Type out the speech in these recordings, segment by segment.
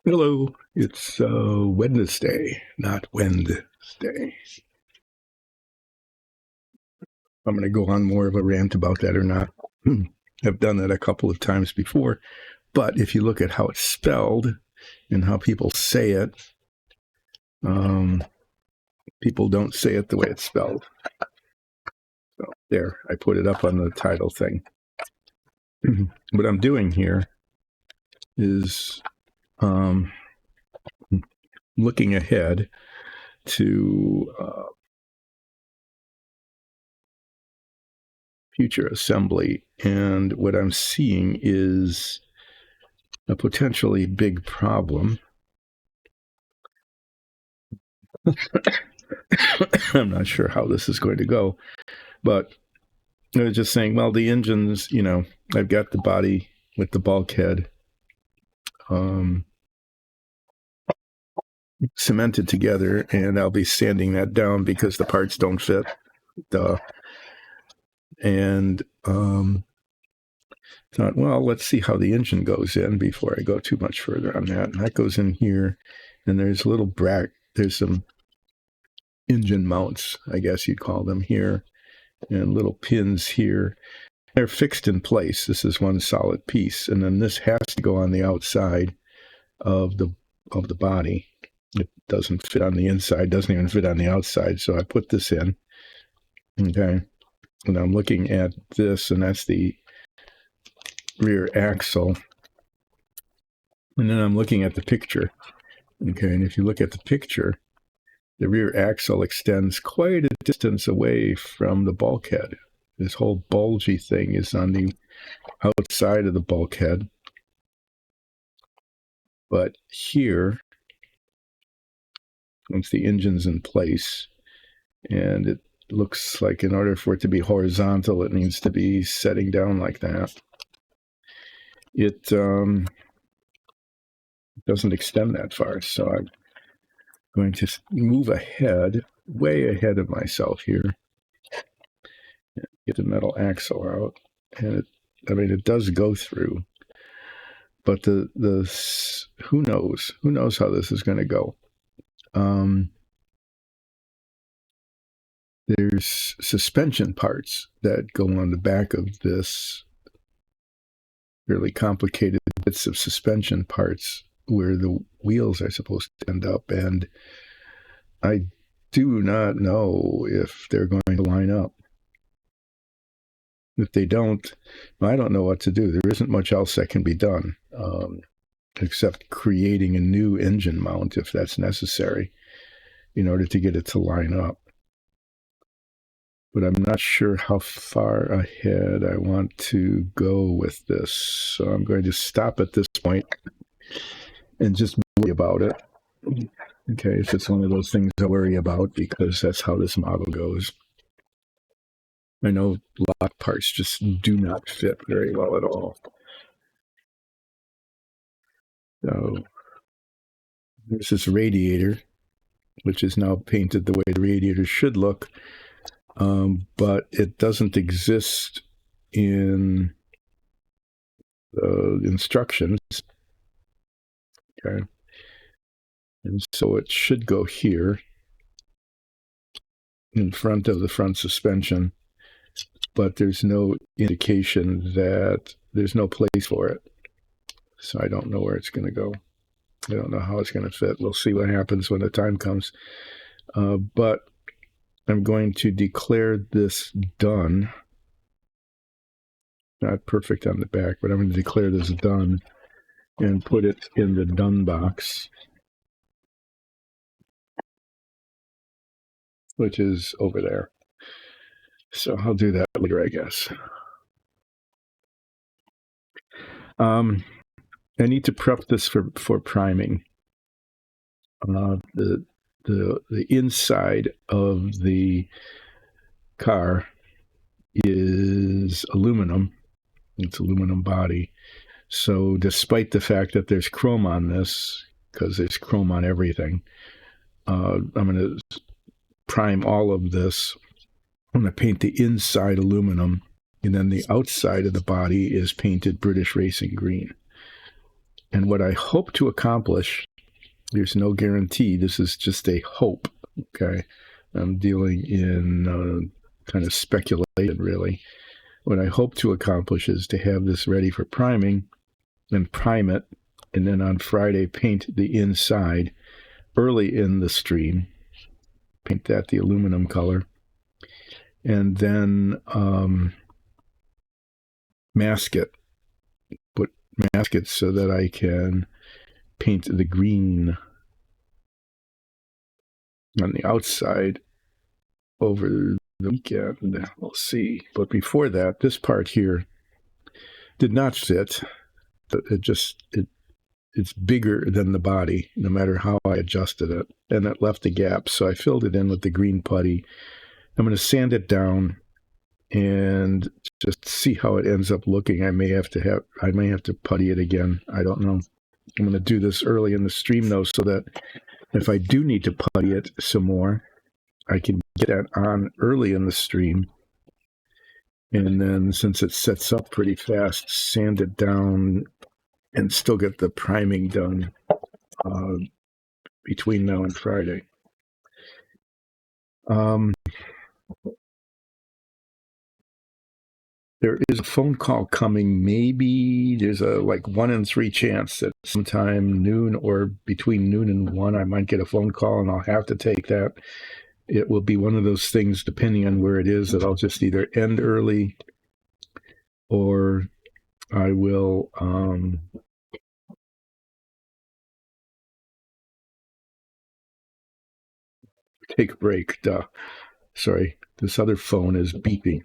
Hello, it's Wednesday, not Wednesday. I'm going to go on more of a rant about that or not. I've done that a couple of times before, but if you look at how it's spelled and how people say it, people don't say it the way it's spelled. So there, I put it up on the title thing. What I'm doing here is looking ahead to future assembly, and what I'm seeing is a potentially big problem. I'm not sure how this is going to go, but I was just saying, well, the engines, I've got the body with the bulkhead cemented together, and I'll be sanding that down because the parts don't fit. And thought, well, let's see how the engine goes in before I go too much further on that. And that goes in here, and there's a little there's some engine mounts, I guess you'd call them, here, and little pins here. They're fixed in place. This is one solid piece, and then this has to go on the outside of the body. It doesn't fit on the inside, doesn't even fit on the outside, so I put this in. Okay, and I'm looking at this, and that's the rear axle. And then I'm looking at the picture. Okay, and if you look at the picture, the rear axle extends quite a distance away from the bulkhead. This whole bulgy thing is on the outside of the bulkhead. But here, once the engine's in place, and it looks like in order for it to be horizontal, it needs to be setting down like that. It doesn't extend that far, so I'm going to move ahead, way ahead of myself here. Get the metal axle out, and it does go through, but the who knows how this is going to go. There's suspension parts that go on the back of this, really complicated bits of suspension parts where the wheels are supposed to end up, and I do not know if they're going to line up. If they don't, I don't know what to do. There isn't much else that can be done, except creating a new engine mount if that's necessary in order to get it to line up. But I'm not sure how far ahead I want to go with this. So I'm going to stop at this point and just worry about it. Okay, if it's one of those things I worry about, because that's how this model goes. I know lock parts just do not fit very well at all. So there's this radiator, which is now painted the way the radiator should look, but it doesn't exist in the instructions. Okay, and so it should go here in front of the front suspension, but there's no indication that there's no place for it. So I don't know where it's going to go. I don't know how it's going to fit. We'll see what happens when the time comes. But I'm going to declare this done. Not perfect on the back, but I'm going to declare this done and put it in the done box, which is over there. So I'll do that later, I guess. I need to prep this for priming. The inside of the car is aluminum. It's aluminum body. So despite the fact that there's chrome on this, because there's chrome on everything, I'm going to prime all of this. I'm going to paint the inside aluminum, and then the outside of the body is painted British Racing Green. And what I hope to accomplish, there's no guarantee. This is just a hope. Okay. I'm dealing in kind of speculation, really. What I hope to accomplish is to have this ready for priming and prime it, and then on Friday paint the inside early in the stream, paint that the aluminum color, and then mask it, mask it so that I can paint the green on the outside over the weekend. We'll see. But before that, this part here did not fit. It's bigger than the body, no matter how I adjusted it, and it left a gap. So I filled it in with the green putty. I'm going to sand it down and just see how it ends up looking. I may have to putty it again. I don't know. I'm going to do this early in the stream though, so that if I do need to putty it some more, I can get that on early in the stream. And then since it sets up pretty fast, sand it down and still get the priming done between now and Friday. There is a phone call coming. Maybe there's a 1 in 3 chance that sometime noon or between noon and 1, I might get a phone call, and I'll have to take that. It will be one of those things, depending on where it is, that I'll just either end early or I will take a break. Sorry, this other phone is beeping,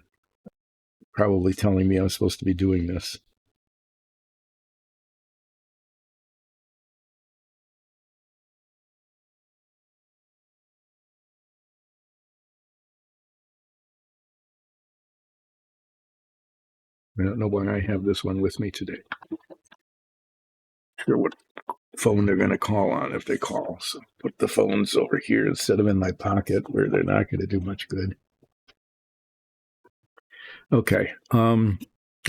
probably telling me I'm supposed to be doing this. I don't know why I have this one with me today. Sure what phone they're going to call on if they call. So put the phones over here instead of in my pocket where they're not going to do much good. Okay. I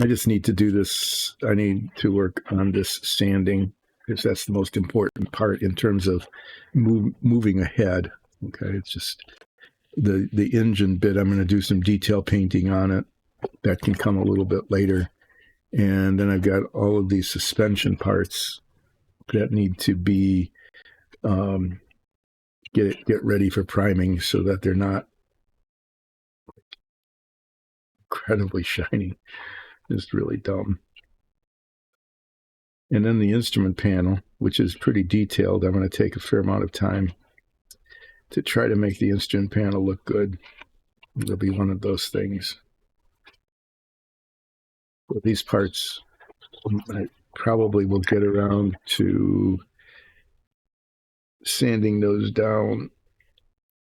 just need to do this. I need to work on this sanding because that's the most important part in terms of moving ahead. Okay. It's just the engine bit. I'm going to do some detail painting on it. That can come a little bit later. And then I've got all of these suspension parts that need to be get ready for priming so that they're not incredibly shiny. It's really dumb. And then the instrument panel, which is pretty detailed. I'm going to take a fair amount of time to try to make the instrument panel look good. It'll be one of those things. But these parts, I probably will get around to sanding those down,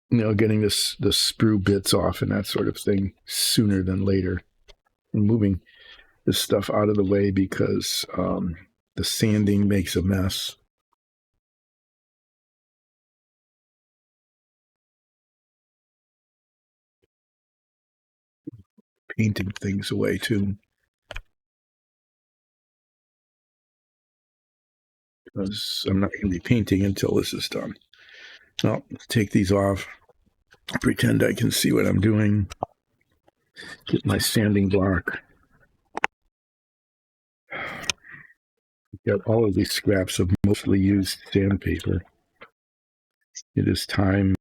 getting the sprue bits off and that sort of thing sooner than later. And moving this stuff out of the way because the sanding makes a mess. Painting things away too. Because I'm not going to be painting until this is done. I'll take these off, pretend I can see what I'm doing, get my sanding block. Got all of these scraps of mostly used sandpaper. It is time,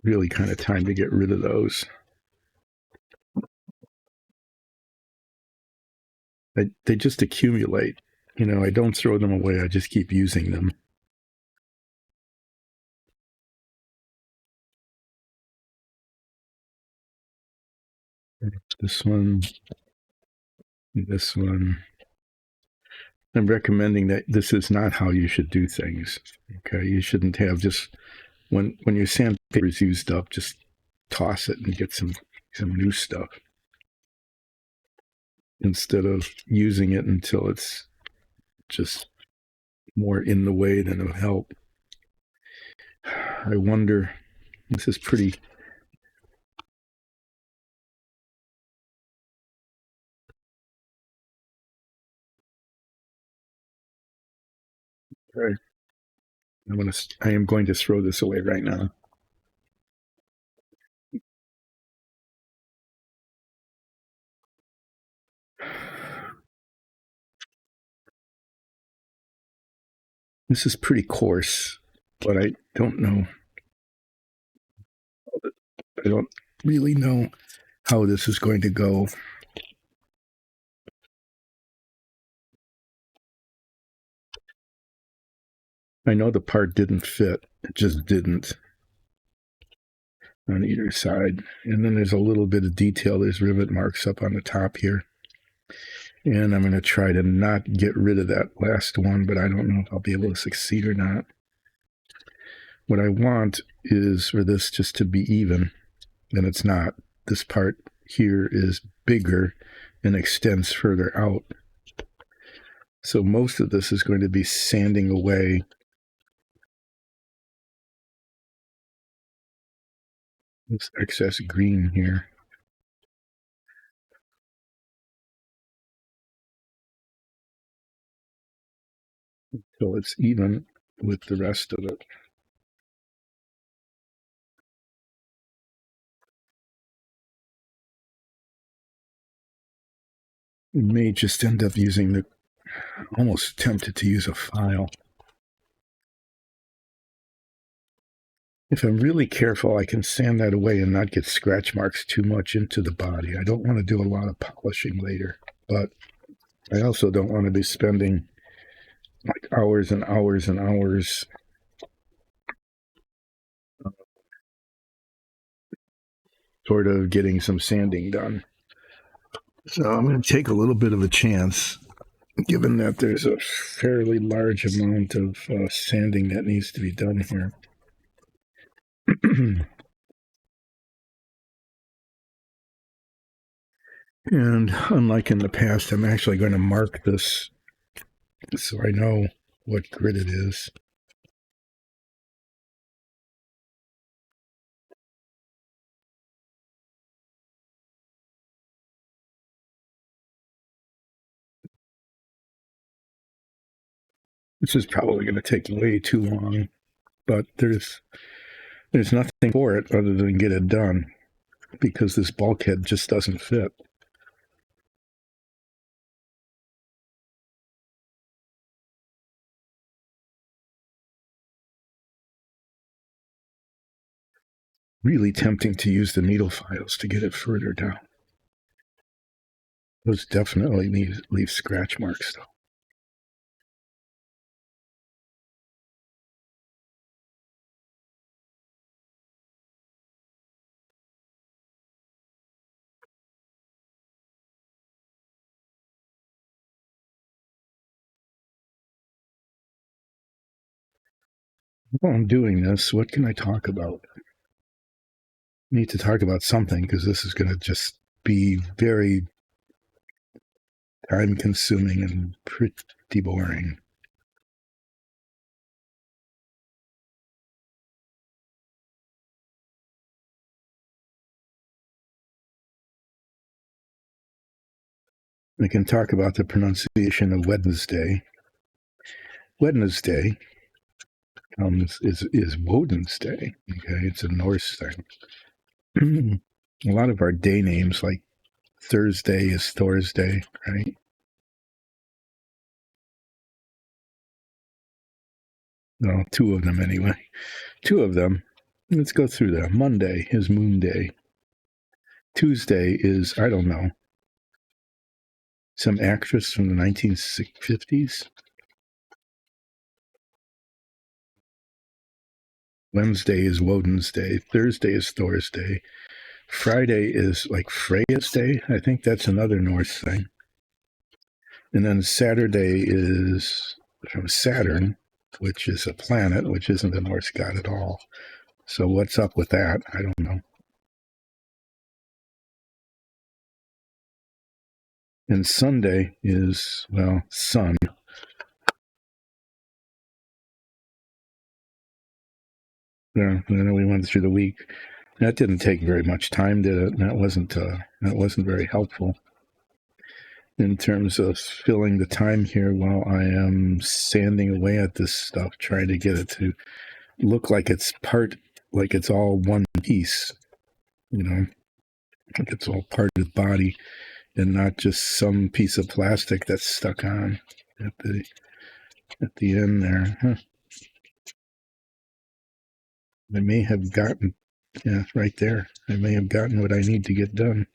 really kind of time to get rid of those. They just accumulate. I don't throw them away. I just keep using them. This one, this one. I'm recommending that this is not how you should do things. Okay, you shouldn't have just when your sandpaper is used up, just toss it and get some new stuff instead of using it until it's just more in the way than it'll help. I wonder, this is pretty. Right. I am going to throw this away right now. This is pretty coarse, but I don't know. I don't really know how this is going to go. I know the part didn't fit. It just didn't on either side. And then there's a little bit of detail. There's rivet marks up on the top here. And I'm going to try to not get rid of that last one, but I don't know if I'll be able to succeed or not. What I want is for this just to be even, and it's not. This part here is bigger and extends further out. So most of this is going to be sanding away this excess green here. So it's even with the rest of it. We may just end up using almost tempted to use a file. If I'm really careful, I can sand that away and not get scratch marks too much into the body. I don't want to do a lot of polishing later, but I also don't want to be spending like hours and hours and hours sort of getting some sanding done. So I'm going to take a little bit of a chance, given that there's a fairly large amount of sanding that needs to be done here. And unlike in the past, I'm actually going to mark this so I know what grit it is. This is probably going to take way too long, but there's nothing for it other than get it done because this bulkhead just doesn't fit. Really tempting to use the needle files to get it further down. Those definitely leave scratch marks, though. While I'm doing this, what can I talk about? I need to talk about something because this is going to just be very time-consuming and pretty boring. I can talk about the pronunciation of Wednesday. Wednesday is Woden's Day. Okay, it's a Norse thing. A lot of our day names, like Thursday is Thor's Day, right? No, two of them anyway. Two of them. Let's go through them. Monday is Moon Day. Tuesday is, I don't know, some actress from the 1950s. Wednesday is Woden's Day. Thursday is Thor's Day. Friday is like Freya's Day. I think that's another Norse thing. And then Saturday is from Saturn, which is a planet, which isn't a Norse god at all. So what's up with that? I don't know. And Sunday is, well, sun. Yeah, and then we went through the week. That didn't take very much time, did it? That wasn't very helpful. in terms of filling the time here while I am sanding away at this stuff, trying to get it to look like it's all one piece, like it's all part of the body and not just some piece of plastic that's stuck on at the end there. Huh. I may have gotten, right there. I may have gotten what I need to get done,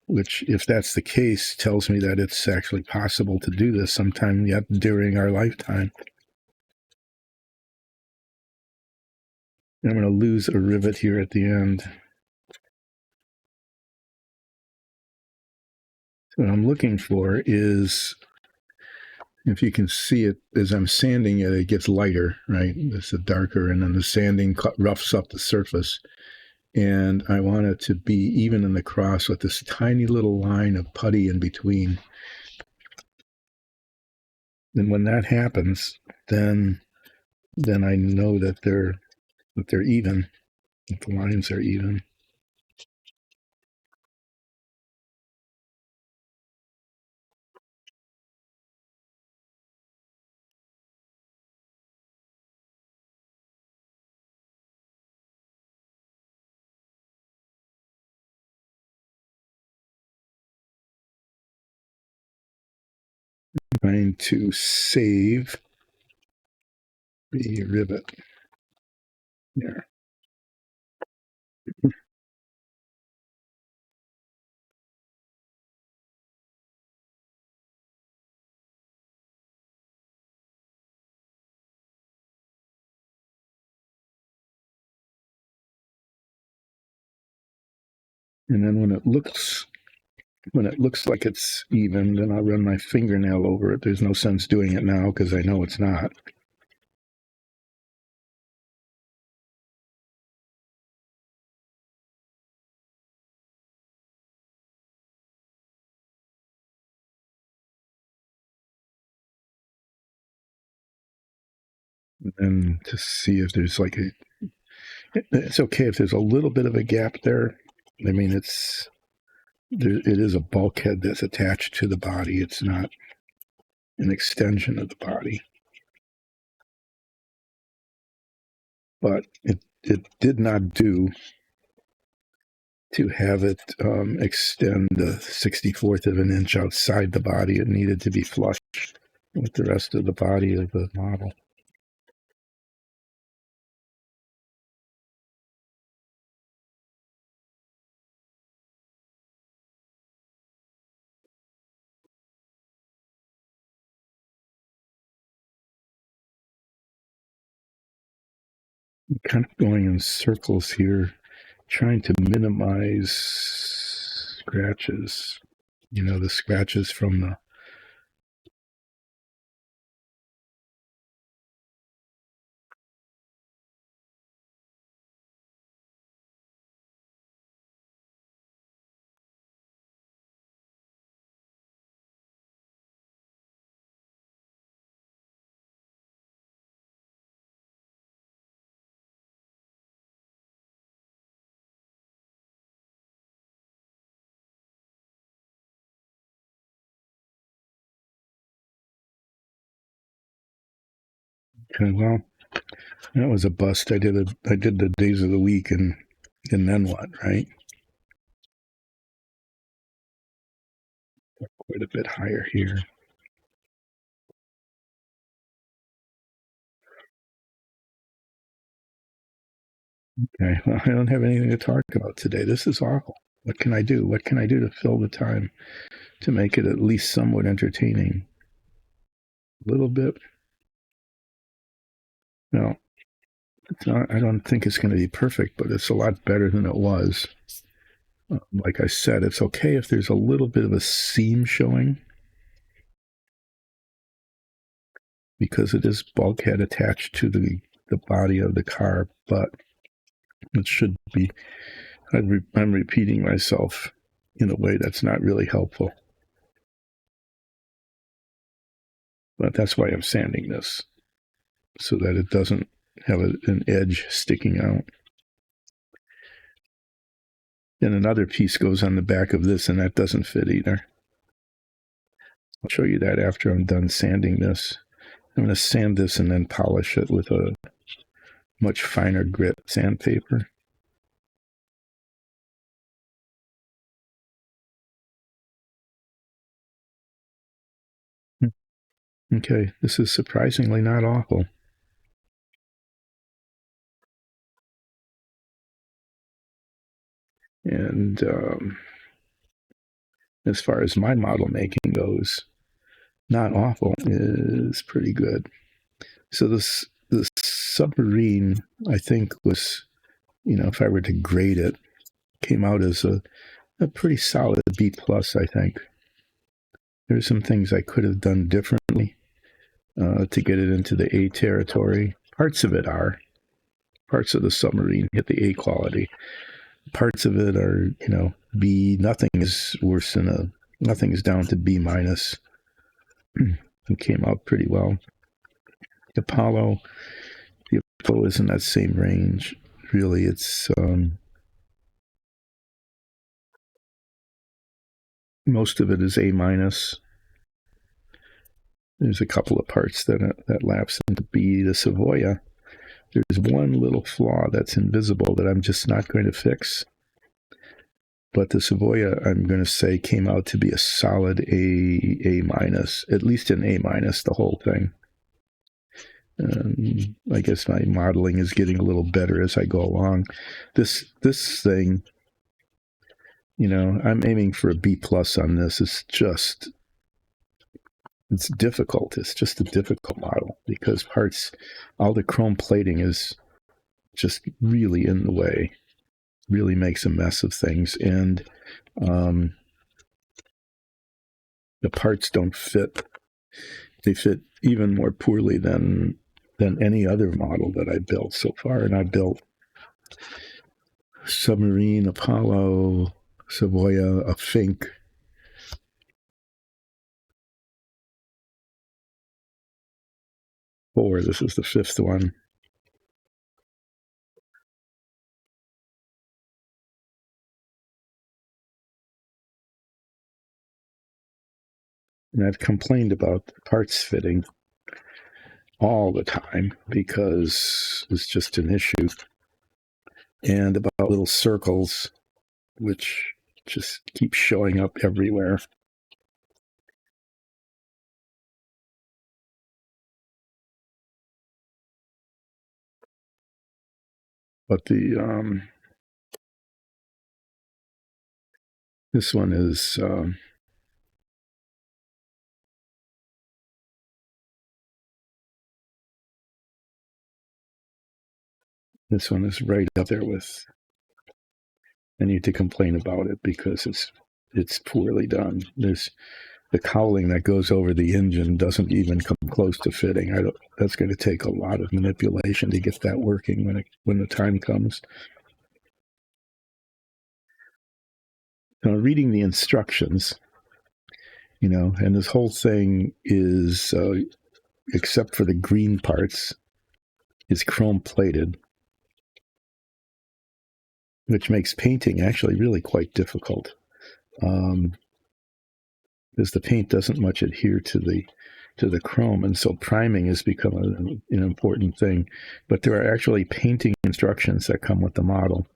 which, if that's the case, tells me that it's actually possible to do this sometime yet during our lifetime. I'm going to lose a rivet here at the end. So what I'm looking for is, if you can see it, as I'm sanding it, it gets lighter, right? It's darker, and then the sanding roughs up the surface. And I want it to be even in the cross with this tiny little line of putty in between. And when that happens, then I know that they're even, that the lines are even. Trying to save the rivet there. And then when it looks like it's even, then I'll run my fingernail over it. There's no sense doing it now because I know it's not. And then to see if there's it's okay if there's a little bit of a gap there. I mean, it is a bulkhead that's attached to the body. It's not an extension of the body. But it did not do to have it extend a 64th of an inch outside the body. It needed to be flush with the rest of the body of the model. I'm kind of going in circles here, trying to minimize scratches. The scratches from the okay, well, that was a bust. I did the days of the week, and then what, right? Quite a bit higher here. Okay, well, I don't have anything to talk about today. This is awful. What can I do? What can I do to fill the time to make it at least somewhat entertaining? A little bit. No, it's not. I don't think it's going to be perfect, but it's a lot better than it was. Like I said, it's okay if there's a little bit of a seam showing, because it is bulkhead attached to the body of the car, but it should be. I'm repeating myself in a way that's not really helpful. But that's why I'm sanding this, so that it doesn't have an edge sticking out. Then another piece goes on the back of this, and that doesn't fit either. I'll show you that after I'm done sanding this. I'm going to sand this and then polish it with a much finer grit sandpaper. Okay, this is surprisingly not awful. And as far as my model making goes, not awful is pretty good. So this submarine, I think, was, if I were to grade it, came out as a pretty solid B plus, I think. There's some things I could have done differently to get it into the A territory. Parts of it are. Parts of the submarine hit the A quality. Parts of it are, B. Nothing is worse than nothing is down to B minus. It came out pretty well. The Apollo is in that same range. Really, it's most of it is A minus. There's a couple of parts that lapse into B. The Savoia, there's one little flaw that's invisible that I'm just not going to fix. But the Savoia, I'm going to say, came out to be a solid A minus, at least an A minus, the whole thing. I guess my modeling is getting a little better as I go along. This thing, I'm aiming for a B plus on this. It's difficult. It's just a difficult model because all the chrome plating is just really in the way, really makes a mess of things. And the parts don't fit. They fit even more poorly than any other model that I built so far. And I built Submarine, Apollo, Savoia, a Fink. This is the fifth one. And I've complained about the parts fitting all the time because it's just an issue. And about little circles, which just keep showing up everywhere. But this one is right up there with. I need to complain about it because it's poorly done. There's the cowling that goes over the engine doesn't even come close to fitting. That's going to take a lot of manipulation to get that working when the time comes. Reading the instructions, and this whole thing is, except for the green parts, is chrome plated, which makes painting actually really quite difficult. Because the paint doesn't much adhere to the chrome, and so priming has become an important thing. But there are actually painting instructions that come with the model.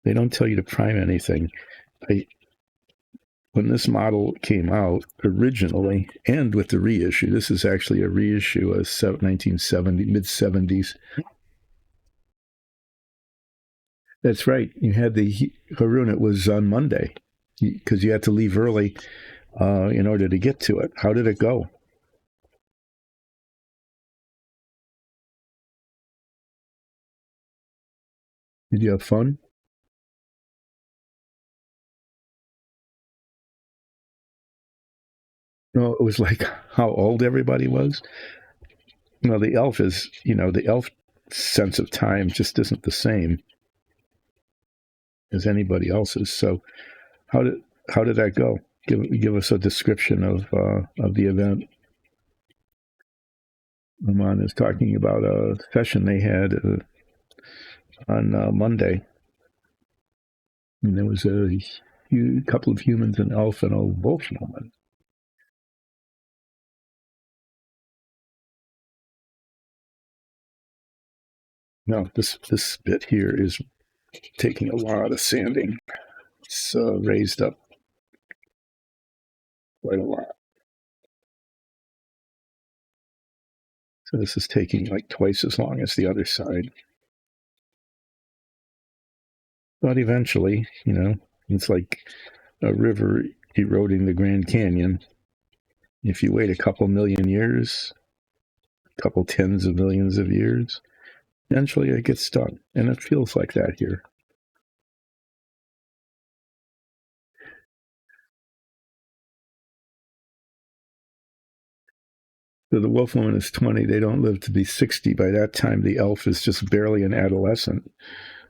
They don't tell you to prime anything. When this model came out originally, and with the reissue, this is actually a reissue of 1970, mid-70s. That's right. You had Haroon, it was on Monday, because you had to leave early in order to get to it. How did it go? Did you have fun? No, it was like how old everybody was. The elf is, the elf sense of time just isn't the same as anybody else's. So how did that go? Give us a description of the event. Aman is talking about a session they had on Monday. And there was a couple of humans, an elf, and a wolf woman. No, this bit here is taking a lot of sanding. It's raised up quite a lot. So this is taking like twice as long as the other side. But eventually, it's like a river eroding the Grand Canyon. If you wait a couple million years, a couple tens of millions of years, eventually it gets done. And it feels like that here. So the wolf woman is 20. They don't live to be 60. By that time, the elf is just barely an adolescent.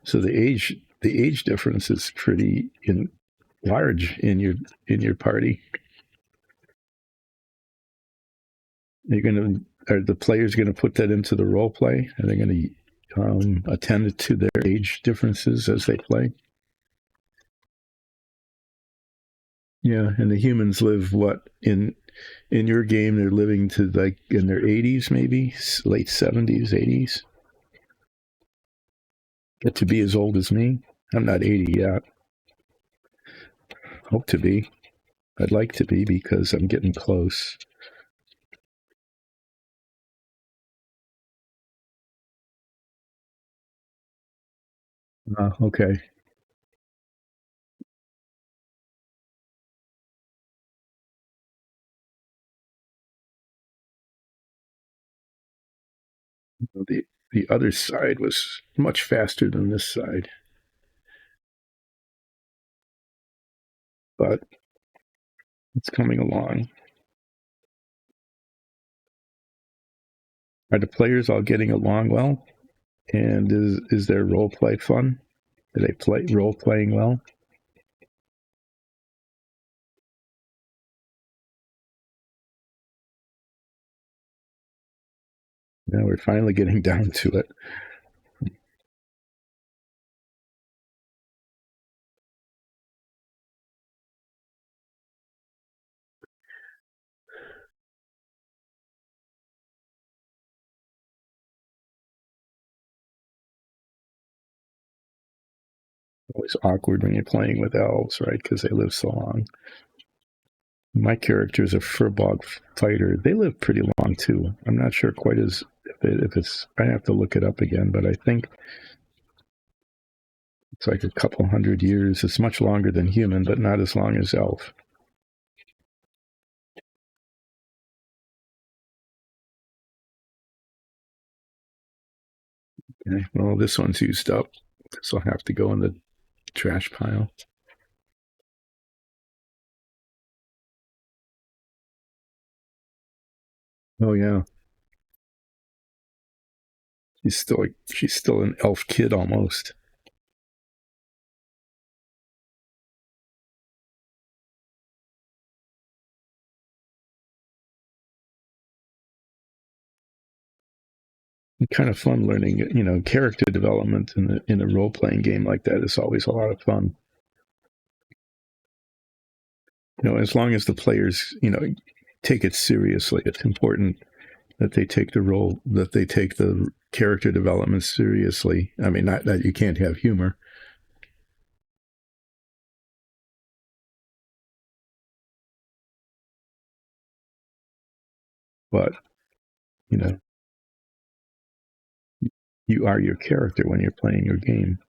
So the age difference is pretty large in your party. Are the players going to put that into the role play? Are they going to attend to their age differences as they play? Yeah, and the humans live what in your game? They're living to like in their 80s, maybe late 70s, 80s. Get to be as old as me. I'm not 80 yet. Hope to be. I'd like to be because I'm getting close. Okay. The other side was much faster than this side. But it's coming along. Are the players all getting along well? And is their role play fun? Do they play role playing well? Now we're finally getting down to it. Always awkward when you're playing with elves, right? Because they live so long. My character is a furbog fighter. They live pretty long too. I'm not sure quite as if it's. I have to look it up again, but I think it's like a couple hundred years. It's much longer than human, but not as long as elf. Okay. Well, this one's used up, so I'll have to go in the trash pile. Oh yeah, she's still an elf kid almost. Kind of fun learning, character development in a role playing game like that is always a lot of fun. As long as the players, take it seriously, it's important that they take the character development seriously. I mean, not that you can't have humor. But, you know, you are your character when you're playing your game.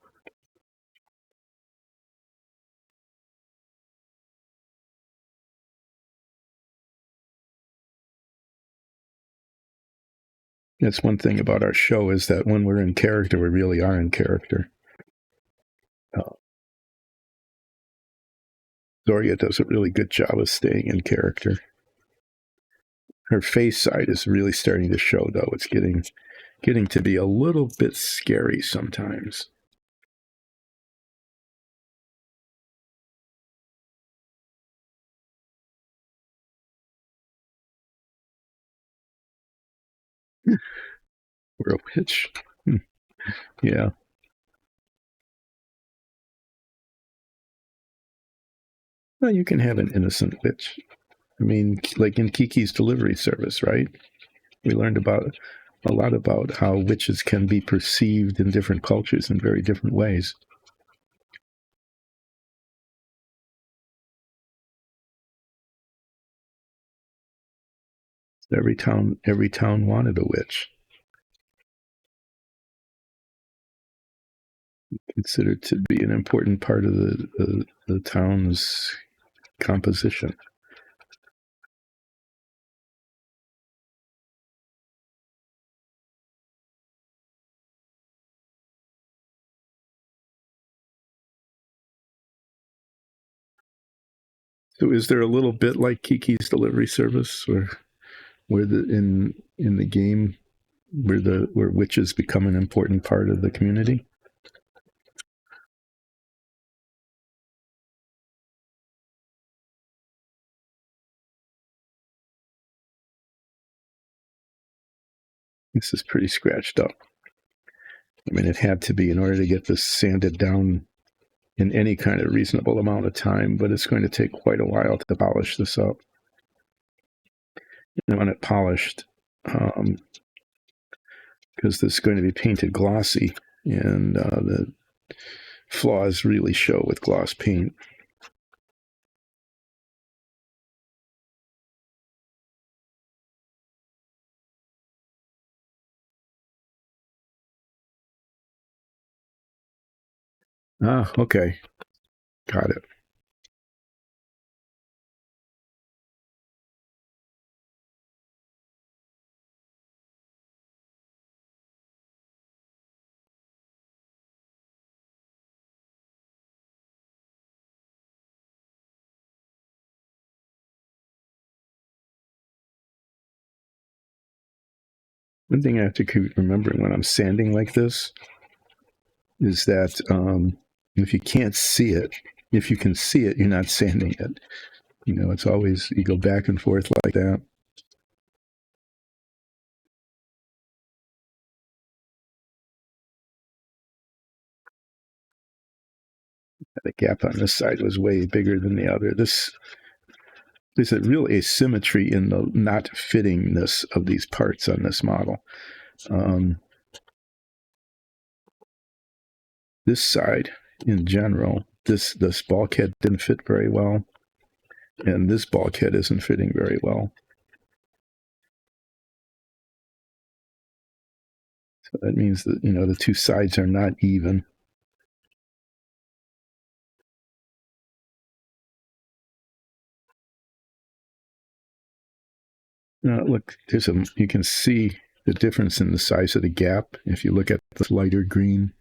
That's one thing about our show is that when we're in character, we really are in character. Zoria does a really good job of staying in character. Her face side is really starting to show, though. It's getting to be a little bit scary sometimes. We're a witch. Yeah. Well, you can have an innocent witch. I mean, like in Kiki's delivery service, right? We learned about a lot about how witches can be perceived in different cultures in very different ways. Every town wanted a witch. Considered to be an important part of the town's composition. So is there a little bit like Kiki's delivery service where the in the game where witches become an important part of the community? This is pretty scratched up. I mean, it had to be in order to get this sanded down in any kind of reasonable amount of time, but it's going to take quite a while to polish this up. And when it polished, because this is going to be painted glossy, and the flaws really show with gloss paint. Ah, okay. Got it. One thing I have to keep remembering when I'm sanding like this is that if you can't see it, if you can see it, you're not sanding it. You know, it's always, you go back and forth like that. The gap on this side was way bigger than the other. There's a real asymmetry in the not fittingness of these parts on this model. This side, in general, this bulkhead didn't fit very well, and this bulkhead isn't fitting very well. So that means that, you know, the two sides are not even. Look, you can see the difference in the size of the gap. If you look at the lighter green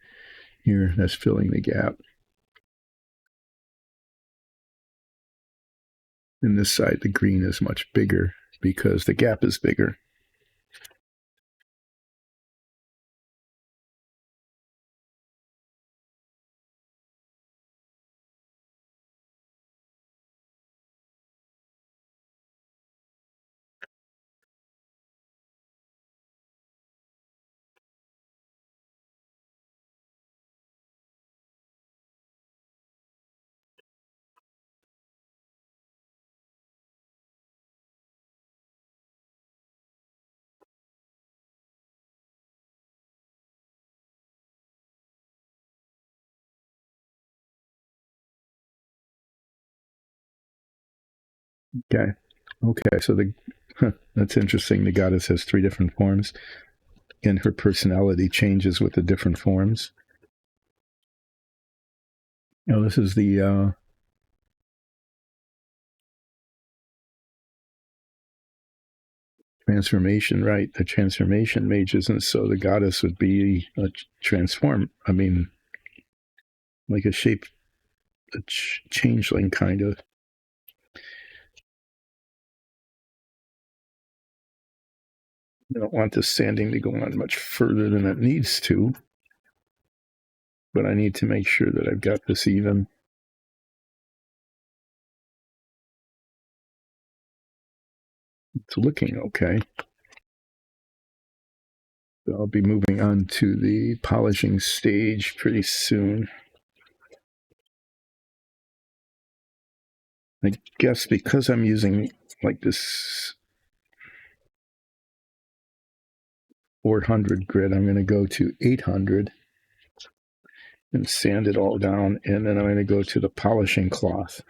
here, that's filling the gap. And this side, the green is much bigger because the gap is bigger. Okay. So that's interesting. The goddess has three different forms, and her personality changes with the different forms. You know, this is the transformation, right? The transformation mages, and so the goddess would be a transform. I mean, like a changeling kind of. I don't want this sanding to go on much further than it needs to, but I need to make sure that I've got this even. It's looking okay. So I'll be moving on to the polishing stage pretty soon. I guess because I'm using like this 400 grit, I'm going to go to 800 and sand it all down, and then I'm going to go to the polishing cloth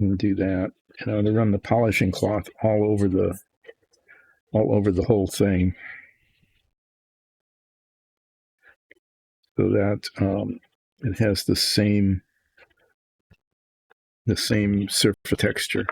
and do that. And I'm going to run the polishing cloth all over the whole thing, so that it has the same surface texture.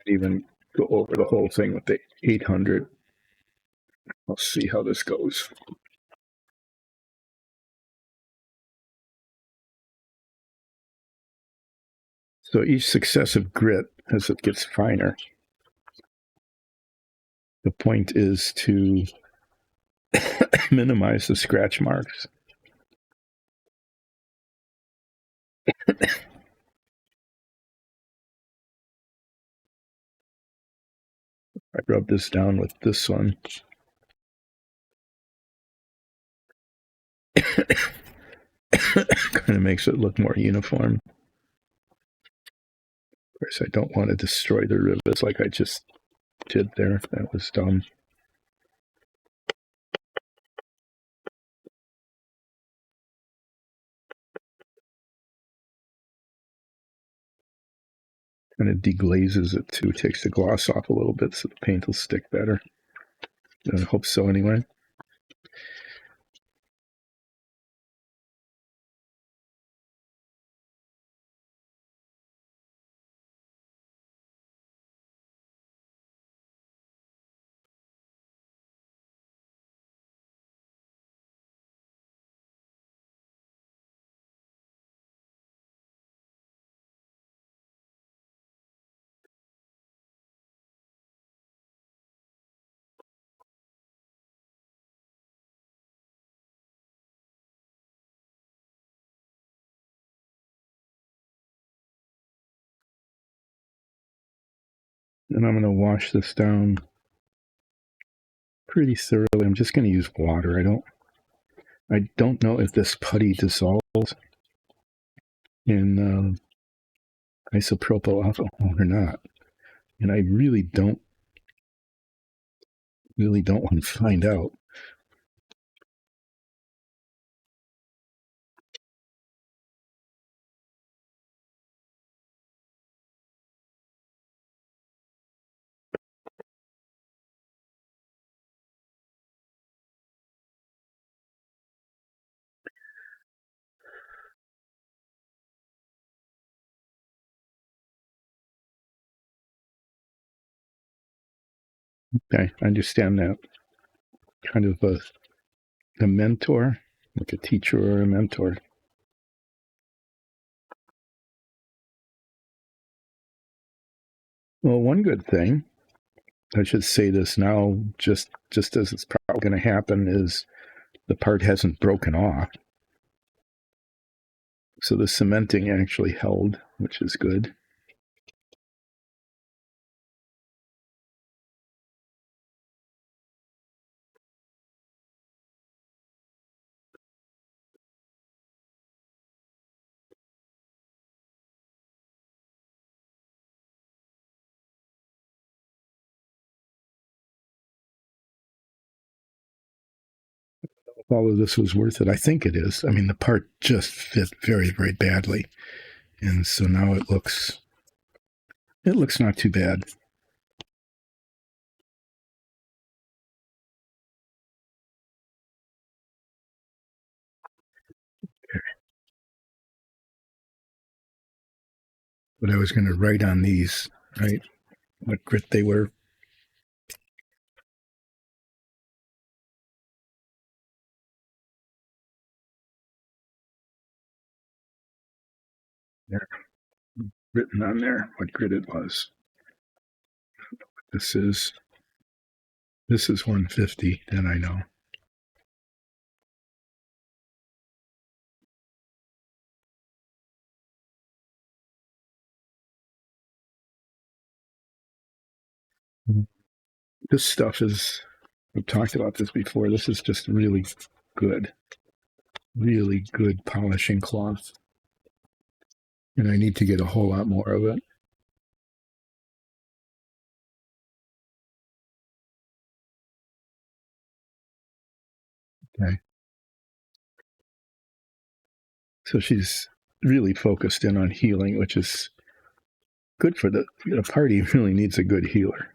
I'd even go over the whole thing with the 800. I'll see how this goes. So each successive grit, as it gets finer, the point is to minimize the scratch marks. I rub this down with this one. Kind of makes it look more uniform. Of course, I don't want to destroy the rivets like I just did there. That was dumb. Kind of deglazes it too, takes the gloss off a little bit so the paint will stick better. I hope so anyway. And I'm going to wash this down pretty thoroughly. I'm just going to use water. I don't know if this putty dissolves in isopropyl alcohol or not, and I really don't want to find out. Okay, I understand that. Kind of a mentor, like a teacher or a mentor. Well, one good thing, I should say this now, just as it's probably going to happen, is the part hasn't broken off. So the cementing actually held, which is good. All of this was worth it. I think it is. I mean, the part just fit very, very badly. And so now it looks not too bad. But I was going to write on these, right, what grit they were. There, written on there what grit it was. This is 150, then I know. This stuff is, we've talked about this before, this is just really good polishing cloth. And I need to get a whole lot more of it. Okay. So she's really focused in on healing, which is good for the party. Really needs a good healer.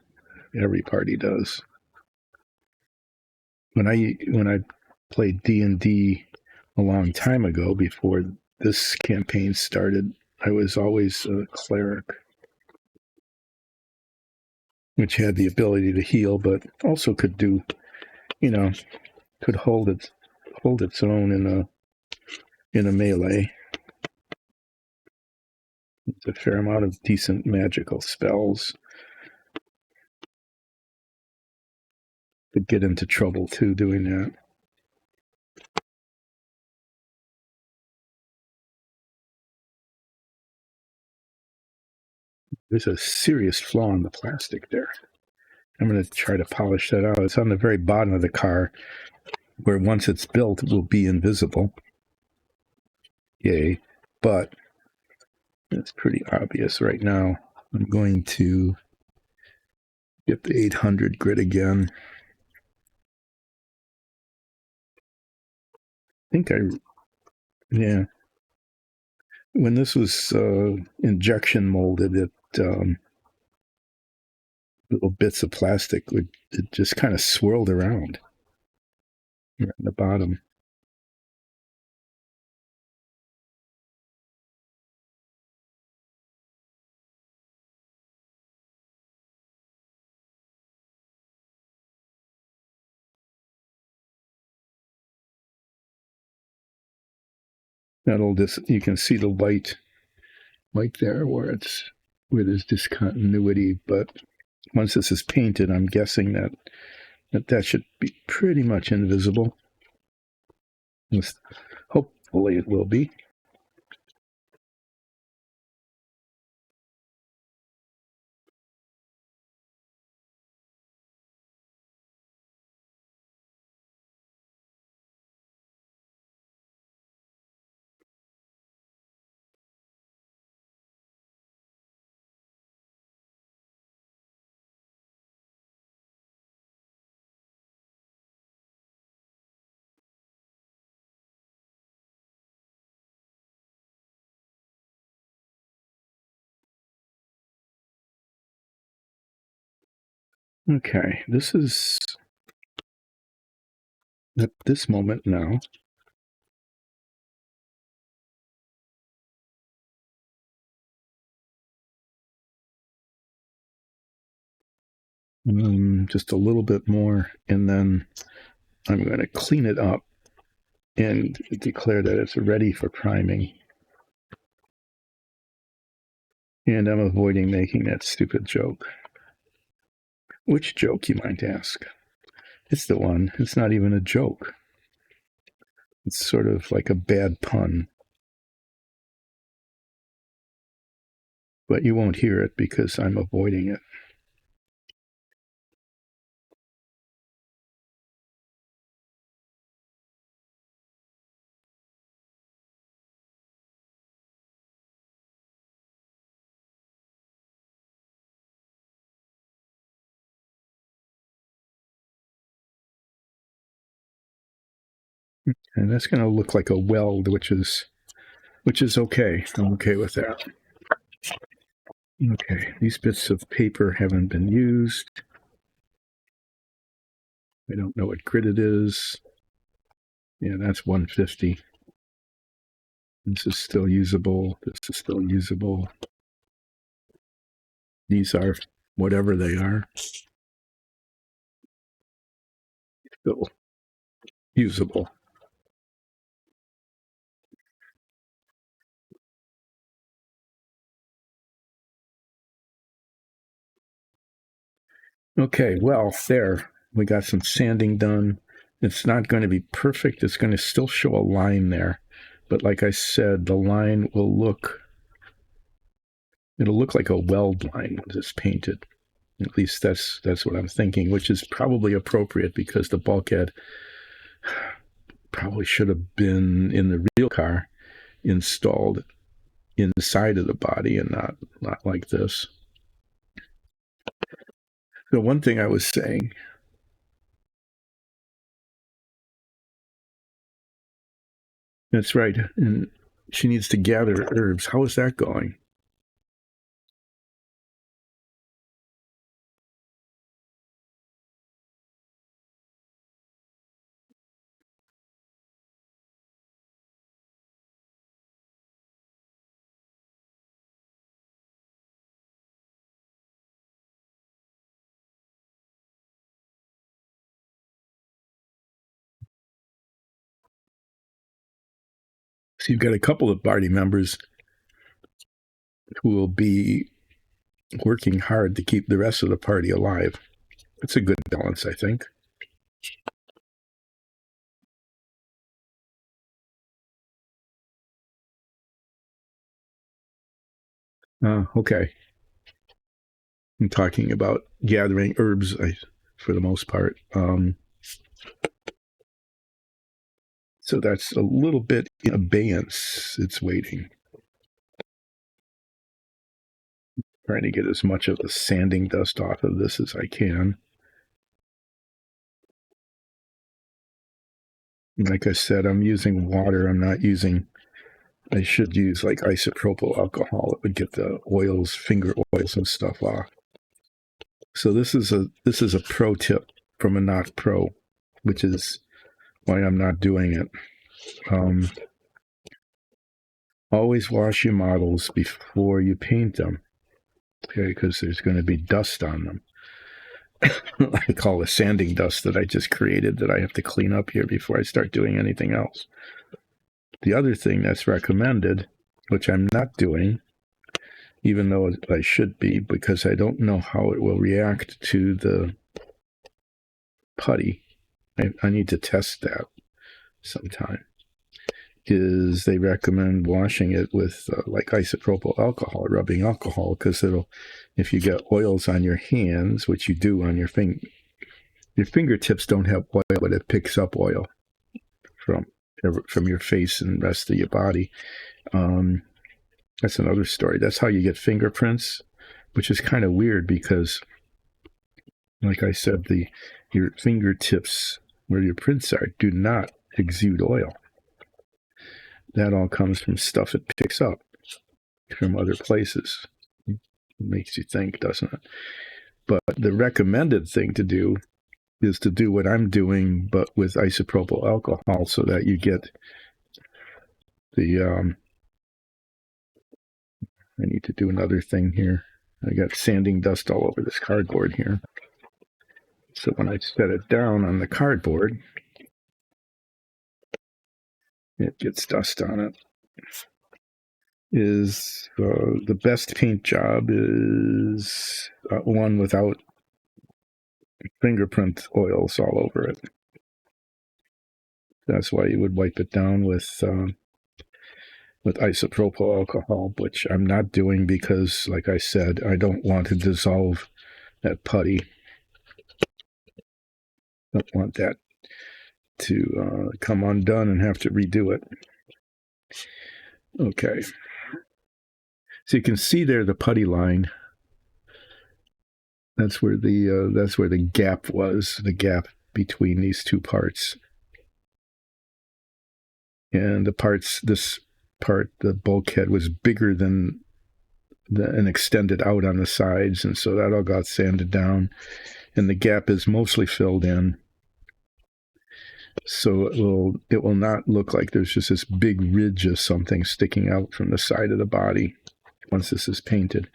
Every party does. When I played D&D a long time ago, before this campaign started, I was always a cleric, which had the ability to heal, but also could do, could hold its own in a melee. It's a fair amount of decent magical spells. Could get into trouble too doing that. There's a serious flaw in the plastic there. I'm going to try to polish that out. It's on the very bottom of the car, where once it's built, it will be invisible. Yay. But it's pretty obvious right now. I'm going to get the 800 grit again. Yeah. When this was injection molded, little bits of plastic it just kind of swirled around right in the bottom. You can see the light there where there's discontinuity, but once this is painted, I'm guessing that should be pretty much invisible. Hopefully it will be. Okay, this is at this moment now. Just a little bit more, and then I'm going to clean it up and declare that it's ready for priming. And I'm avoiding making that stupid joke. Which joke, you might ask? It's the one. It's not even a joke. It's sort of like a bad pun. But you won't hear it because I'm avoiding it. And that's going to look like a weld, which is okay. I'm okay with that. Okay, these bits of paper haven't been used. I don't know what grit it is. Yeah, that's 150. This is still usable. This is still usable. These are whatever they are. Still usable. Okay, well, there. We got some sanding done. It's not going to be perfect. It's going to still show a line there. But like I said, the line will it'll look like a weld line when it's painted. At least that's what I'm thinking, which is probably appropriate because the bulkhead probably should have been in the real car installed inside of the body and not like this. So one thing I was saying, that's right, and she needs to gather herbs. How is that going? So you've got a couple of party members who will be working hard to keep the rest of the party alive. It's a good balance, I think. Okay. I'm talking about gathering herbs for the most part. So that's a little bit in abeyance. It's waiting. Trying to get as much of the sanding dust off of this as I can. Like I said, I'm using water. I should use like isopropyl alcohol. It would get the oils, finger oils and stuff off. So this is a pro tip from a not pro, which is why I'm not doing it. Always wash your models before you paint them, okay? Because there's going to be dust on them. I call it sanding dust that I just created that I have to clean up here before I start doing anything else. The other thing that's recommended, which I'm not doing, even though I should be, because I don't know how it will react to the putty. I need to test that sometime. Is they recommend washing it with like isopropyl alcohol, rubbing alcohol, because if you get oils on your hands, which you do on your fingertips don't have oil, but it picks up oil from your face and rest of your body. That's another story. That's how you get fingerprints, which is kind of weird because, like I said, your fingertips where your prints are do not exude oil. That all comes from stuff it picks up from other places. It makes you think, doesn't it? But the recommended thing to do is to do what I'm doing, but with isopropyl alcohol, so that you get the. I need to do another thing here. I got sanding dust all over this cardboard here. So when I set it down on the cardboard, it gets dust on it. Is the best paint job is one without fingerprint oils all over it. That's why you would wipe it down with isopropyl alcohol, which I'm not doing because, like I said, I don't want to dissolve that putty. Don't want that to come undone and have to redo it. Okay. So you can see there the putty line. That's where the gap was, the gap between these two parts. And this part, the bulkhead, was bigger than and extended out on the sides, and so that all got sanded down. And the gap is mostly filled in. So it will not look like there's just this big ridge of something sticking out from the side of the body once this is painted.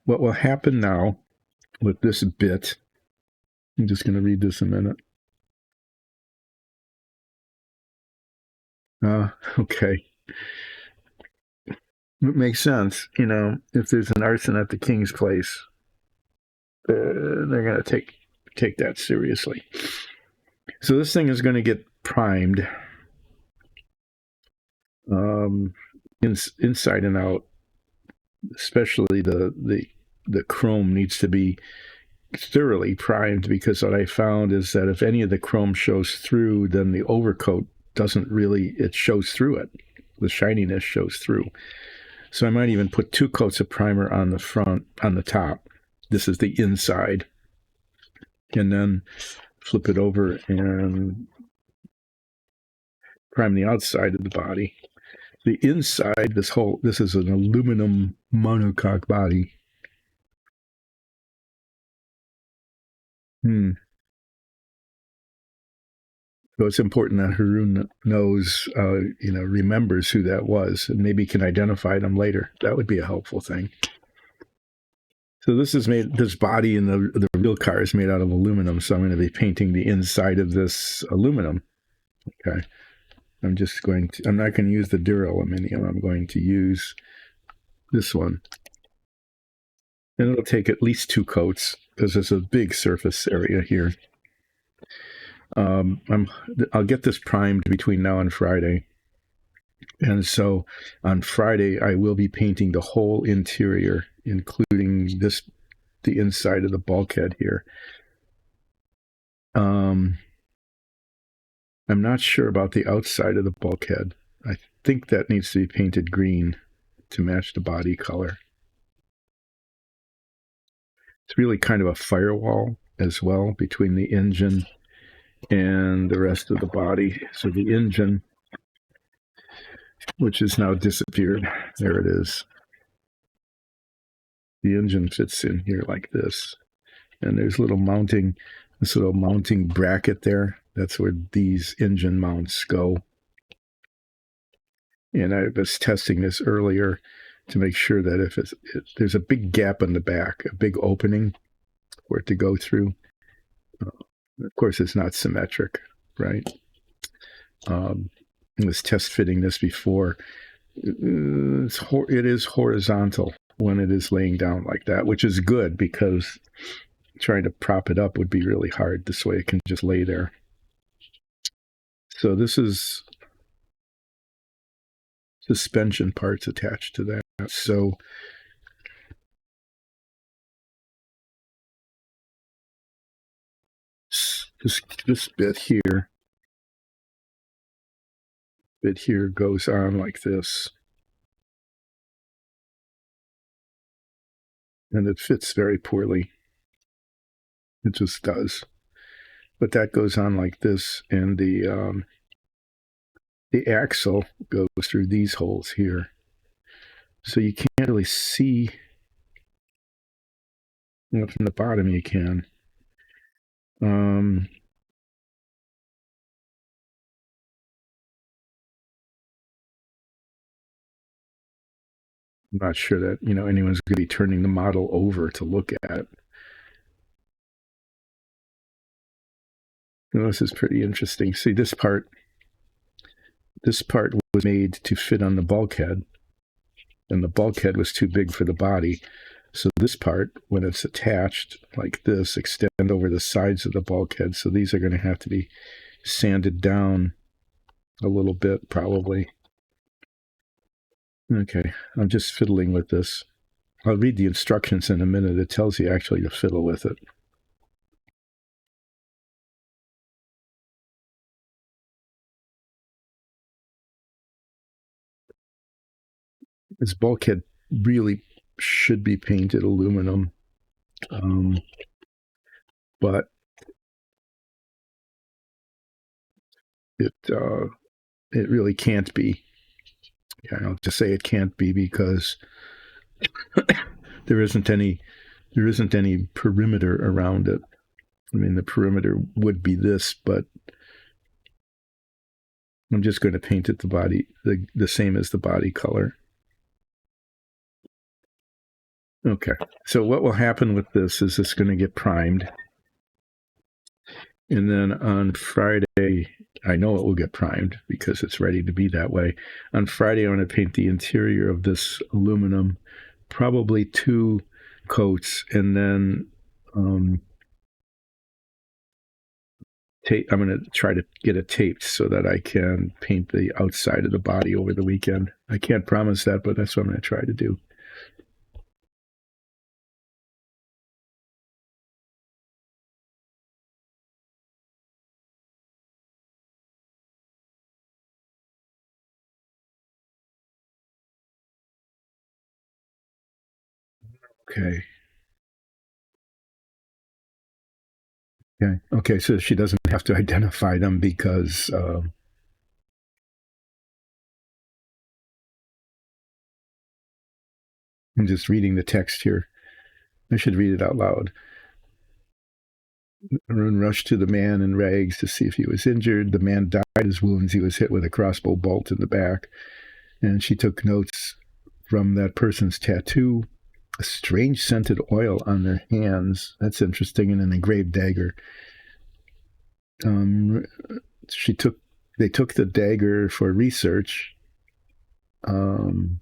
What will happen now with this bit, I'm just going to read this a minute. Okay. It makes sense. If there's an arson at the king's place, they're going to take that seriously. So this thing is going to get primed inside and out. Especially the chrome needs to be thoroughly primed, because what I found is that if any of the chrome shows through, then the overcoat doesn't really, it shows through it. The shininess shows through. So I might even put 2 coats of primer on the front, on the top. This is the inside. And then flip it over and prime the outside of the body. The inside, this is an aluminum monocoque body. So it's important that Haroon knows, remembers who that was, and maybe can identify them later. That would be a helpful thing. So this body in the real car is made out of aluminum, so I'm going to be painting the inside of this aluminum. Okay. I'm not going to use the duraluminum. I'm going to use this one. And it'll take at least 2 coats, because there's a big surface area here. I'll get this primed between now and Friday. And so on Friday, I will be painting the whole interior, including the inside of the bulkhead here. I'm not sure about the outside of the bulkhead. I think that needs to be painted green to match the body color. It's really kind of a firewall as well between the engine and the rest of the body. So the engine, which has now disappeared, there it is. The engine fits in here like this. And there's this little mounting bracket there. That's where these engine mounts go. And I was testing this earlier to make sure that if there's a big gap in the back, a big opening for it to go through. Of course, it's not symmetric, right? I was test fitting this before. It is horizontal when it is laying down like that, which is good, because trying to prop it up would be really hard. This way it can just lay there. So this is suspension parts attached to that. So this bit here goes on like this. And it fits very poorly. It just does. But that goes on like this, and the axle goes through these holes here. So you can't really see. From the bottom you can. I'm not sure that anyone's going to be turning the model over to look at it. This is pretty interesting. See, this part was made to fit on the bulkhead, and the bulkhead was too big for the body. So this part, when it's attached like this, extend over the sides of the bulkhead. So these are going to have to be sanded down a little bit, probably. Okay, I'm just fiddling with this. I'll read the instructions in a minute. It tells you actually to fiddle with it. This bulkhead really should be painted aluminum, but it really can't be. I'll just say it can't be, because there isn't any perimeter around it. I mean, the perimeter would be this, but I'm just going to paint it the same as the body color. Okay, so what will happen with this is it's going to get primed. And then on Friday, I know it will get primed because it's ready to be that way. On Friday, I'm going to paint the interior of this aluminum, probably 2 coats, and then I'm going to try to get it taped so that I can paint the outside of the body over the weekend. I can't promise that, but that's what I'm going to try to do. Okay. Okay. Okay. So she doesn't have to identify them because I'm just reading the text here. I should read it out loud. Arun rushed to the man in rags to see if he was injured. The man died of his wounds. He was hit with a crossbow bolt in the back. And she took notes from that person's tattoo, a strange scented oil on their hands. That's interesting. And an engraved dagger. Um, she took they took the dagger for research. Um,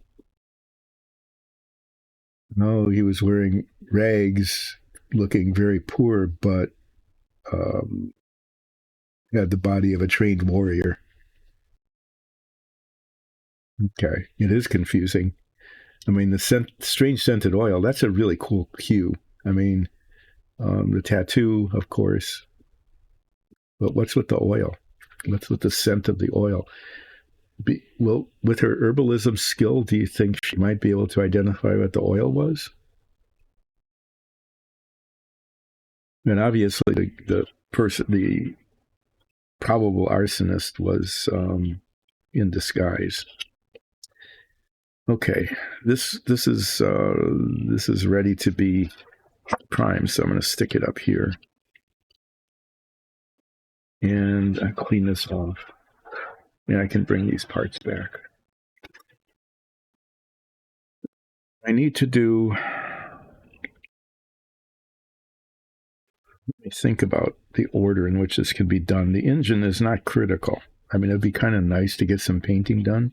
no, he was wearing rags, looking very poor, but um, had the body of a trained warrior. Okay, it is confusing. I mean, strange scented oil, that's a really cool cue. I mean, the tattoo, of course, but what's with the oil? What's with the scent of the oil? Well, with her herbalism skill, do you think she might be able to identify what the oil was? And obviously, the probable arsonist was in disguise. Okay, this is ready to be primed, so I'm going to stick it up here, and I clean this off. And I can bring these parts back. I need to do. Let me think about the order in which this can be done. The engine is not critical. I mean, it'd be kind of nice to get some painting done.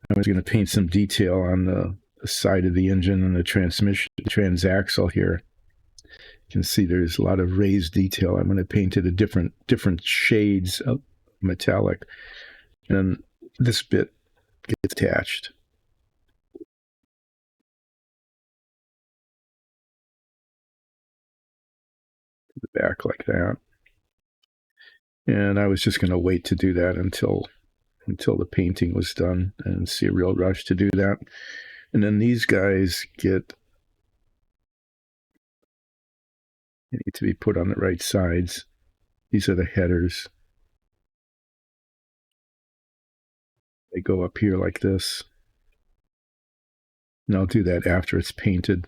I was going to paint some detail on the side of the engine and the transmission, transaxle here. You can see there's a lot of raised detail. I'm going to paint it a different shades of metallic. And this bit gets attached to the back like that. And I was just going to wait to do that until the painting was done and see a real rush to do that. And then these guys need to be put on the right sides. These are the headers. They go up here like this. And I'll do that after it's painted,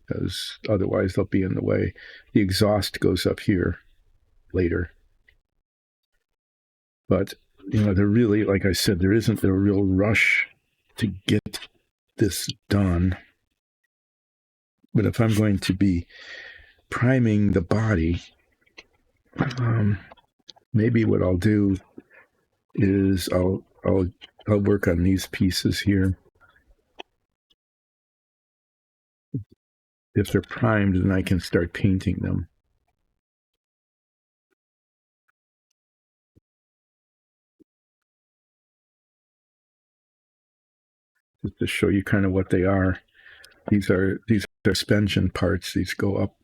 because otherwise they'll be in the way. The exhaust goes up here later. But, they're really, like I said, there isn't a real rush to get this done. But if I'm going to be priming the body, maybe what I'll do is I'll work on these pieces here. If they're primed, then I can start painting them. Just to show you kind of what they are. These are suspension parts. These go up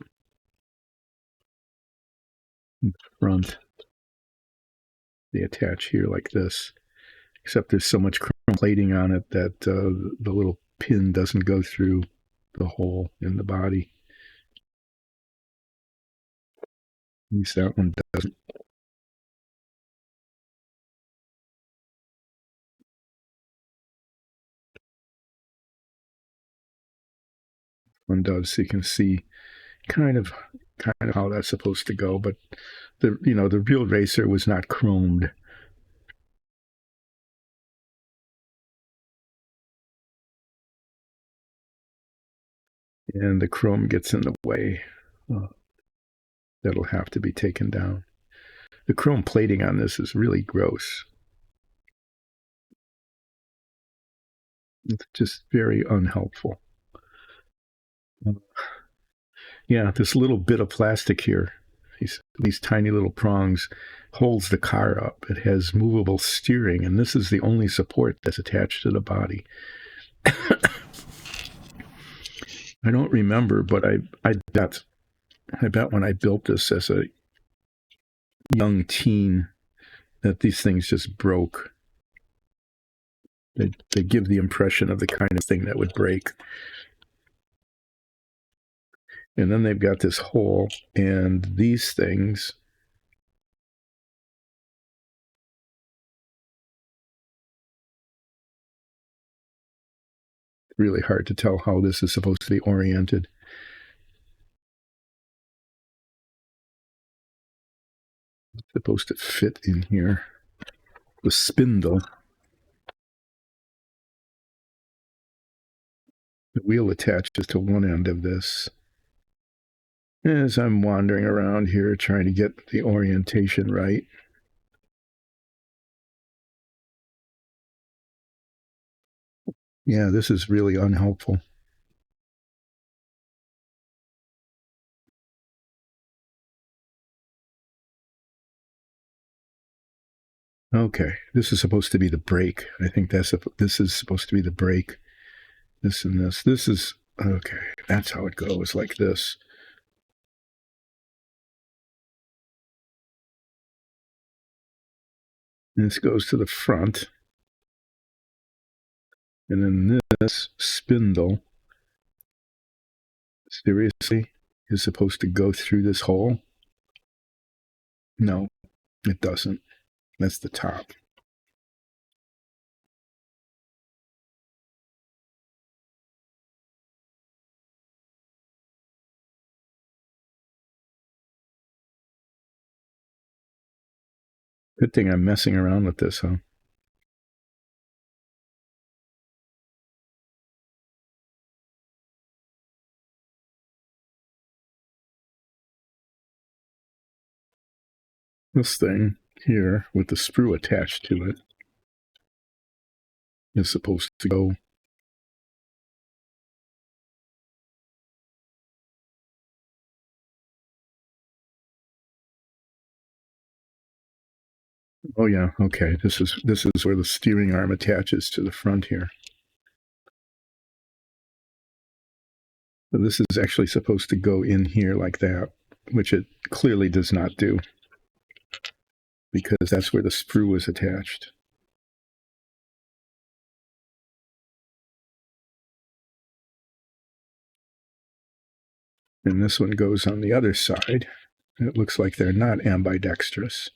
in front. They attach here like this. Except there's so much chrome plating on it that the little pin doesn't go through the hole in the body. At least that one doesn't. One does, so you can see kind of how that's supposed to go. But the real racer was not chromed. And the chrome gets in the way. That'll have to be taken down. The chrome plating on this is really gross. It's just very unhelpful. Yeah, this little bit of plastic here, these tiny little prongs, holds the car up. It has movable steering, and this is the only support that's attached to the body. I don't remember, but I bet when I built this as a young teen that these things just broke. They give the impression of the kind of thing that would break. And then they've got this hole, and these things, really hard to tell how this is supposed to be oriented. It's supposed to fit in here. The spindle. The wheel attaches to one end of this. As I'm wandering around here trying to get the orientation right. Yeah, this is really unhelpful. Okay, this is supposed to be the brake. I think this is supposed to be the brake. This and this. This is, okay, that's how it goes, like this. And this goes to the front. And then this spindle, seriously, is supposed to go through this hole? No, it doesn't. That's the top. Good thing I'm messing around with this, huh? This thing here with the sprue attached to it is supposed to go. Oh yeah, okay. This is where the steering arm attaches to the front here. So this is actually supposed to go in here like that, which it clearly does not do, because that's where the sprue was attached. And this one goes on the other side. It looks like they're not ambidextrous.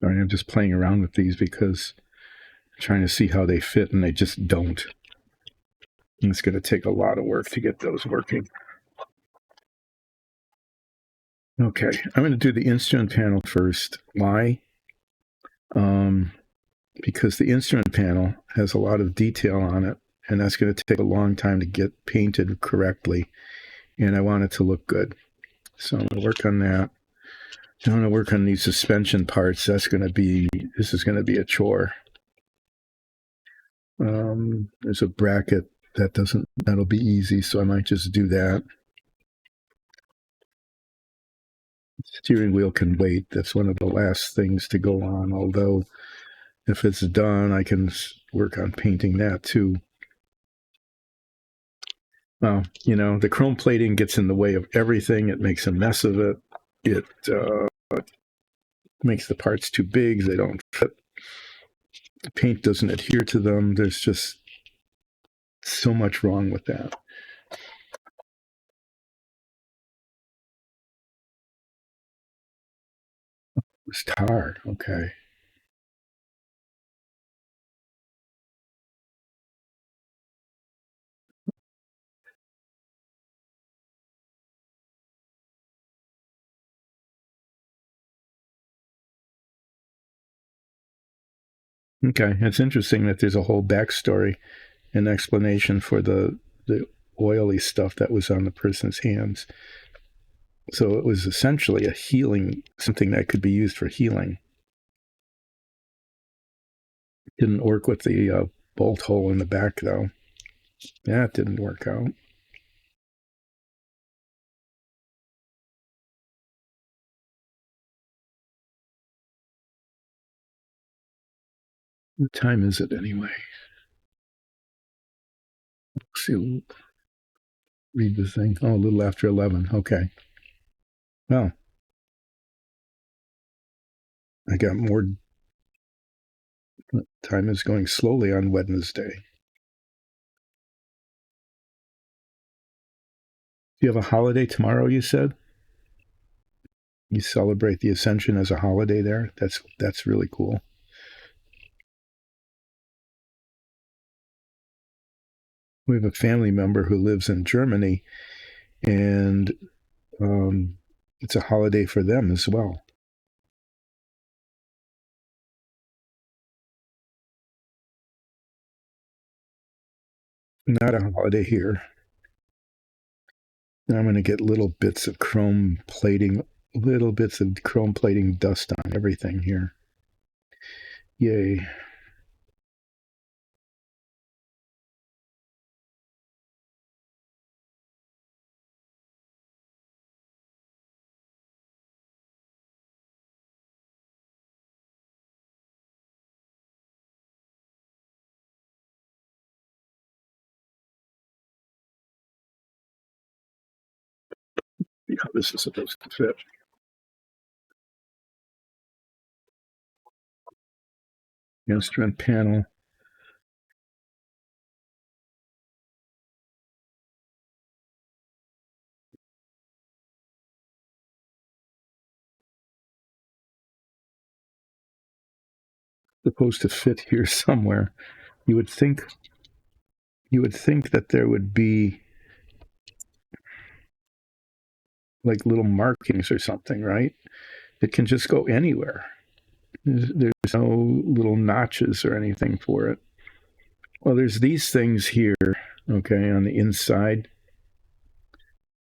Sorry, I'm just playing around with these because I'm trying to see how they fit, and they just don't. And it's going to take a lot of work to get those working. Okay, I'm going to do the instrument panel first. Why? Because the instrument panel has a lot of detail on it, and that's going to take a long time to get painted correctly, and I want it to look good. So I'm going to work on that. I'm going to work on these suspension parts. This is going to be a chore. There's a bracket that'll be easy, so I might just do that. Steering wheel can wait. That's one of the last things to go on, although if it's done, I can work on painting that too. Well, the chrome plating gets in the way of everything. It makes a mess of it. It makes the parts too big. They don't fit. The paint doesn't adhere to them. There's just so much wrong with that. It's tar. Okay. Okay. It's interesting that there's a whole backstory and explanation for the oily stuff that was on the person's hands. So it was essentially something that could be used for healing. Didn't work with the bolt hole in the back, though. That didn't work out. What time is it anyway? Let's see. Read the thing. Oh, a little after 11. Okay. Well, I got more. Time is going slowly on Wednesday. Do you have a holiday tomorrow, you said? You celebrate the Ascension as a holiday there? That's really cool. We have a family member who lives in Germany, and it's a holiday for them as well. Not a holiday here. And I'm going to get little bits of chrome plating dust on everything here. Yay. See how this is supposed to fit. Instrument panel. Supposed to fit here somewhere. You would think that there would be like little markings or something, right? It can just go anywhere. There's no little notches or anything for it. Well, there's these things here, okay, on the inside.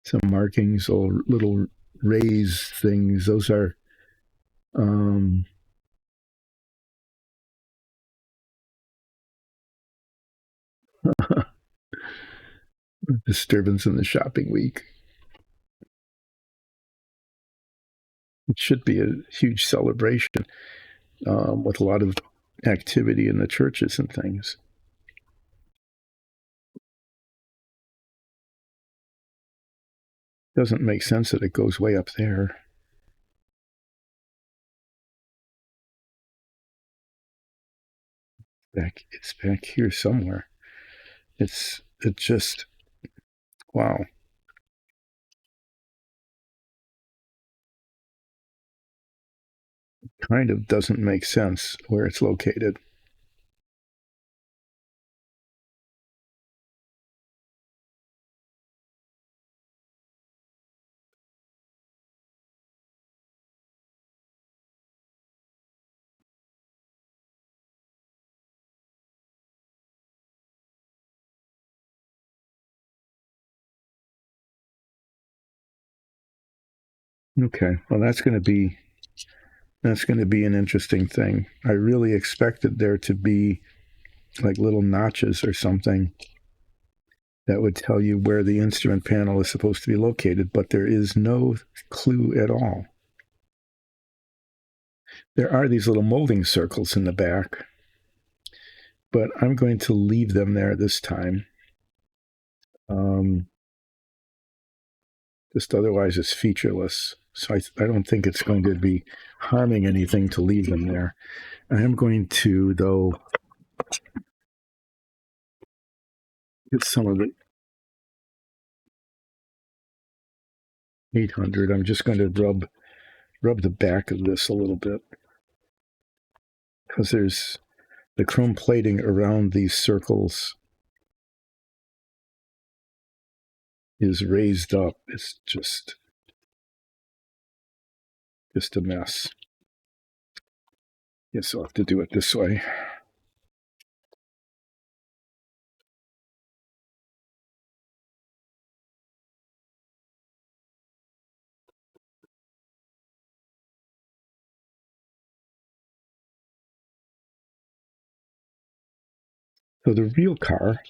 Some markings or little raised things. Those are um, disturbance in the shopping week. It should be a huge celebration with a lot of activity in the churches and things. Doesn't make sense that it goes way up there. It's back here somewhere. It just wow. Kind of doesn't make sense where it's located. Okay, well that's going to be an interesting thing. I really expected there to be like little notches or something that would tell you where the instrument panel is supposed to be located, but there is no clue at all. There are these little molding circles in the back, but I'm going to leave them there this time. Just otherwise it's featureless. So I don't think it's going to be harming anything to leave them there. I am going to, though, get some of the 800. I'm just going to rub the back of this a little bit because there's the chrome plating around these circles is raised up. It's just a mess. Guess I'll have to do it this way. So the real car,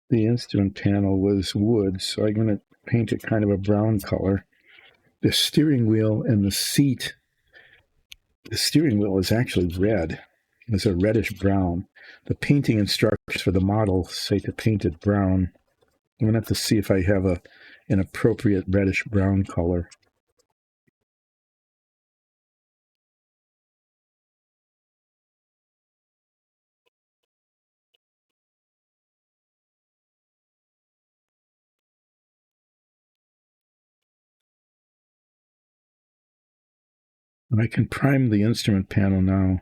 the instrument panel was wood, so I'm going to paint it kind of a brown color. The steering wheel and the seat, the steering wheel is actually red. It's a reddish brown. The painting instructions for the model say to paint it brown. I'm going to have to see if I have an appropriate reddish brown color. And I can prime the instrument panel now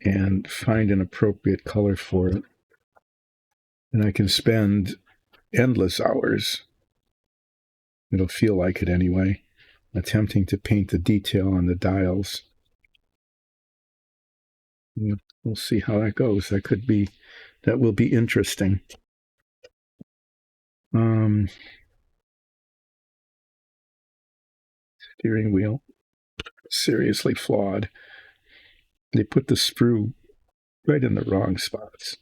and find an appropriate color for it. And I can spend endless hours, it'll feel like it anyway, attempting to paint the detail on the dials. We'll see how that goes. That will be interesting. Steering wheel, seriously flawed. They put the sprue right in the wrong spots.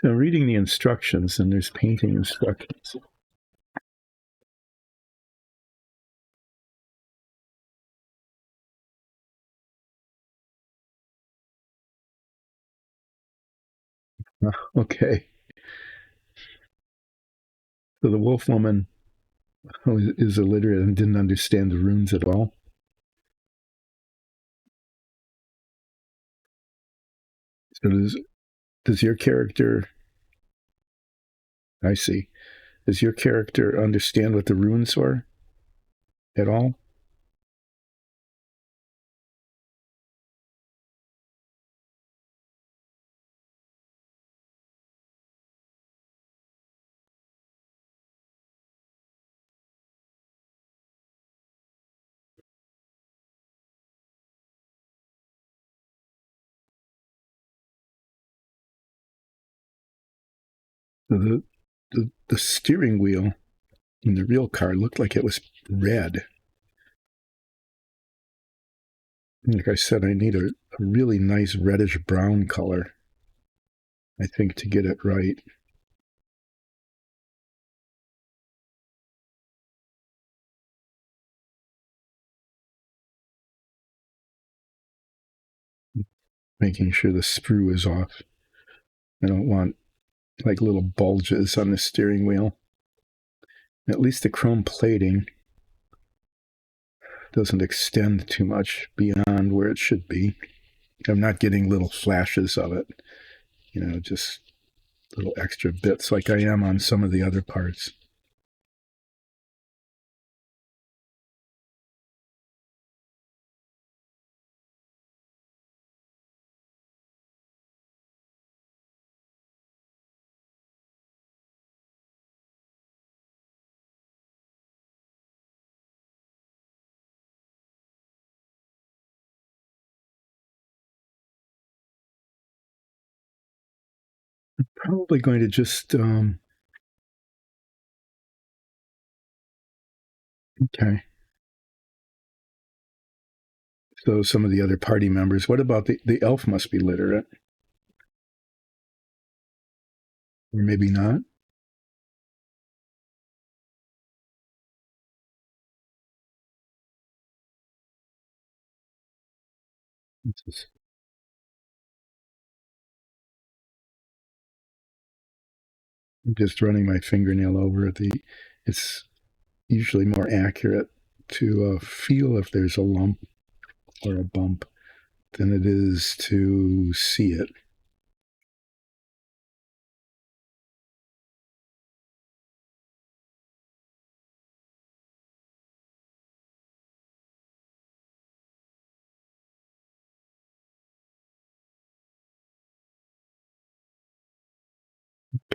So reading the instructions, and there's painting instructions. Okay. So the wolf woman is illiterate and didn't understand the runes at all. So does your character, I see, does your character understand what the runes were at all? So the steering wheel in the real car looked like it was red. Like I said, I need a really nice reddish brown color, I think, to get it right. Making sure the sprue is off. I don't want like little bulges on the steering wheel. At least the chrome plating doesn't extend too much beyond where it should be. I'm not getting little flashes of it, just little extra bits like I am on some of the other parts. Probably going to just okay. So some of the other party members. What about the elf? Must be literate, or maybe not. I'm just running my fingernail over the. It's usually more accurate to feel if there's a lump or a bump than it is to see it.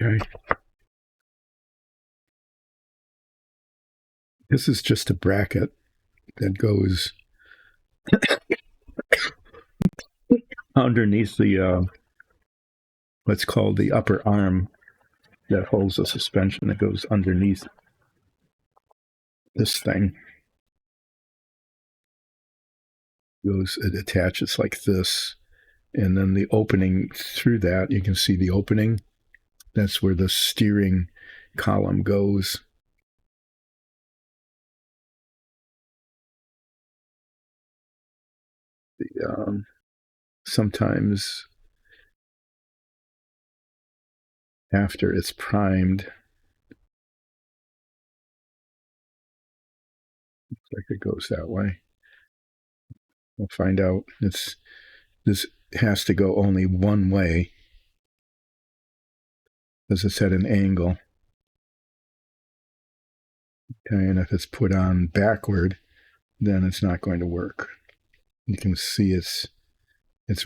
Okay. This is just a bracket that goes underneath the what's called the upper arm that holds the suspension that goes underneath. this thing goes, it attaches like this, and then the opening through that, you can see the opening. That's where the steering column goes. Sometimes after it's primed, like it goes that way. We'll find out. This has to go only one way because it's at an angle. Okay, and if it's put on backward, then it's not going to work. You can see it's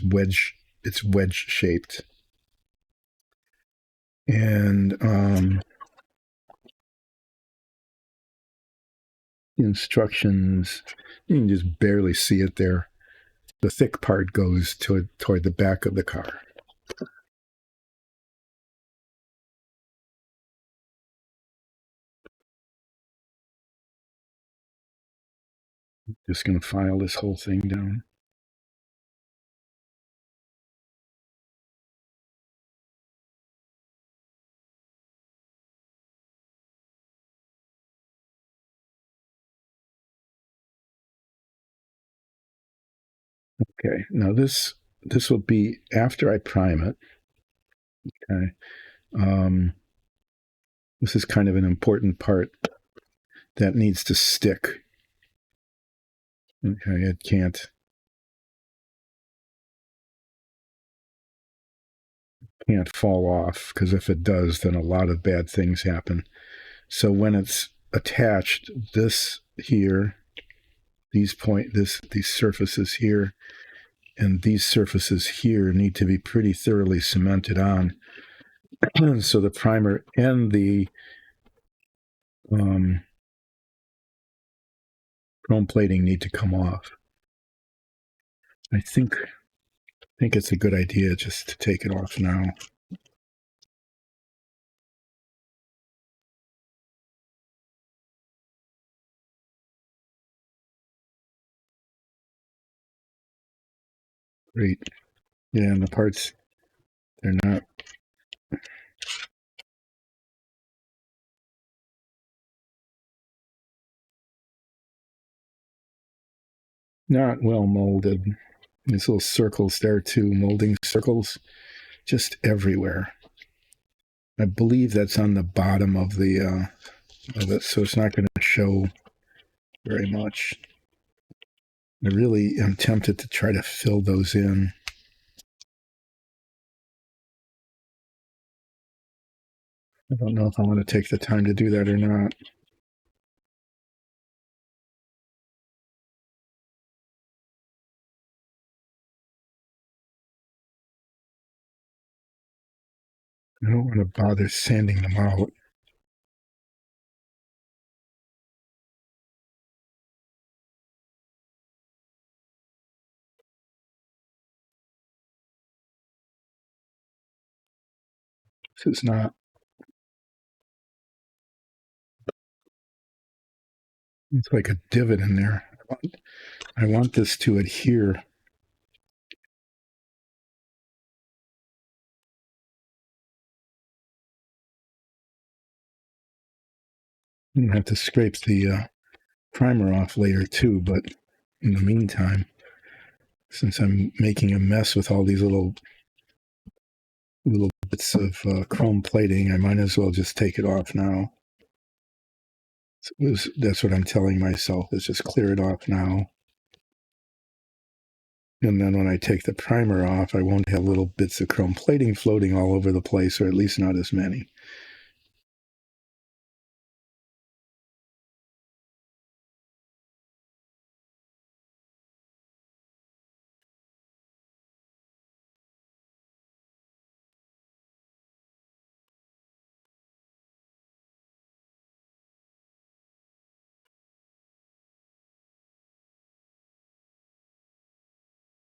wedge shaped, and instructions, you can just barely see it there. The thick part goes toward the back of the car. Just going to file this whole thing down. Okay, now this will be after I prime it. Okay, this is kind of an important part that needs to stick. Okay, it can't fall off, because if it does, then a lot of bad things happen. So when it's attached, this here, these surfaces here, and these surfaces here need to be pretty thoroughly cemented on. So the primer and the chrome plating need to come off. I think it's a good idea just to take it off now. Great. Yeah, and the parts, they're not well molded. These little circles there too, molding circles, just everywhere. I believe that's on the bottom of it, so it's not going to show very much. I really am tempted to try to fill those in. I don't know if I want to take the time to do that or not. I don't want to bother sanding them out. This is not. It's like a divot in there. I want this to adhere. I'm going to have to scrape the primer off later too, but in the meantime, since I'm making a mess with all these little bits of chrome plating, I might as well just take it off now. That's what I'm telling myself, is just clear it off now. And then when I take the primer off, I won't have little bits of chrome plating floating all over the place, or at least not as many.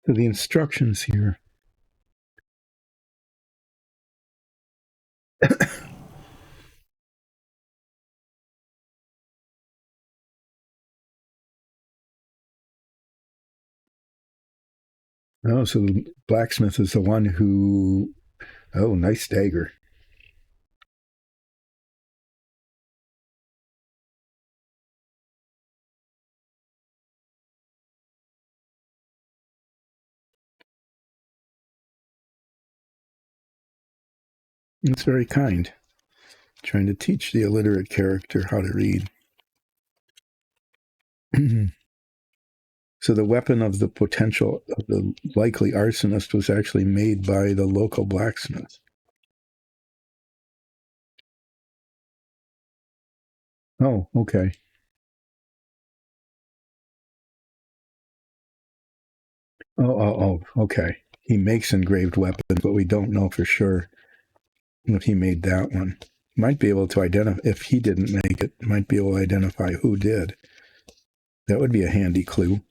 So the instructions here. Oh, so the blacksmith is the one who. Oh, nice dagger. It's very kind. Trying to teach the illiterate character how to read. So the weapon of the potential of the likely arsonist was actually made by the local blacksmith. Oh, okay. Okay. He makes engraved weapons, but we don't know for sure if he made that one. Might be able to identify, if he didn't make it, might be able to identify who did. That would be a handy clue.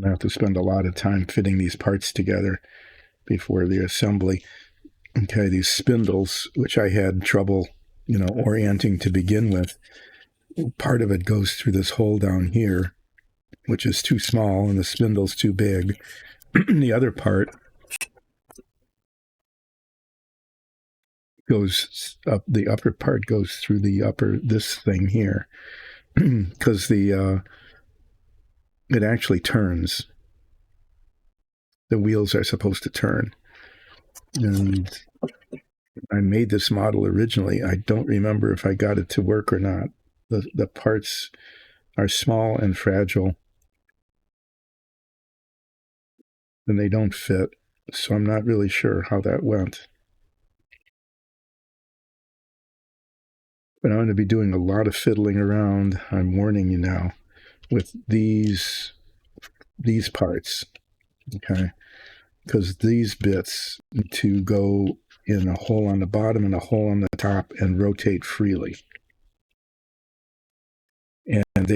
I have to spend a lot of time fitting these parts together before the assembly. Okay, these spindles, which I had trouble, orienting to begin with, part of it goes through this hole down here, which is too small, and the spindle's too big. The other part goes up, the upper part goes through this thing here, because it actually turns. The wheels are supposed to turn. And I made this model originally. I don't remember if I got it to work or not. The parts are small and fragile, and they don't fit. So I'm not really sure how that went. But I'm going to be doing a lot of fiddling around. I'm warning you now with these parts, okay? Because these bits need to go in a hole on the bottom and a hole on the top and rotate freely. And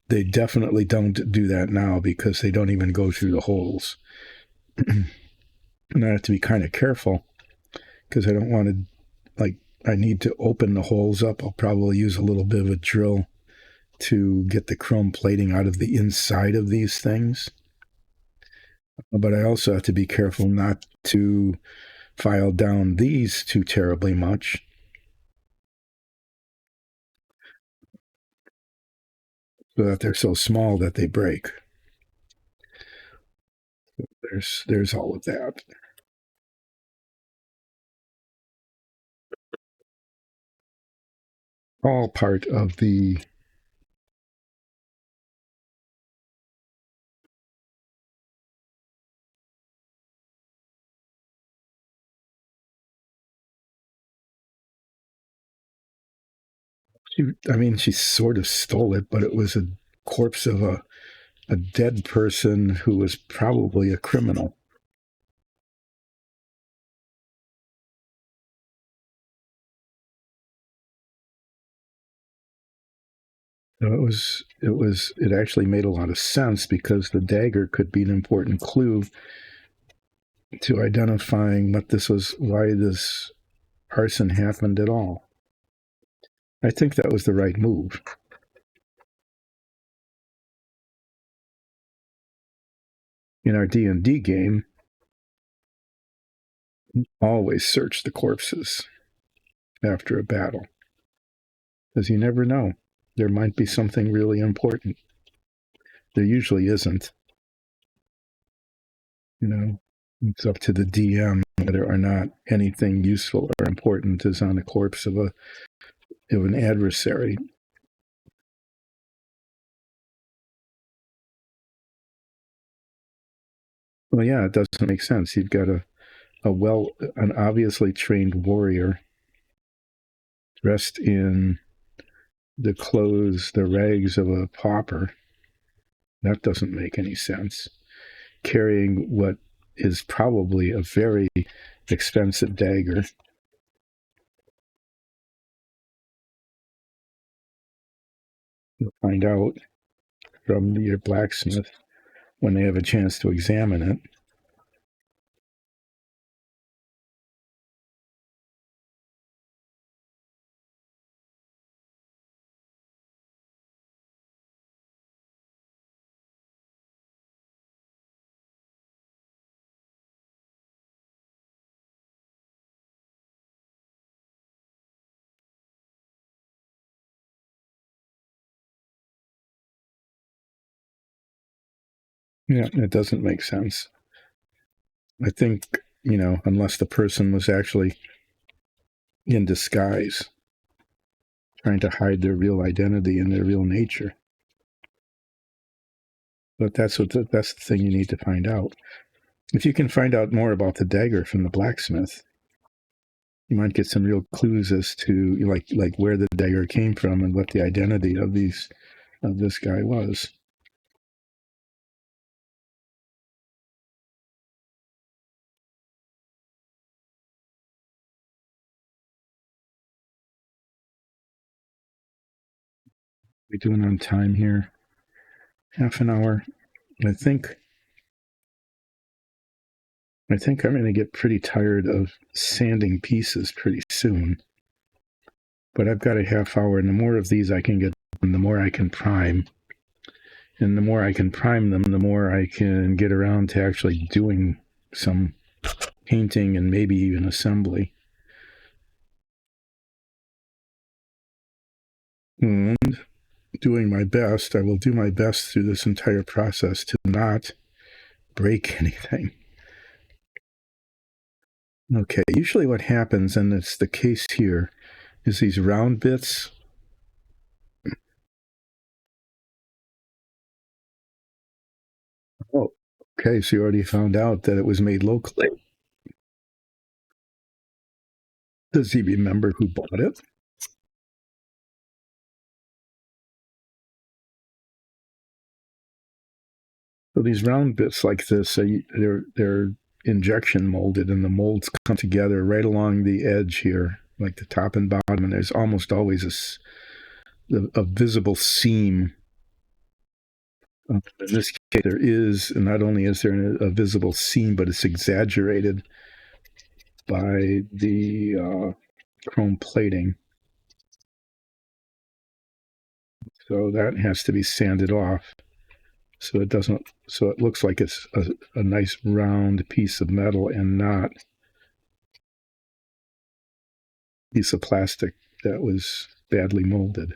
they definitely don't do that now because they don't even go through the holes. And I have to be kind of careful because I don't want to, I need to open the holes up. I'll probably use a little bit of a drill to get the chrome plating out of the inside of these things. But I also have to be careful not to file down these too terribly much. So that they're so small that they break. There's all of that. All part of the she sort of stole it, but it was a corpse of a dead person who was probably a criminal. So it actually made a lot of sense because the dagger could be an important clue to identifying why this arson happened at all. I think that was the right move. In our D&D game, always search the corpses after a battle because you never know. There might be something really important. There usually isn't. It's up to the DM whether or not anything useful or important is on the corpse of an adversary. Well, yeah, it doesn't make sense. You've got an obviously trained warrior dressed in the clothes, the rags of a pauper. That doesn't make any sense. Carrying what is probably a very expensive dagger. You'll find out from your blacksmith when they have a chance to examine it. Yeah, it doesn't make sense. I think, unless the person was actually in disguise, trying to hide their real identity and their real nature. But that's the thing you need to find out. If you can find out more about the dagger from the blacksmith, you might get some real clues as to like where the dagger came from and what the identity of this guy was. We're doing on time here. Half an hour. I think I'm going to get pretty tired of sanding pieces pretty soon. But I've got a half hour, and the more of these I can get, the more I can prime. And the more I can prime them, the more I can get around to actually doing some painting and maybe even assembly. And doing my best, I will do my best through this entire process to not break anything. Okay, usually what happens, and it's the case here, is these round bits. Oh, okay, so you already found out that it was made locally. Does he remember who bought it? So these round bits like this, they're injection molded, and the molds come together right along the edge here, like the top and bottom, and there's almost always a visible seam. In this case, there is, and not only is there a visible seam, but it's exaggerated by the chrome plating. So that has to be sanded off. So it looks like it's a nice round piece of metal and not a piece of plastic that was badly molded.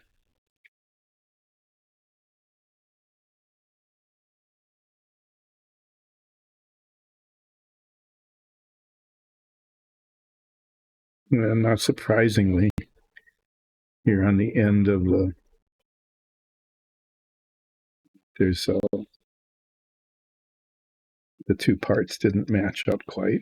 And not surprisingly, here on the end of there's the two parts didn't match up quite.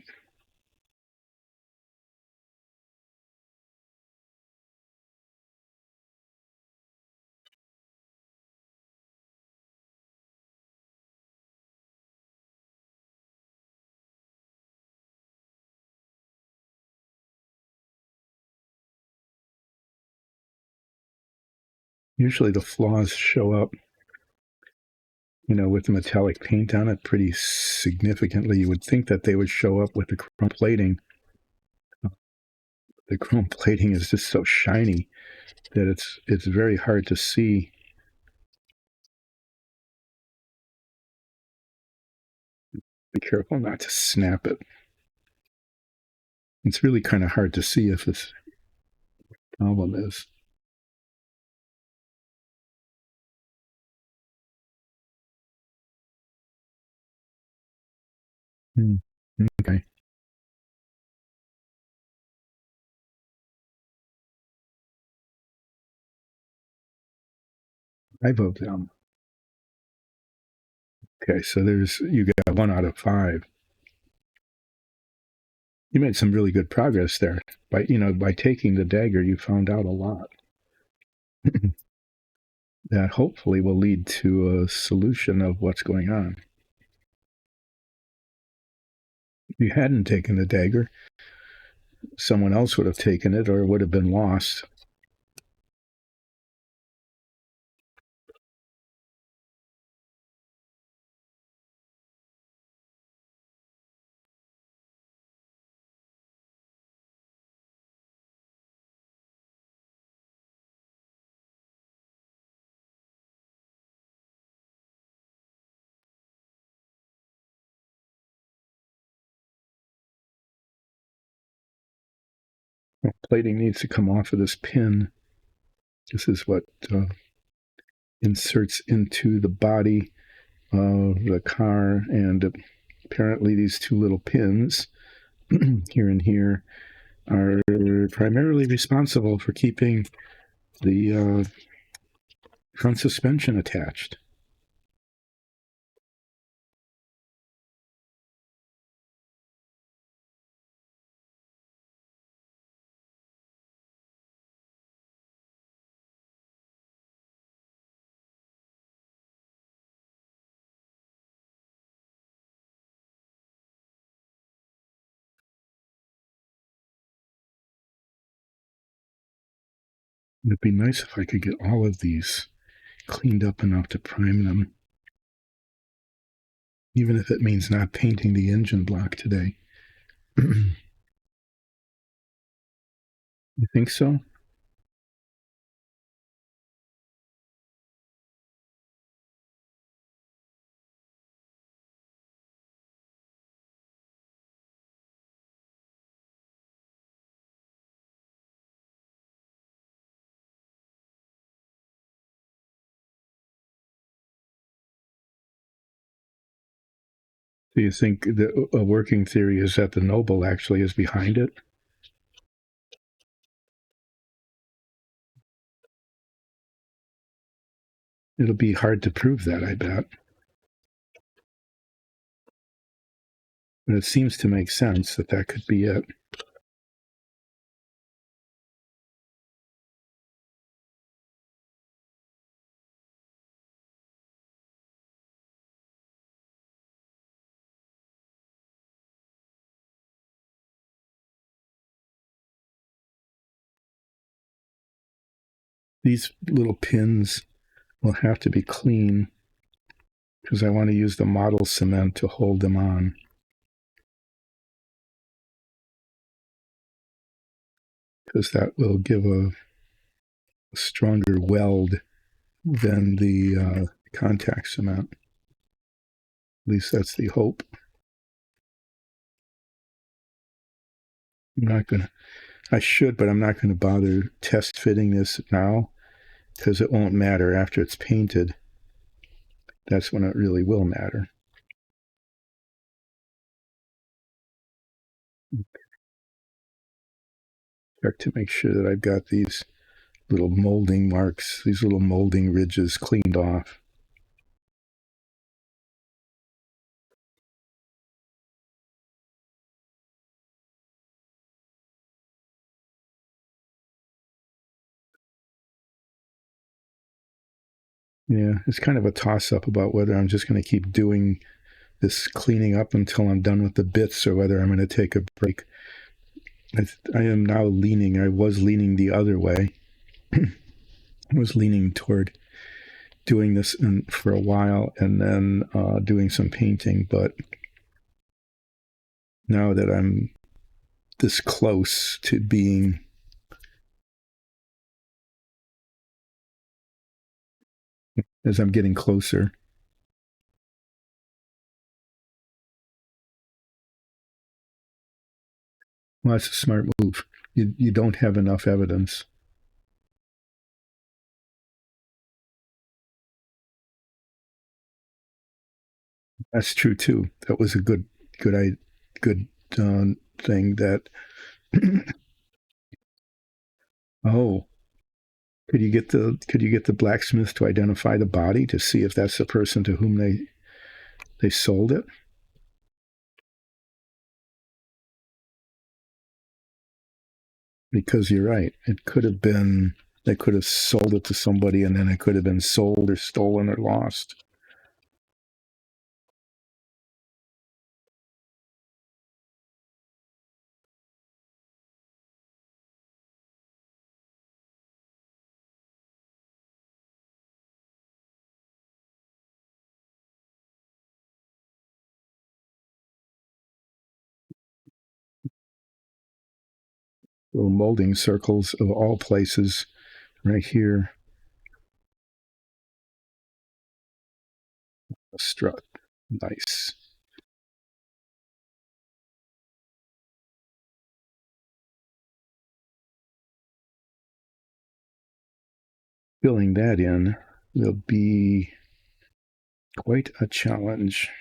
Usually the flaws show up, with the metallic paint on it pretty significantly. You would think that they would show up with the chrome plating. The chrome plating is just so shiny that it's very hard to see. Be careful not to snap it. It's really kind of hard to see if this problem is. Okay. I vote down. Okay, so you got 1 out of 5. You made some really good progress there. By taking the dagger, you found out a lot. That hopefully will lead to a solution of what's going on. If you hadn't taken the dagger, someone else would have taken it or it would have been lost. Well, plating needs to come off of this pin. This is what inserts into the body of the car, and apparently these two little pins here and here are primarily responsible for keeping the front suspension attached. It'd be nice if I could get all of these cleaned up enough to prime them, even if it means not painting the engine block today. You think so? Do you think that a working theory is that the noble actually is behind it? It'll be hard to prove that, I bet. But it seems to make sense that that could be it. These little pins will have to be clean because I want to use the model cement to hold them on. Because that will give a stronger weld than the contact cement. At least that's the hope. I should, but I'm not going to bother test fitting this now because it won't matter after it's painted. That's when it really will matter. Check to make sure that I've got these little molding marks, these little molding ridges cleaned off. Yeah, it's kind of a toss-up about whether I'm just going to keep doing this cleaning up until I'm done with the bits or whether I'm going to take a break. I am now leaning. I was leaning the other way. I was leaning toward doing this for a while and then doing some painting. But now that I'm this close to being as I'm getting closer, well, that's a smart move. You don't have enough evidence. That's true too. That was a good thing. That oh, could you get the blacksmith to identify the body to see if that's the person to whom they sold it? Because you're right. It could have been, they could have sold it to somebody and then it could have been sold or stolen or lost. Little molding circles of all places right here. A strut. Nice. Filling that in will be quite a challenge.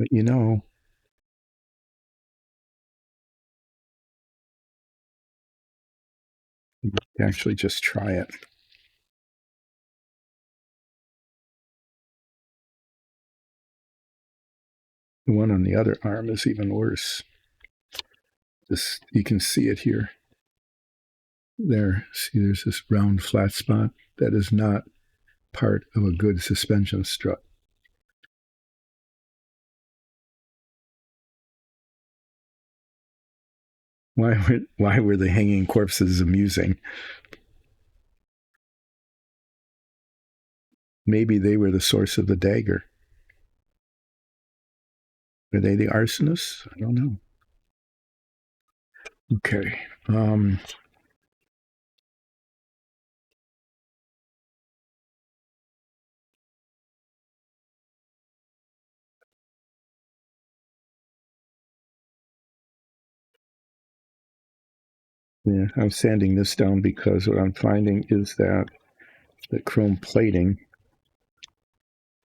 But you know, you actually just try it. The one on the other arm is even worse. This, you can see it here. There, see, there's this round flat spot. That is not part of a good suspension strut. Why were the hanging corpses amusing? Maybe they were the source of the dagger. Were they the arsonists? I don't know. Okay. Yeah, I'm sanding this down because what I'm finding is that the chrome plating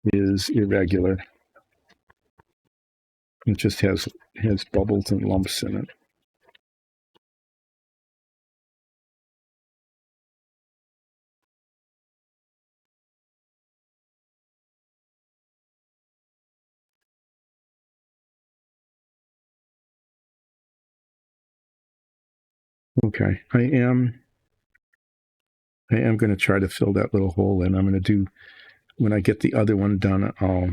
is irregular. It just has bubbles and lumps in it. Okay, I am going to try to fill that little hole in. I'm going to do, when I get the other one done, I'll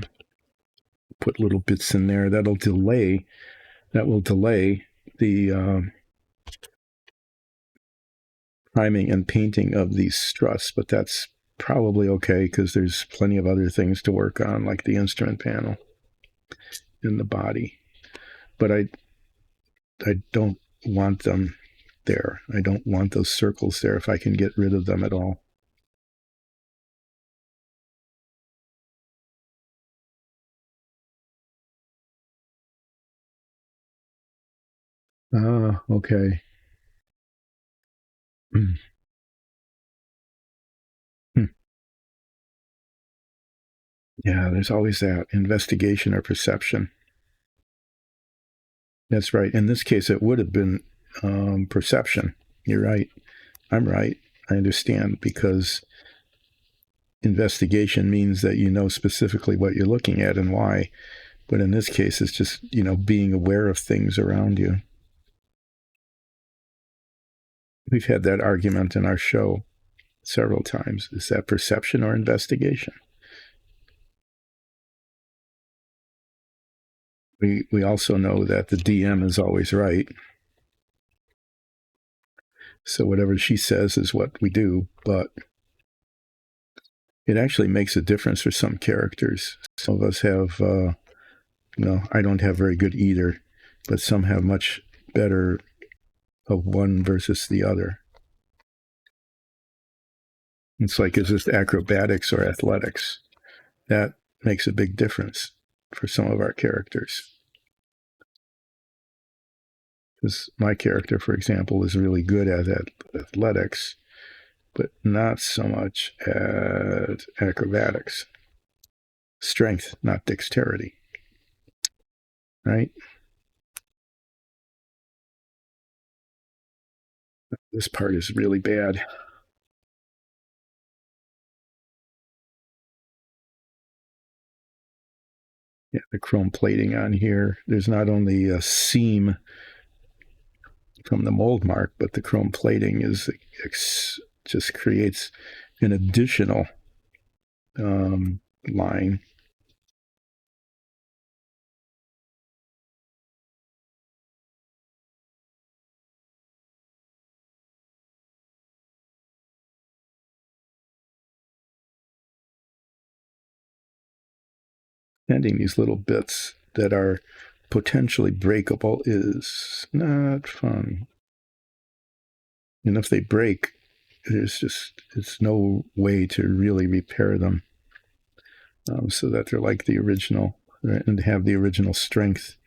put little bits in there. That will delay the priming and painting of these struts, but that's probably okay because there's plenty of other things to work on, like the instrument panel and the body. But I don't want them there. I don't want those circles there if I can get rid of them at all. Ah, okay. Hmm. Yeah, there's always that investigation or perception. That's right. In this case, it would have been perception. You're right. I'm right. I understand because investigation means that you know specifically what you're looking at and why. But in this case, it's just, being aware of things around you. We've had that argument in our show several times. Is that perception or investigation? We also know that the DM is always right. So whatever she says is what we do, but it actually makes a difference for some characters. Some of us have, I don't have very good either, but some have much better of one versus the other. It's like, is this acrobatics or athletics? That makes a big difference for some of our characters. Because my character, for example, is really good at athletics, but not so much at acrobatics. Strength, not dexterity. Right? This part is really bad. Yeah, the chrome plating on here. There's not only a seam from the mold mark, but the chrome plating just creates an additional line. Sanding these little bits that are potentially breakable is not fun. And if they break, it's no way to really repair them, so that they're like the original and have the original strength.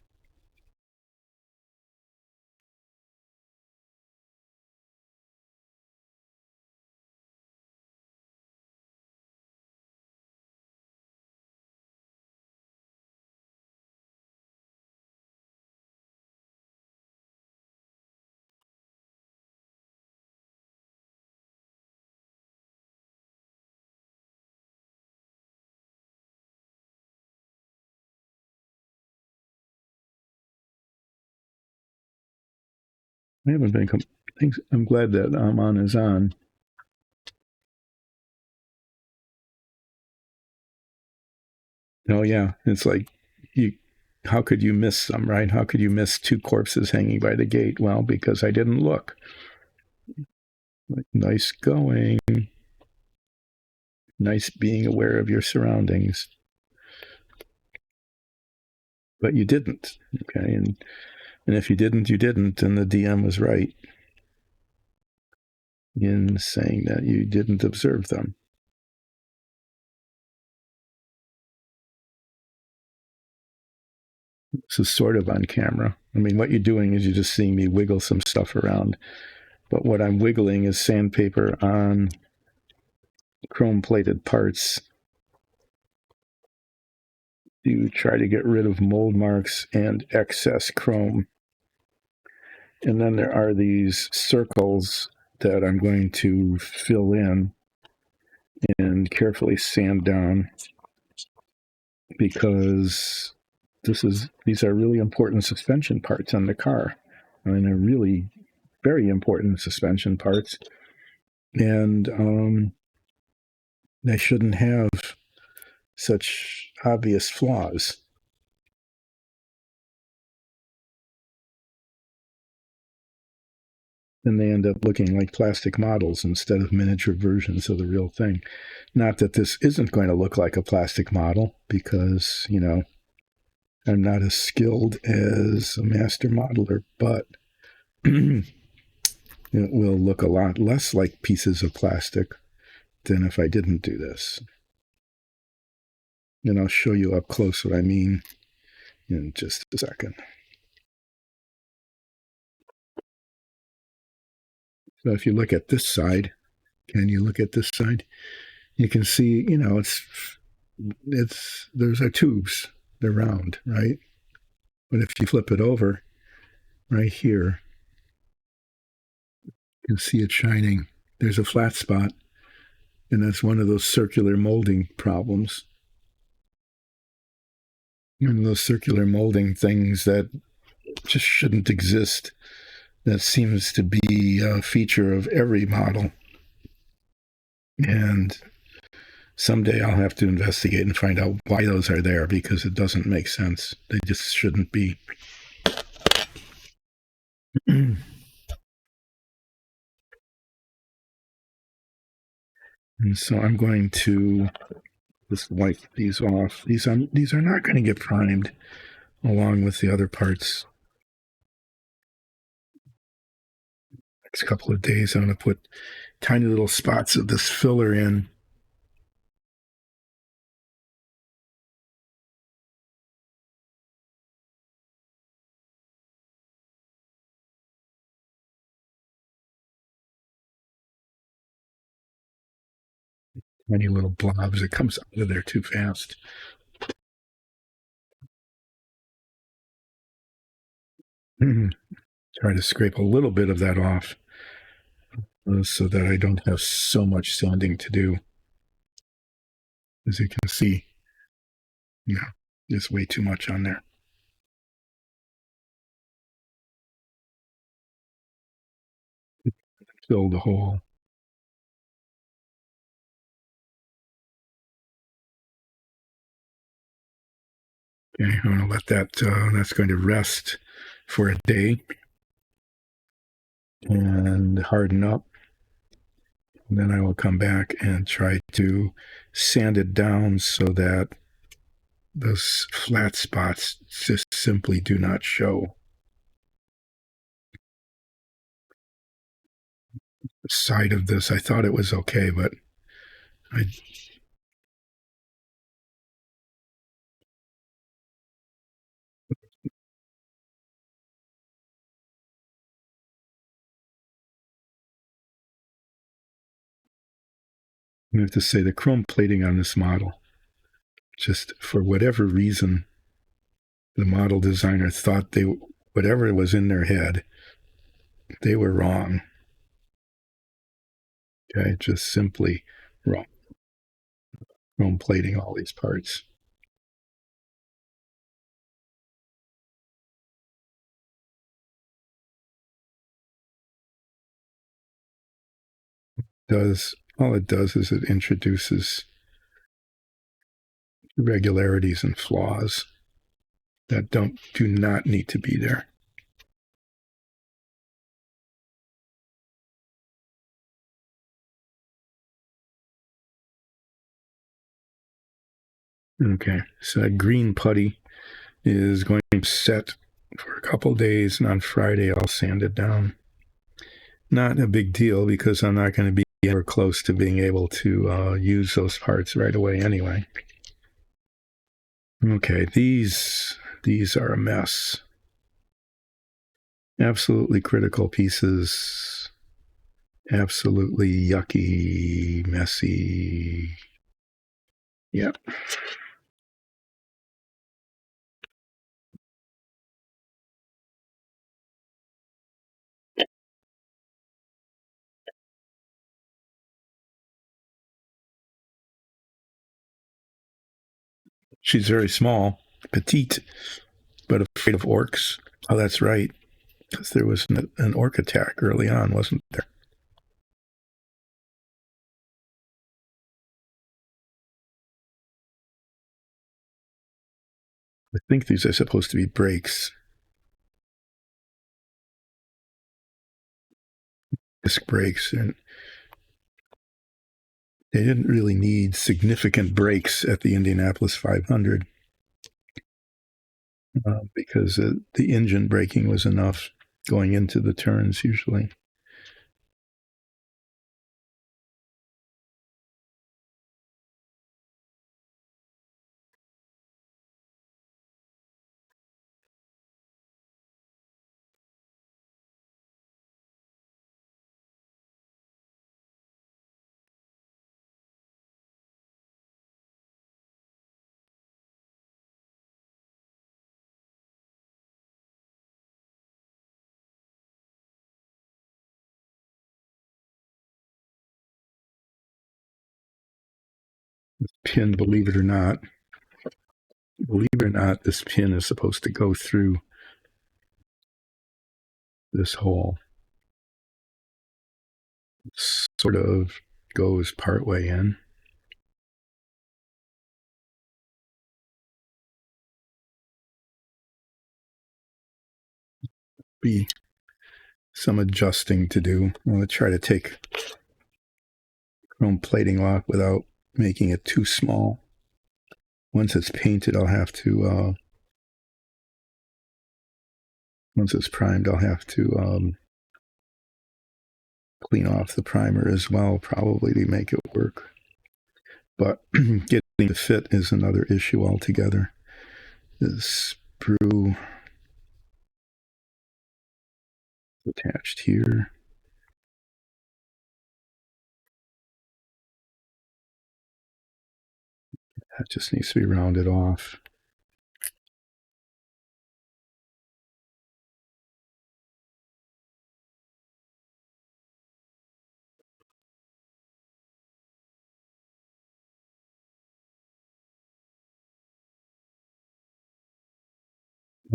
I haven't been. I'm glad that I'm on is on. Oh yeah, it's like you. How could you miss them, right? How could you miss two corpses hanging by the gate? Well, because I didn't look. Like, nice going. Nice being aware of your surroundings. But you didn't. Okay, and if you didn't, you didn't, and the DM was right in saying that you didn't observe them. This is sort of on camera. I mean, what you're doing is you're just seeing me wiggle some stuff around. But what I'm wiggling is sandpaper on chrome-plated parts to try to get rid of mold marks and excess chrome. And then there are these circles that I'm going to fill in and carefully sand down, because these are really important suspension parts on the car. I mean, they're really very important suspension parts, and they shouldn't have such obvious flaws. And they end up looking like plastic models instead of miniature versions of the real thing. Not that this isn't going to look like a plastic model, because, I'm not as skilled as a master modeler, but it will look a lot less like pieces of plastic than if I didn't do this. And I'll show you up close what I mean in just a second. So if you look at this side, you can see, those are tubes. They're round, right? But if you flip it over right here, you can see it shining. There's a flat spot, and that's one of those circular molding problems. One of those circular molding things that just shouldn't exist. That seems to be a feature of every model. And someday I'll have to investigate and find out why those are there, because it doesn't make sense. They just shouldn't be. And so I'm going to just wipe these off. These are not going to get primed along with the other parts. Next couple of days, I'm going to put tiny little spots of this filler in. Tiny little blobs. It comes out of there too fast. Try to scrape a little bit of that off, so that I don't have so much sanding to do. As you can see, There's way too much on there. Fill the hole. Okay, I'm going to let that, that's going to rest for a day and harden up. And then I will come back and try to sand it down so that those flat spots just simply do not show. The side of this, I thought it was okay, but I have to say the chrome plating on this model, just for whatever reason, the model designer thought whatever was in their head, they were wrong. Okay, just simply wrong. Chrome plating all these parts. All it does is it introduces irregularities and flaws that do not need to be there. Okay, so that green putty is going to set for a couple days, and on Friday I'll sand it down. Not a big deal because I'm not going to be anywhere close to being able to use those parts right away anyway. Okay, these are a mess. Absolutely critical pieces. Absolutely yucky, messy. Yep. She's very small, petite, but afraid of orcs. Oh, that's right. Because there was an orc attack early on, wasn't there? I think these are supposed to be brakes. Disc brakes. And they didn't really need significant brakes at the Indianapolis 500 because the engine braking was enough going into the turns usually. Pin, believe it or not, this pin is supposed to go through this hole. Sort of goes partway in. Be some adjusting to do. I'm going to try to take chrome plating off without making it too small. Once it's painted, once it's primed, I'll have to clean off the primer as well, probably to make it work. But getting the fit is another issue altogether. This sprue attached here. That just needs to be rounded off.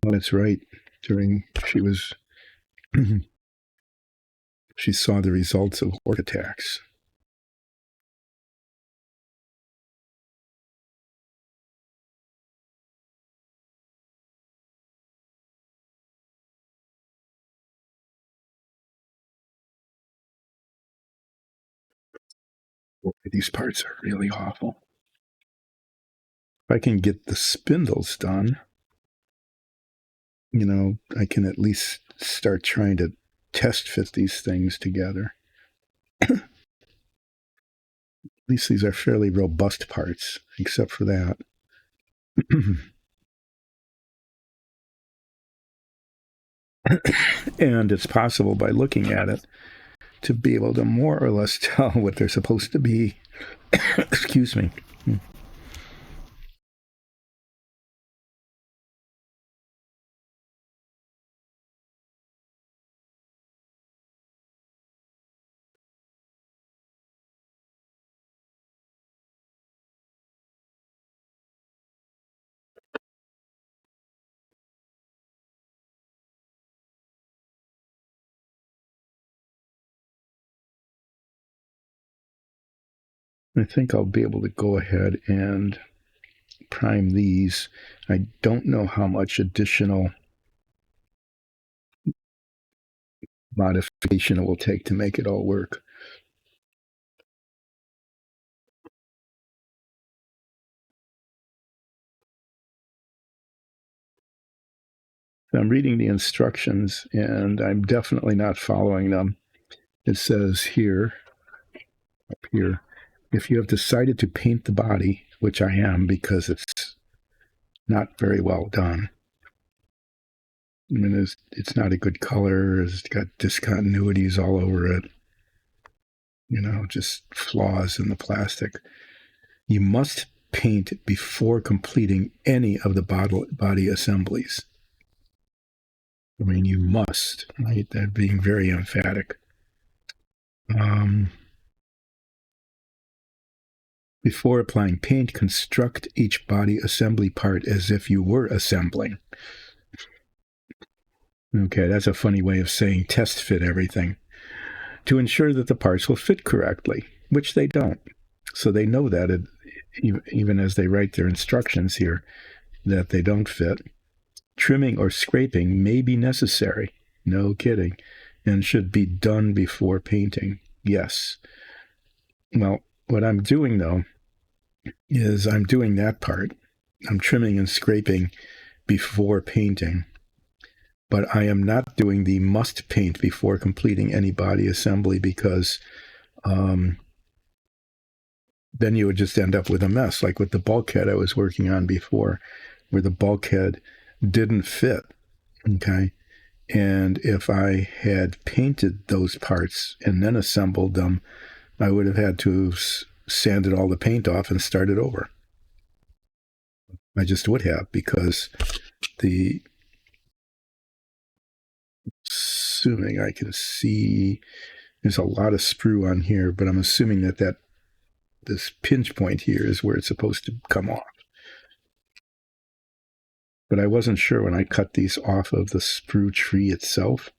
Oh, that's right. She saw the results of heart attacks. These parts are really awful. If I can get the spindles done, I can at least start trying to test fit these things together. At least these are fairly robust parts, except for that. And it's possible by looking at it to be able to more or less tell what they're supposed to be. Excuse me. I think I'll be able to go ahead and prime these. I don't know how much additional modification it will take to make it all work. I'm reading the instructions and I'm definitely not following them. It says here, up here, if you have decided to paint the body, which I am because it's not very well done. I mean, it's not a good color. It's got discontinuities all over it. Just flaws in the plastic. You must paint before completing any of the body assemblies. I mean, you must, right? That being very emphatic. Before applying paint, construct each body assembly part as if you were assembling. Okay, that's a funny way of saying test fit everything. To ensure that the parts will fit correctly, which they don't. So they know that even as they write their instructions here, that they don't fit. Trimming or scraping may be necessary. No kidding. And should be done before painting. Yes. Well, what I'm doing, though, is I'm doing that part. I'm trimming and scraping before painting. But I am not doing the must paint before completing any body assembly because then you would just end up with a mess, like with the bulkhead I was working on before, where the bulkhead didn't fit. Okay. And if I had painted those parts and then assembled them, I would have had to have sanded all the paint off and started over. I just would have, because assuming I can see, there's a lot of sprue on here, but I'm assuming that this pinch point here is where it's supposed to come off. But I wasn't sure when I cut these off of the sprue tree itself.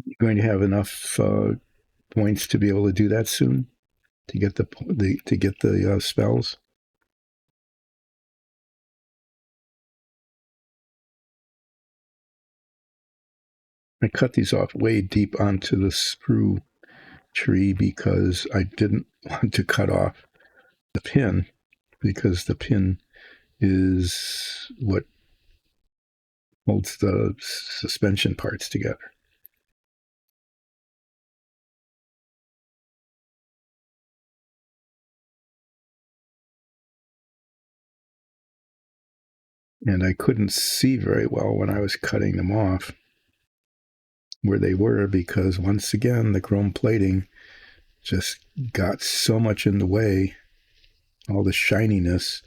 You're going to have enough points to be able to do that soon, to get the spells. I cut these off way deep onto the sprue tree because I didn't want to cut off the pin, because the pin is what holds the suspension parts together. And I couldn't see very well when I was cutting them off where they were, because once again, the chrome plating just got so much in the way. All the shininess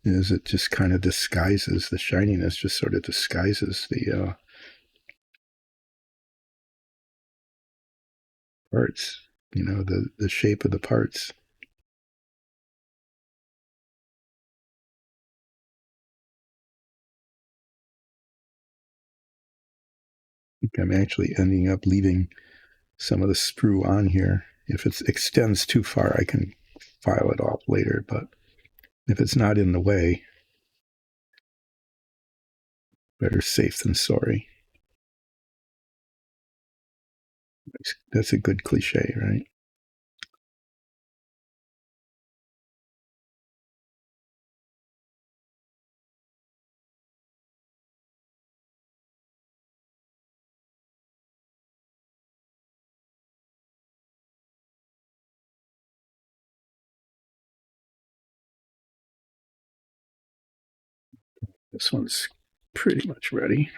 it just kind of disguises, the shininess just sort of disguises parts, the shape of the parts. I think I'm actually ending up leaving some of the sprue on here. If it extends too far, I can file it off later, but if it's not in the way, better safe than sorry. That's a good cliche, right? This one's pretty much ready.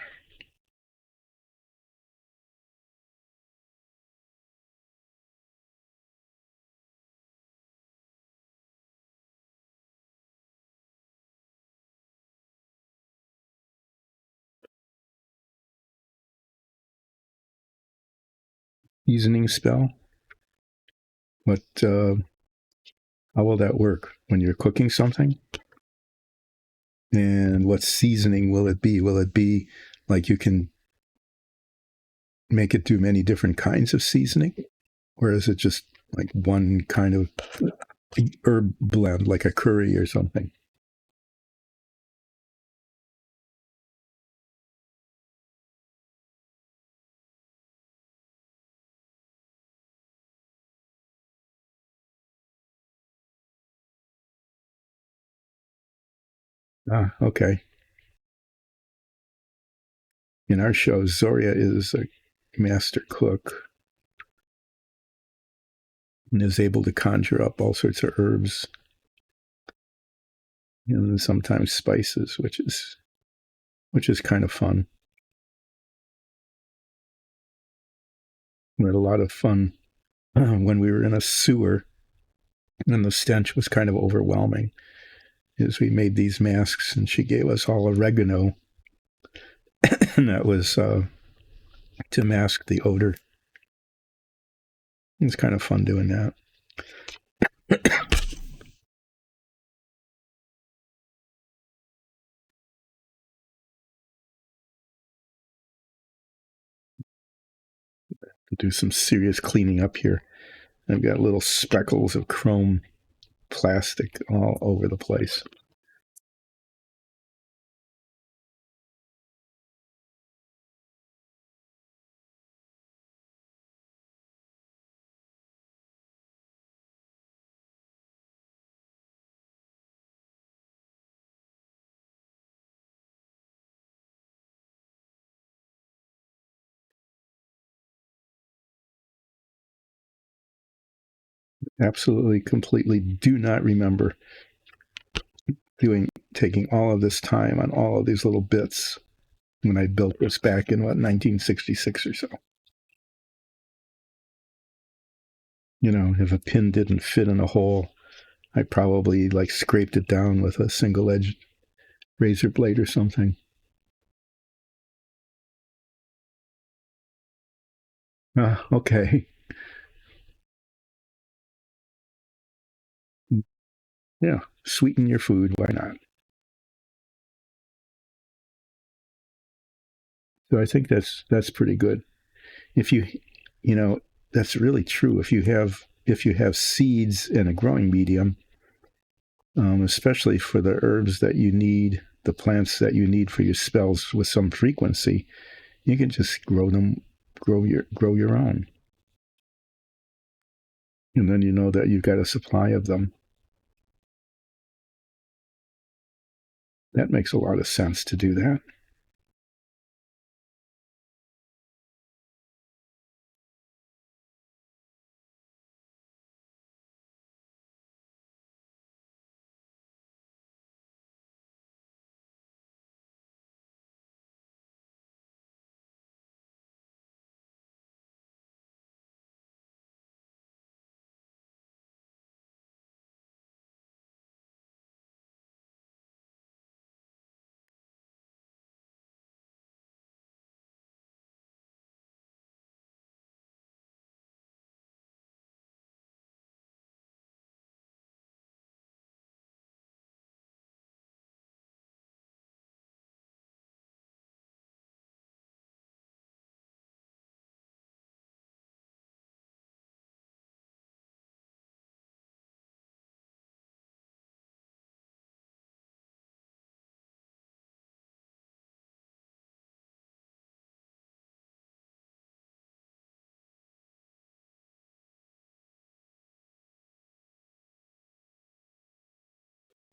Seasoning spell. What? How will that work when you're cooking something? And what seasoning will it be? Will it be like you can make it do many different kinds of seasoning? Or is it just like one kind of herb blend, like a curry or something? Ah, okay. In our show, Zoria is a master cook and is able to conjure up all sorts of herbs and sometimes spices, which is kind of fun. We had a lot of fun when we were in a sewer and the stench was kind of overwhelming. Is we made these masks and she gave us all oregano, and that was to mask the odor. It's kind of fun doing that. Do some serious cleaning up here. I've got little speckles of chrome plastic all over the place. Absolutely, completely do not remember taking all of this time on all of these little bits when I built this back in 1966 or so. If a pin didn't fit in a hole, I probably like scraped it down with a single-edged razor blade or something. Okay. Yeah, sweeten your food. Why not? So I think that's pretty good. If you know, that's really true. If you have seeds in a growing medium, especially for the herbs that you need, the plants that you need for your spells with some frequency, you can just grow your own, and then you know that you've got a supply of them. That makes a lot of sense to do that.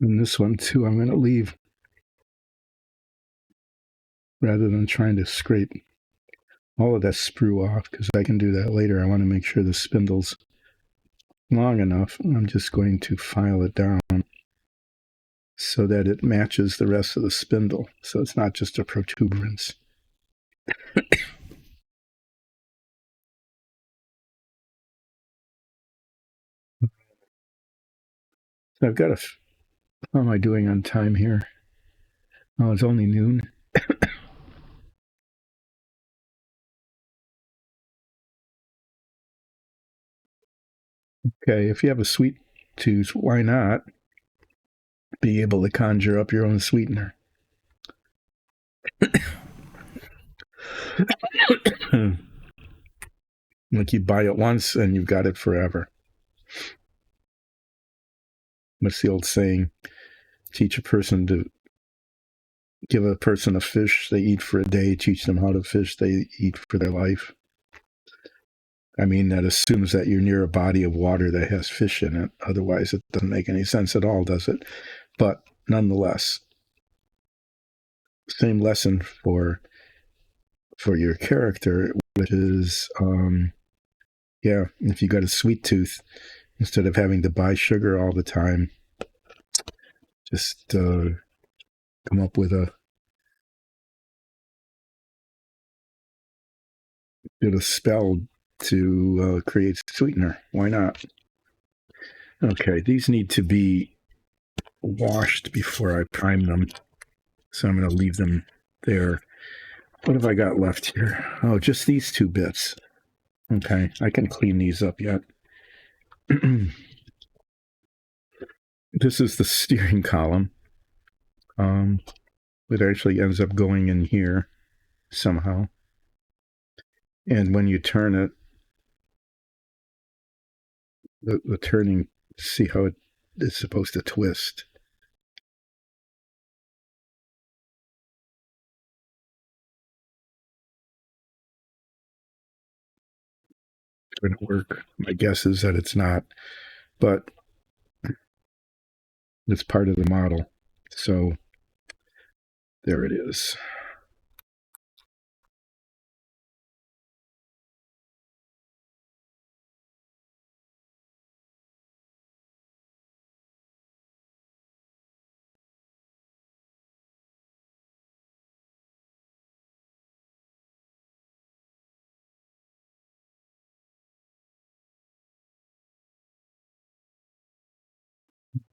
And this one too, I'm going to leave rather than trying to scrape all of that sprue off, because I can do that later. I want to make sure the spindle's long enough. I'm just going to file it down so that it matches the rest of the spindle, so it's not just a protuberance. So I've got how am I doing on time here? Oh, it's only noon. Okay, if you have a sweet tooth, why not be able to conjure up your own sweetener? Like you buy it once and you've got it forever. What's the old saying? Give a person a fish they eat for a day, teach them how to fish they eat for their life. I mean, that assumes that you're near a body of water that has fish in it. Otherwise, it doesn't make any sense at all, does it? But nonetheless, same lesson for your character, which is, if you got a sweet tooth, instead of having to buy sugar all the time, just come up with a spell to create sweetener. Why not? Okay, these need to be washed before I prime them, so I'm going to leave them there. What have I got left here? Oh, just these two bits. Okay, I can clean these up yet. This is the steering column. It actually ends up going in here somehow. And when you turn it, the turning, see how it is supposed to twist. It's going to work. My guess is that it's not, but it's part of the model. So there it is.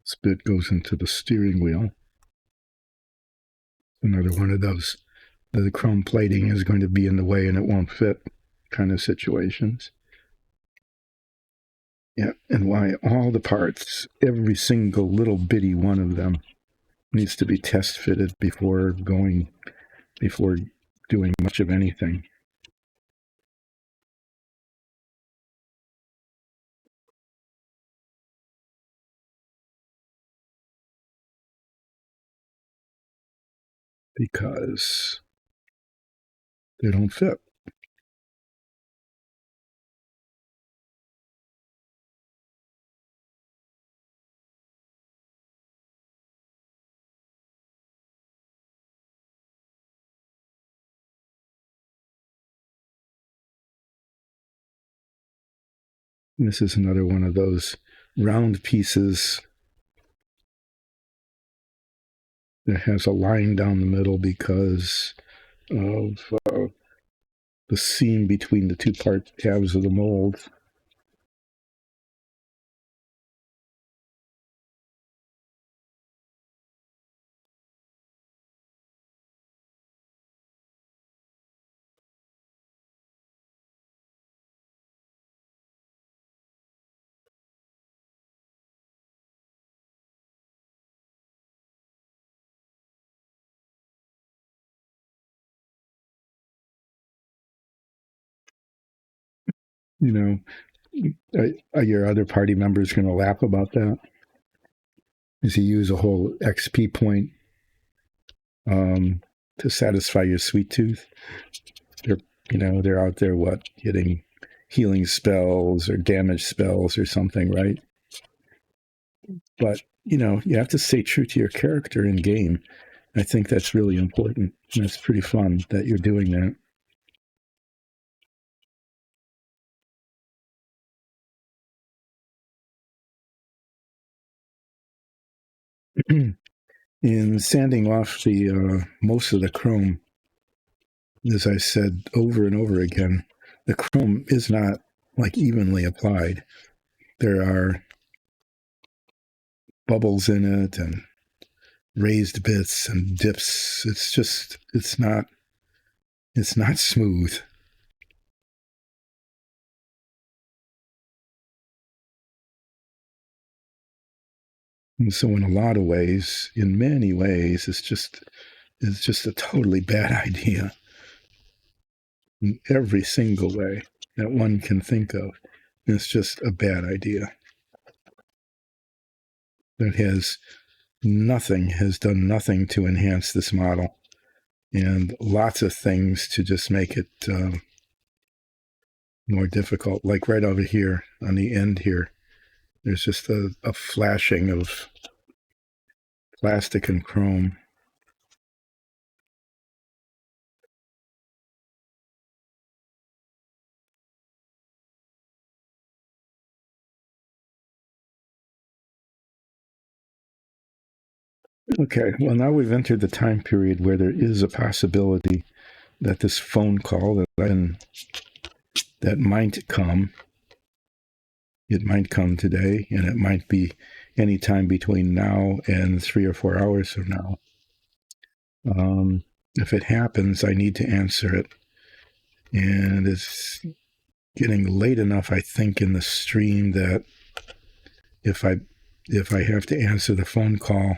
This bit goes into the steering wheel. Another one of those, the chrome plating is going to be in the way and it won't fit kind of situations. Yeah, and why all the parts, every single little bitty one of them, needs to be test fitted before doing much of anything. Because they don't fit. And this is another one of those round pieces that has a line down the middle because of the seam between the two halves of the mold. You know, are your other party members going to laugh about that? Is you use a whole XP point to satisfy your sweet tooth? They're out there getting healing spells or damage spells or something, right? But you have to stay true to your character in game. I think that's really important. And it's pretty fun that you're doing that. In sanding off the most of the chrome, as I said over and over again, the chrome is not like evenly applied. There are bubbles in it and raised bits and dips. It's not smooth. And so in a lot of ways, in many ways, it's just a totally bad idea in every single way that one can think of. It's just a bad idea that has done nothing to enhance this model, and lots of things to just make it more difficult. Like right over here on the end here, there's just a flashing of plastic and chrome. Okay, well, now we've entered the time period where there is a possibility that this phone call that might come, it might come today, and it might be any time between now and 3 or 4 hours from now. If it happens, I need to answer it. And it's getting late enough, I think, in the stream that if I have to answer the phone call,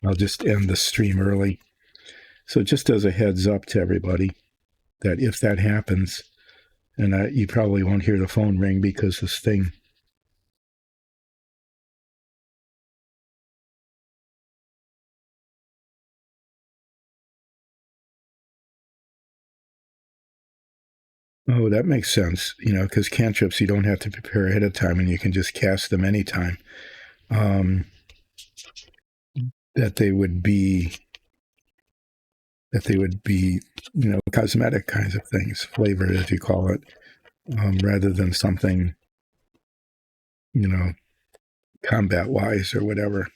I'll just end the stream early. So just as a heads up to everybody, that if that happens, and you probably won't hear the phone ring because this thing. Oh, that makes sense, because cantrips you don't have to prepare ahead of time and you can just cast them anytime. That they would be, cosmetic kinds of things, flavored, as you call it, rather than something, combat-wise or whatever.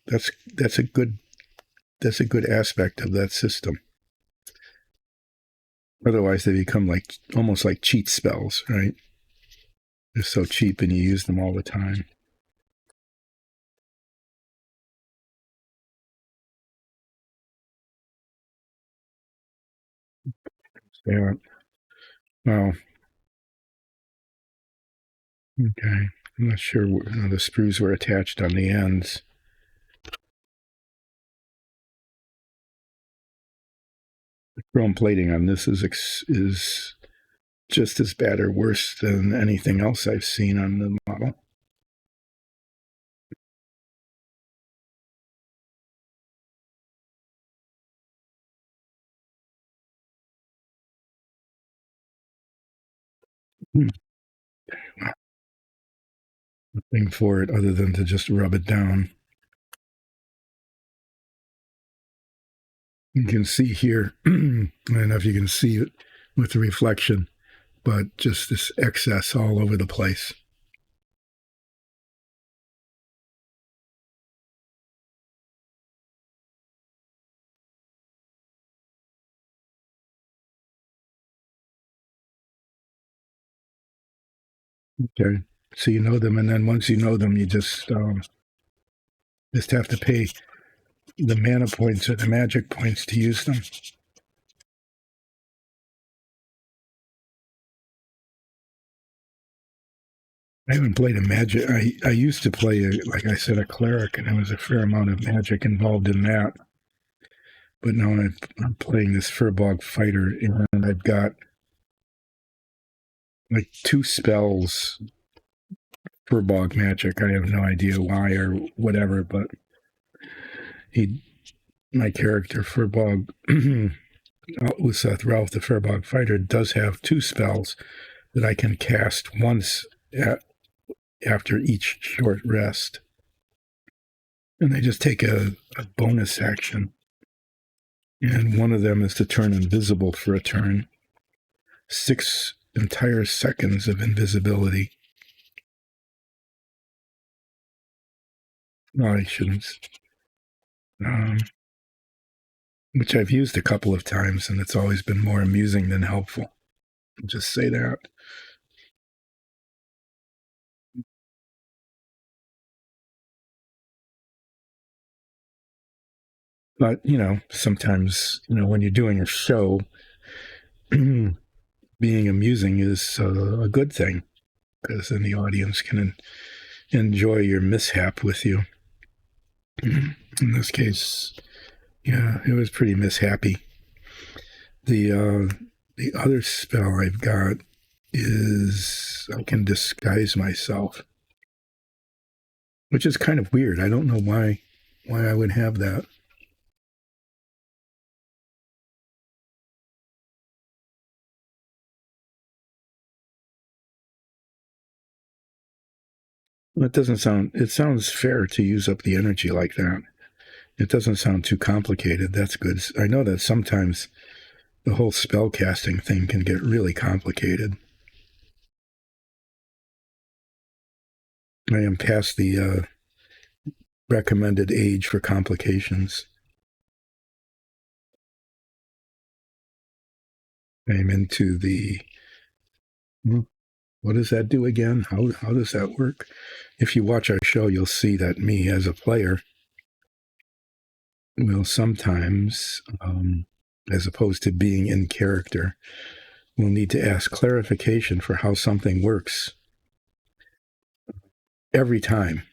That's a good aspect of that system. Otherwise, they become almost like cheat spells, right? They're so cheap, and you use them all the time. Yeah. Well, okay. I'm not sure the sprues were attached on the ends. The chrome plating on this is just as bad or worse than anything else I've seen on the model. Nothing for it other than to just rub it down. You can see here, I don't know if you can see it with the reflection, but just this excess all over the place. Okay, so you know them, and then once you know them, you just have to pay the mana points or the magic points to use them. I haven't played a magic. I used to play, like I said, a cleric, and there was a fair amount of magic involved in that. But now I'm playing this Furbog fighter, and I've got like 2 spells Furbog magic. I have no idea why or whatever, but my character Furbog Ralph the Furbog fighter does have 2 spells that I can cast once after each short rest. And they just take a bonus action. And one of them is to turn invisible for a turn. 6 entire seconds of invisibility. No, I shouldn't. Which I've used a couple of times, and it's always been more amusing than helpful. I'll just say that. But, sometimes, when you're doing a show, being amusing is a good thing, because then the audience can enjoy your mishap with you. In this case, yeah, it was pretty mishappy. The other spell I've got is I can disguise myself, which is kind of weird. I don't know why I would have that. It sounds fair to use up the energy like that. It doesn't sound too complicated. That's good. I know that sometimes the whole spell casting thing can get really complicated. I am past the recommended age for complications. I'm into the... What does that do again? How does that work? If you watch our show, you'll see that me as a player will sometimes, as opposed to being in character, will need to ask clarification for how something works every time.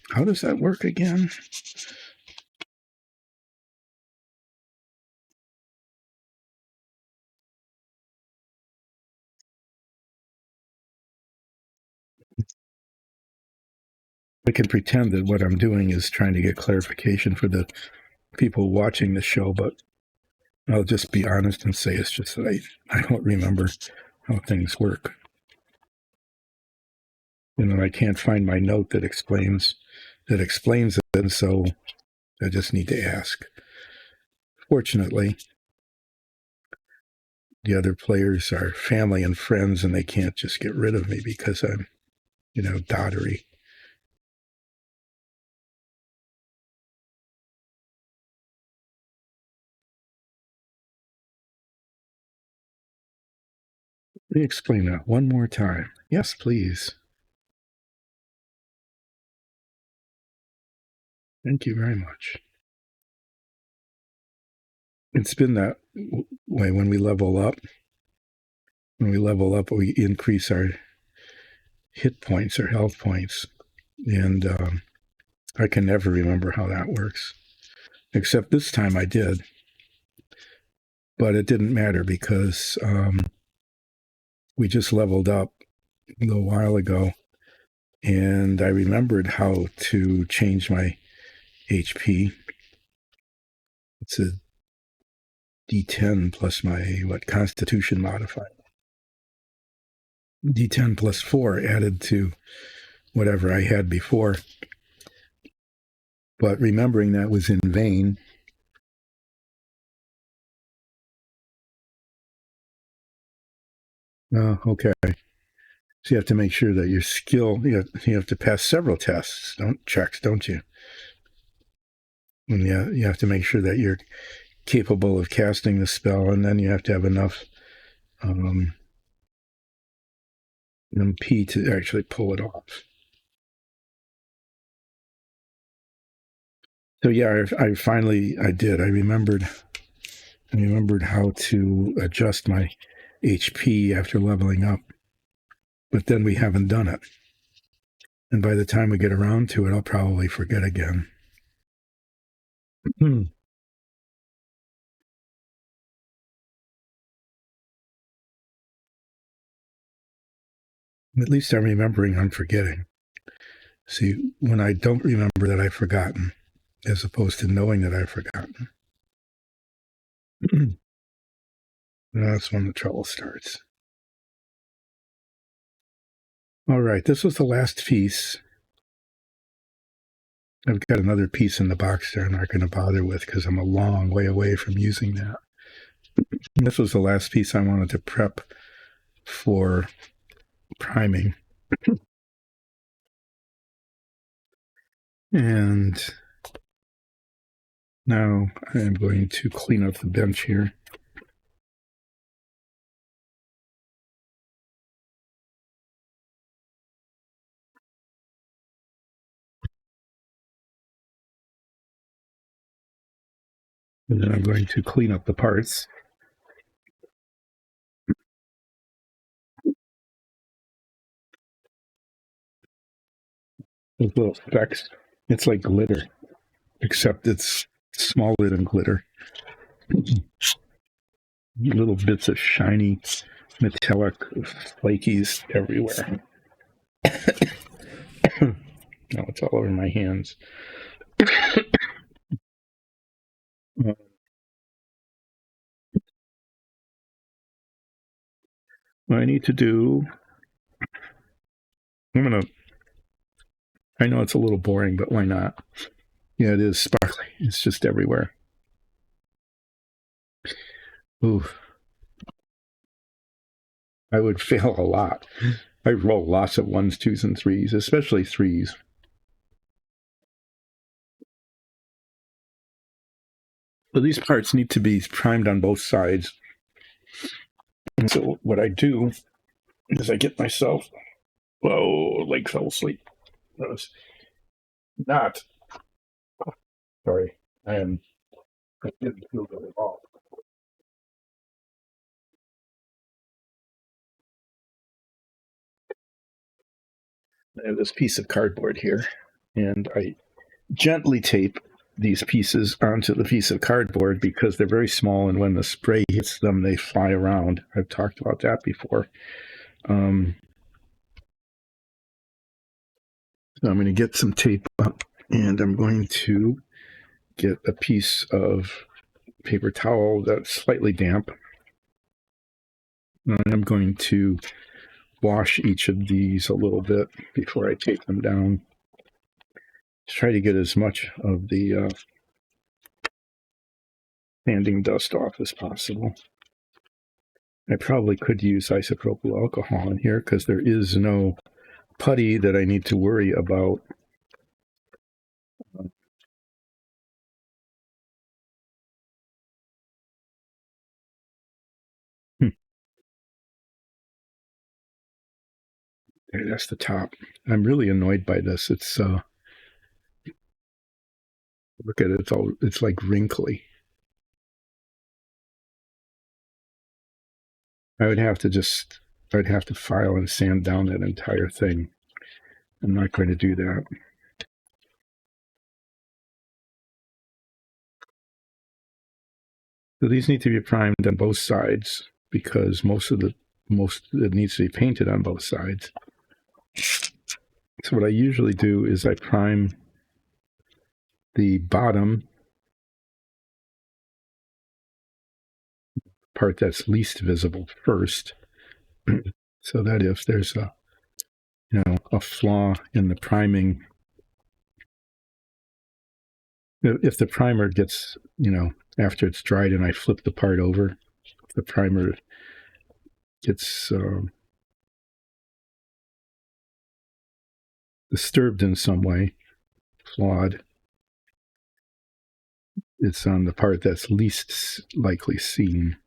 How does that work again? I can pretend that what I'm doing is trying to get clarification for the people watching the show, but I'll just be honest and say it's just that I don't remember how things work. I can't find my note that explains it, and so I just need to ask. Fortunately, the other players are family and friends, and they can't just get rid of me because I'm, dottery. Let me explain that one more time. Yes, please. Thank you very much. It's been that way when we level up. When we level up, we increase our hit points or health points. And I can never remember how that works. Except this time I did. But it didn't matter because we just leveled up a little while ago. And I remembered how to change my HP. It's a D10 plus my Constitution modifier. D10 plus 4 added to whatever I had before. But remembering that was in vain. Oh, okay. So you have to make sure that your skill, you have to pass several tests, don't you? And you have to make sure that you're capable of casting the spell, and then you have to have enough MP to actually pull it off. So yeah, I did. I remembered how to adjust my HP after leveling up, but then we haven't done it. And by the time we get around to it, I'll probably forget again. At least I'm remembering I'm forgetting. See, when I don't remember that I've forgotten, as opposed to knowing that I've forgotten, that's when the trouble starts. All right, this was the last piece. I've got another piece in the box there I'm not going to bother with because I'm a long way away from using that. And this was the last piece I wanted to prep for priming. And now I am going to clean up the bench here. And then I'm going to clean up the parts. Those little specks, it's like glitter, except it's smaller than glitter. Little bits of shiny, metallic flakies everywhere. Now it's all over my hands. What I need to do, I know it's a little boring, but why not? Yeah, it is sparkly. It's just everywhere. Ooh. I would fail a lot. I roll lots of 1s, 2s, and 3s, especially 3s. So these parts need to be primed on both sides. And so what I do is I get myself, whoa, leg fell asleep. That was not, sorry, I didn't feel good at all. I have this piece of cardboard here, and I gently tape these pieces onto the piece of cardboard because they're very small, and when the spray hits them, they fly around. I've talked about that before. So I'm going to get some tape up, and I'm going to get a piece of paper towel that's slightly damp. And I'm going to wash each of these a little bit before I tape them down. Try to get as much of the sanding dust off as possible. I probably could use isopropyl alcohol in here because there is no putty that I need to worry about. There, that's the top. I'm really annoyed by this. It's look at it. It's like wrinkly. I'd have to file and sand down that entire thing. I'm not going to do that. So these need to be primed on both sides because most it needs to be painted on both sides. So what I usually do is I prime the bottom part that's least visible first, so that if there's a flaw in the priming, if the primer gets, after it's dried and I flip the part over, if the primer gets disturbed in some way, flawed, it's on the part that's least likely seen.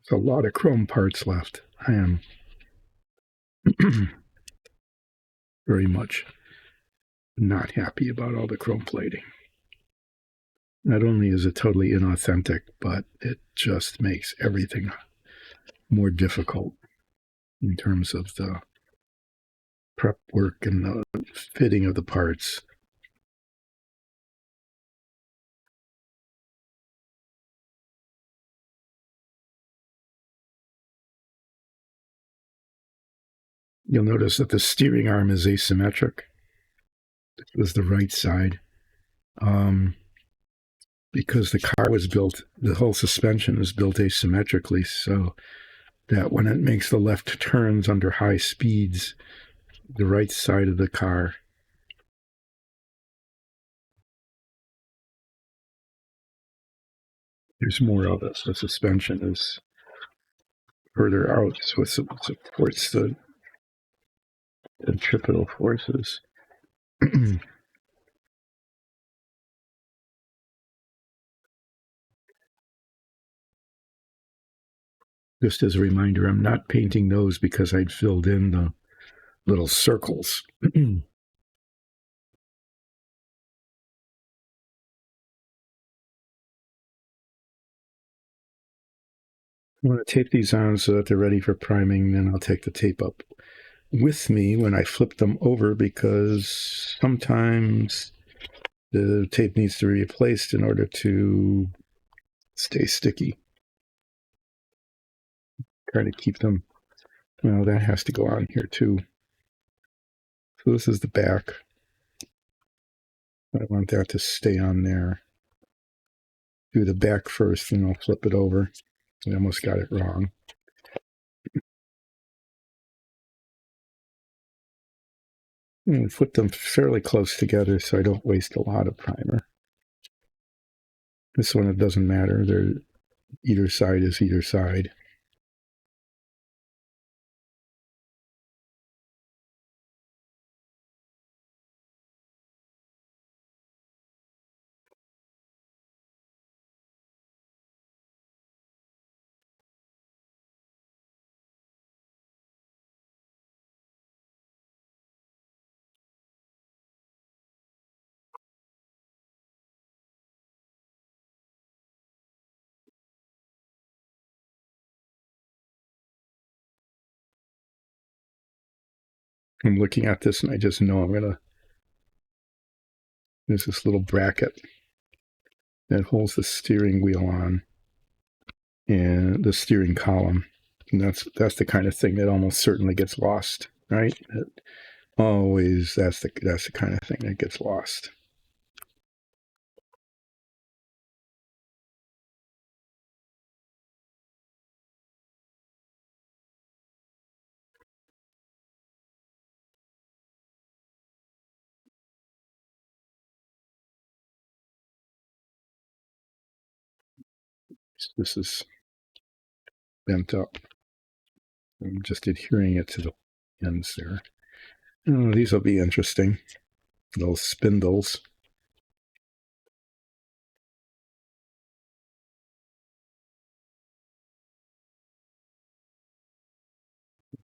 There's a lot of chrome parts left. I am very much not happy about all the chrome plating. Not only is it totally inauthentic, but it just makes everything more difficult in terms of the prep work and the fitting of the parts. You'll notice that the steering arm is asymmetric. It was the right side. because the car was built, the whole suspension is built asymmetrically, so that when it makes the left turns under high speeds, the right side of the car there's more of it. The suspension is further out, so it supports the centripetal forces. Just as a reminder, I'm not painting those because I'd filled in the little circles. I want to tape these on so that they're ready for priming. Then I'll take the tape up with me when I flip them over, because sometimes the tape needs to be replaced in order to stay sticky. Try to keep them. Well, that has to go on here too. So this is the back. I want that to stay on there. Do the back first, and I'll flip it over. I almost got it wrong. And flip them fairly close together so I don't waste a lot of primer. This one, it doesn't matter. Either side is either side. I'm looking at this and I just know there's this little bracket that holds the steering wheel on and the steering column. And that's the kind of thing that almost certainly gets lost, right? Always, that's the kind of thing that gets lost. This is bent up. I'm just adhering it to the ends there. Oh, these will be interesting. Little spindles.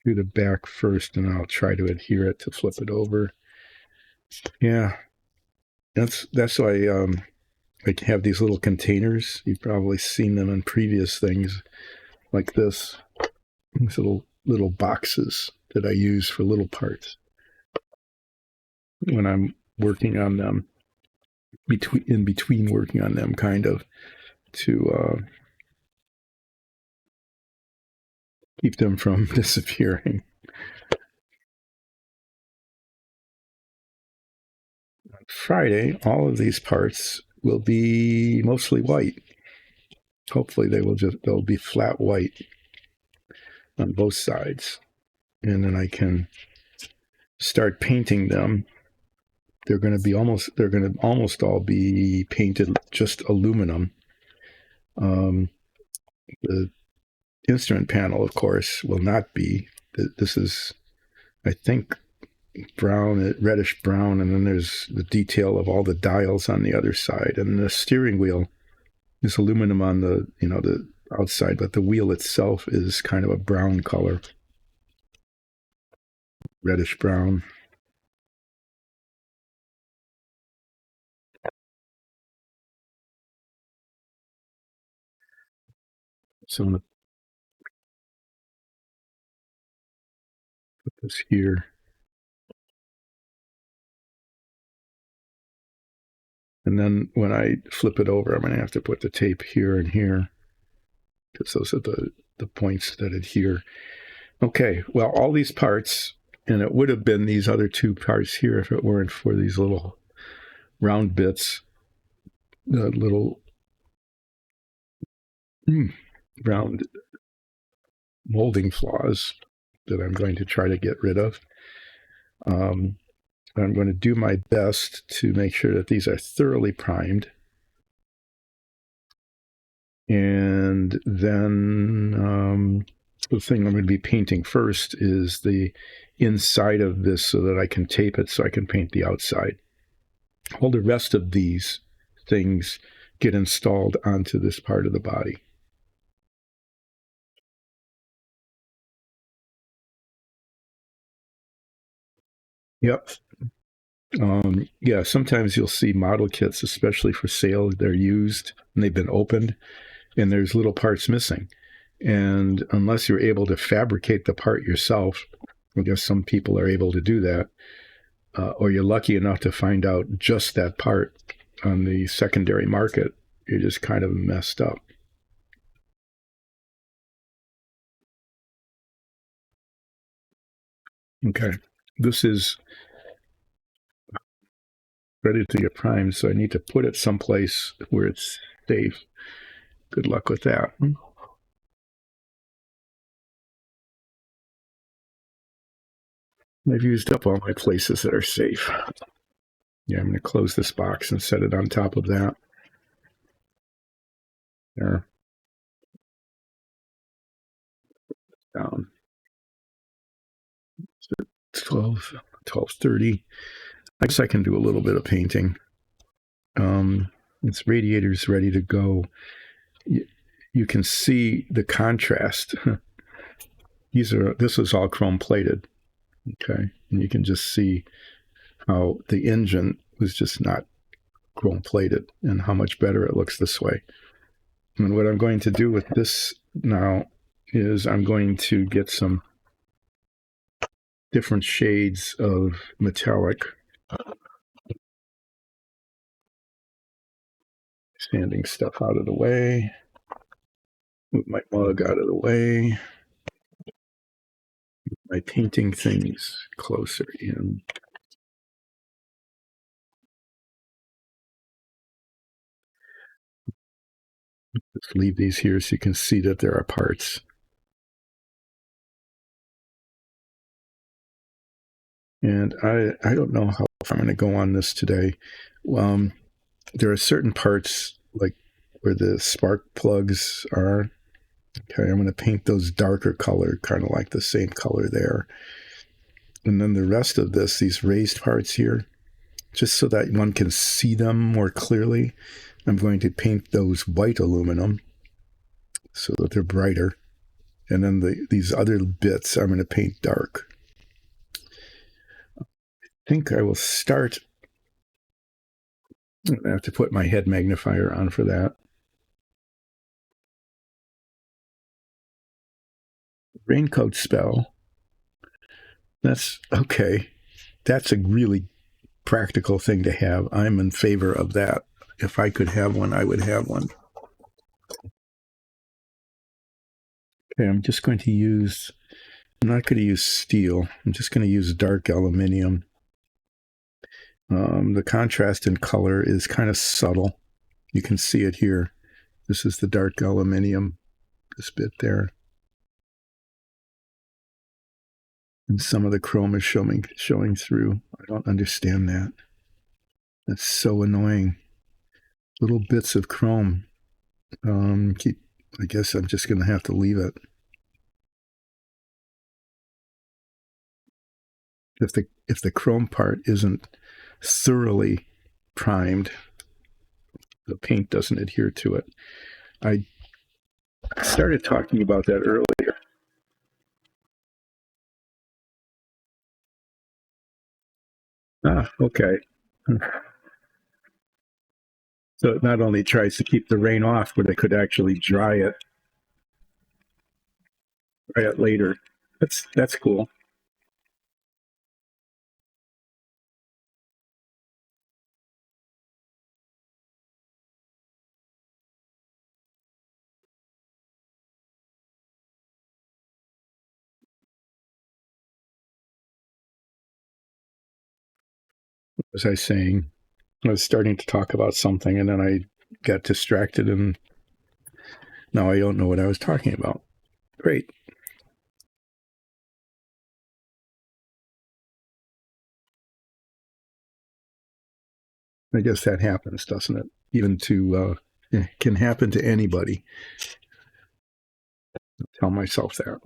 Do the back first, and I'll try to adhere it to flip it over. Yeah, that's why I have these little containers. You've probably seen them in previous things like this. These little boxes that I use for little parts when I'm working on them, in between working on them, kind of, to keep them from disappearing. On Friday, all of these parts will be mostly white. Hopefully they'll be flat white on both sides. And then I can start painting them. They're going to almost all be painted just aluminum. The instrument panel, of course, will not be. This is, I think, brown, reddish brown, and then there's the detail of all the dials on the other side, and the steering wheel is aluminum on the outside, but the wheel itself is kind of a brown color, reddish brown. So I'm going to put this here. And then when I flip it over, I'm going to have to put the tape here and here, because those are the points that adhere. Okay, well, all these parts, and it would have been these other two parts here if it weren't for these little round bits, the little round molding flaws that I'm going to try to get rid of. I'm going to do my best to make sure that these are thoroughly primed. And then the thing I'm going to be painting first is the inside of this so that I can tape it so I can paint the outside. All the rest of these things get installed onto this part of the body. Yep. Yeah, sometimes you'll see model kits, especially for sale, they're used and they've been opened and there's little parts missing. And unless you're able to fabricate the part yourself, I guess some people are able to do that, or you're lucky enough to find out just that part on the secondary market, you're just kind of messed up. Okay, this is ready to get primed, so I need to put it someplace where it's safe. Good luck with that. I've used up all my places that are safe. Yeah, I'm going to close this box and set it on top of that. There. Down. 12:30. I guess I can do a little bit of painting. Its radiator's ready to go. You can see the contrast. This is all chrome plated. Okay. And you can just see how the engine was just not chrome plated and how much better it looks this way. And what I'm going to do with this now is I'm going to get some different shades of metallic. Sanding stuff out of the way. Move my mug out of the way. My painting things closer in. Just leave these here so you can see that there are parts. And I don't know how I'm going to go on this today. There are certain parts, like where the spark plugs are. Okay, I'm going to paint those darker color, kind of like the same color there. And then the rest of this, these raised parts here, just so that one can see them more clearly, I'm going to paint those white aluminum so that they're brighter. And then these other bits I'm going to paint dark. I think I will start. I have to put my head magnifier on for that. Raincoat spell. That's okay. That's a really practical thing to have. I'm in favor of that. If I could have one, I would have one. Okay, I'm just going to use, I'm not going to use steel. I'm just going to use dark aluminium. The contrast in color is kind of subtle. You can see it here. This is the dark aluminium, this bit there. And some of the chrome is showing through. I don't understand that. That's so annoying. Little bits of chrome. I guess I'm just going to have to leave it. If the chrome part isn't thoroughly primed, the paint doesn't adhere to it. I started talking about that earlier. Okay. So it not only tries to keep the rain off, but it could actually dry it later. That's cool. As I was saying, I was starting to talk about something and then I got distracted and Now I don't know what I was talking about. Great. I guess that happens, doesn't it? Even to, it can happen to anybody. Tell myself that.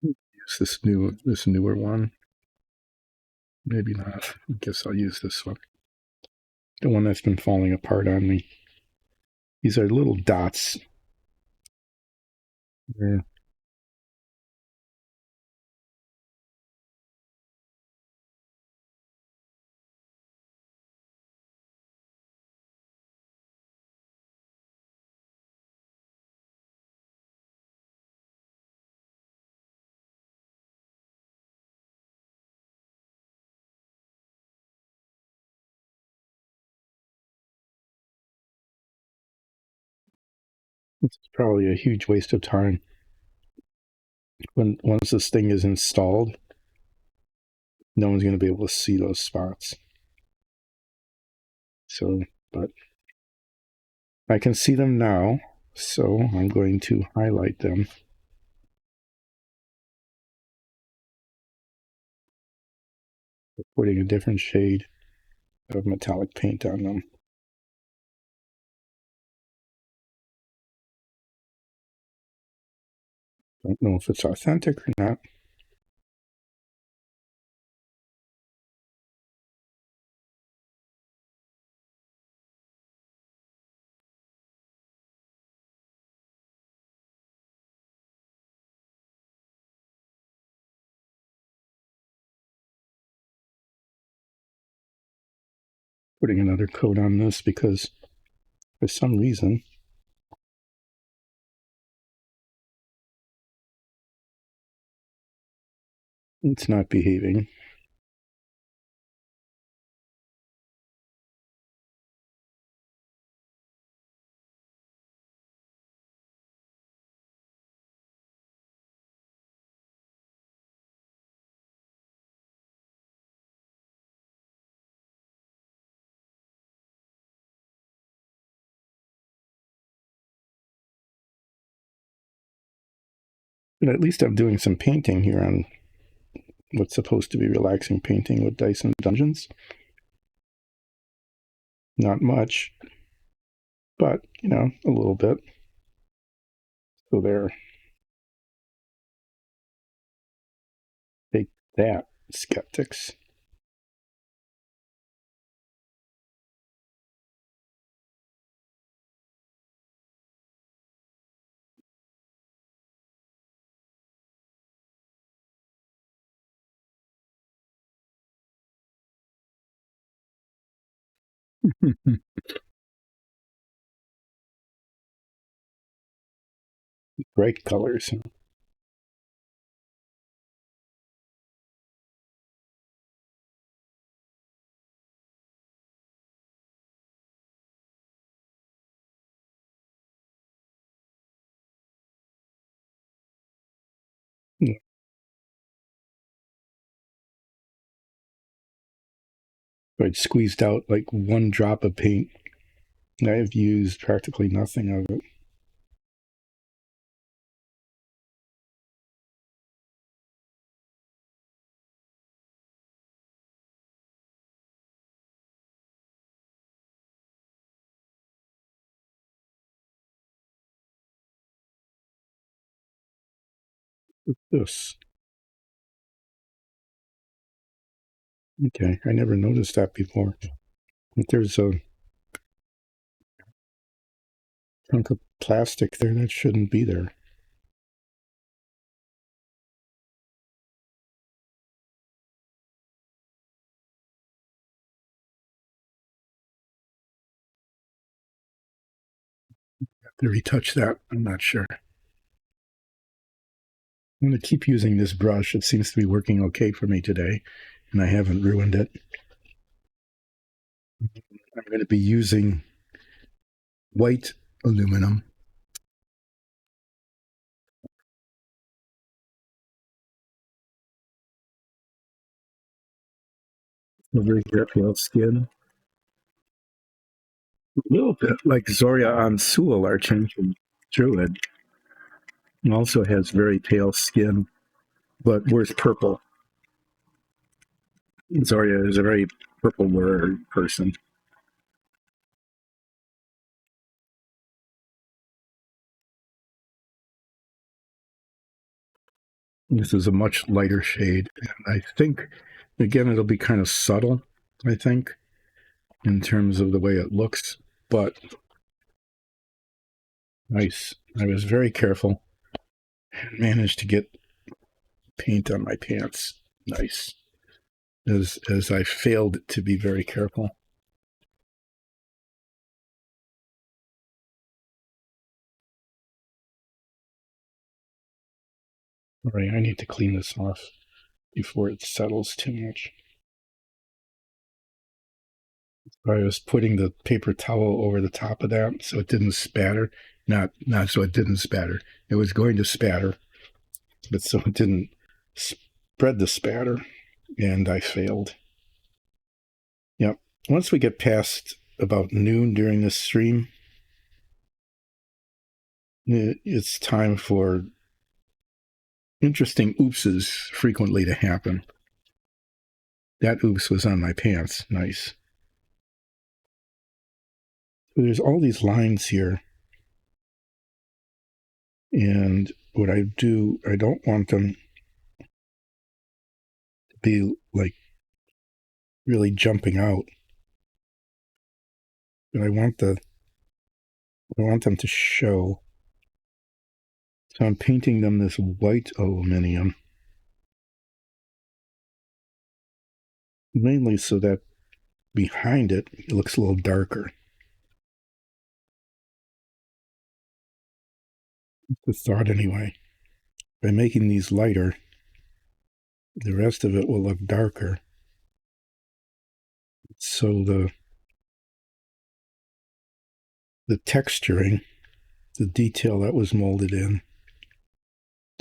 Use this newer one. Maybe not. I guess I'll use this one. The one that's been falling apart on me. These are little dots. They're It's probably a huge waste of time. Once this thing is installed, no one's going to be able to see those spots. So, but I can see them now, so I'm going to highlight them. Putting a different shade of metallic paint on them. Don't know if it's authentic or not. Putting another coat on this because for some reason it's not behaving. But at least I'm doing some painting here on what's supposed to be relaxing painting with Dyson Dungeons. Not much, but, a little bit. So there. Take that, skeptics. Bright colors. Yeah, I'd squeezed out like one drop of paint. I've used practically nothing of it. This. Okay, I never noticed that before. If there's a chunk of plastic there that shouldn't be there. Have to retouch that. I'm not sure. I'm going to keep using this brush. It seems to be working okay for me today, and I haven't ruined it. I'm going to be using white aluminum. Very pale skin. A little bit like Zoria on Sul, our Argentine druid. Also has very pale skin, but wears purple. Zoria is a very purple wearer person. This is a much lighter shade. And I think, again, it'll be kind of subtle, I think, in terms of the way it looks, but nice. I was very careful and managed to get paint on my pants. Nice. As I failed to be very careful. All right, I need to clean this off before it settles too much. I was putting the paper towel over the top of that so it didn't spatter. Not so it didn't spatter. It was going to spatter, but so it didn't spread the spatter, and I failed. Yep. Once we get past about noon during this stream, it's time for interesting oopses frequently to happen. That oops was on my pants. Nice. So there's all these lines here. And what I do, I don't want them to be like really jumping out. But I want them to show. So I'm painting them this white aluminum. Mainly so that behind it looks a little darker. The thought anyway. By making these lighter, the rest of it will look darker. So the texturing, the detail that was molded in,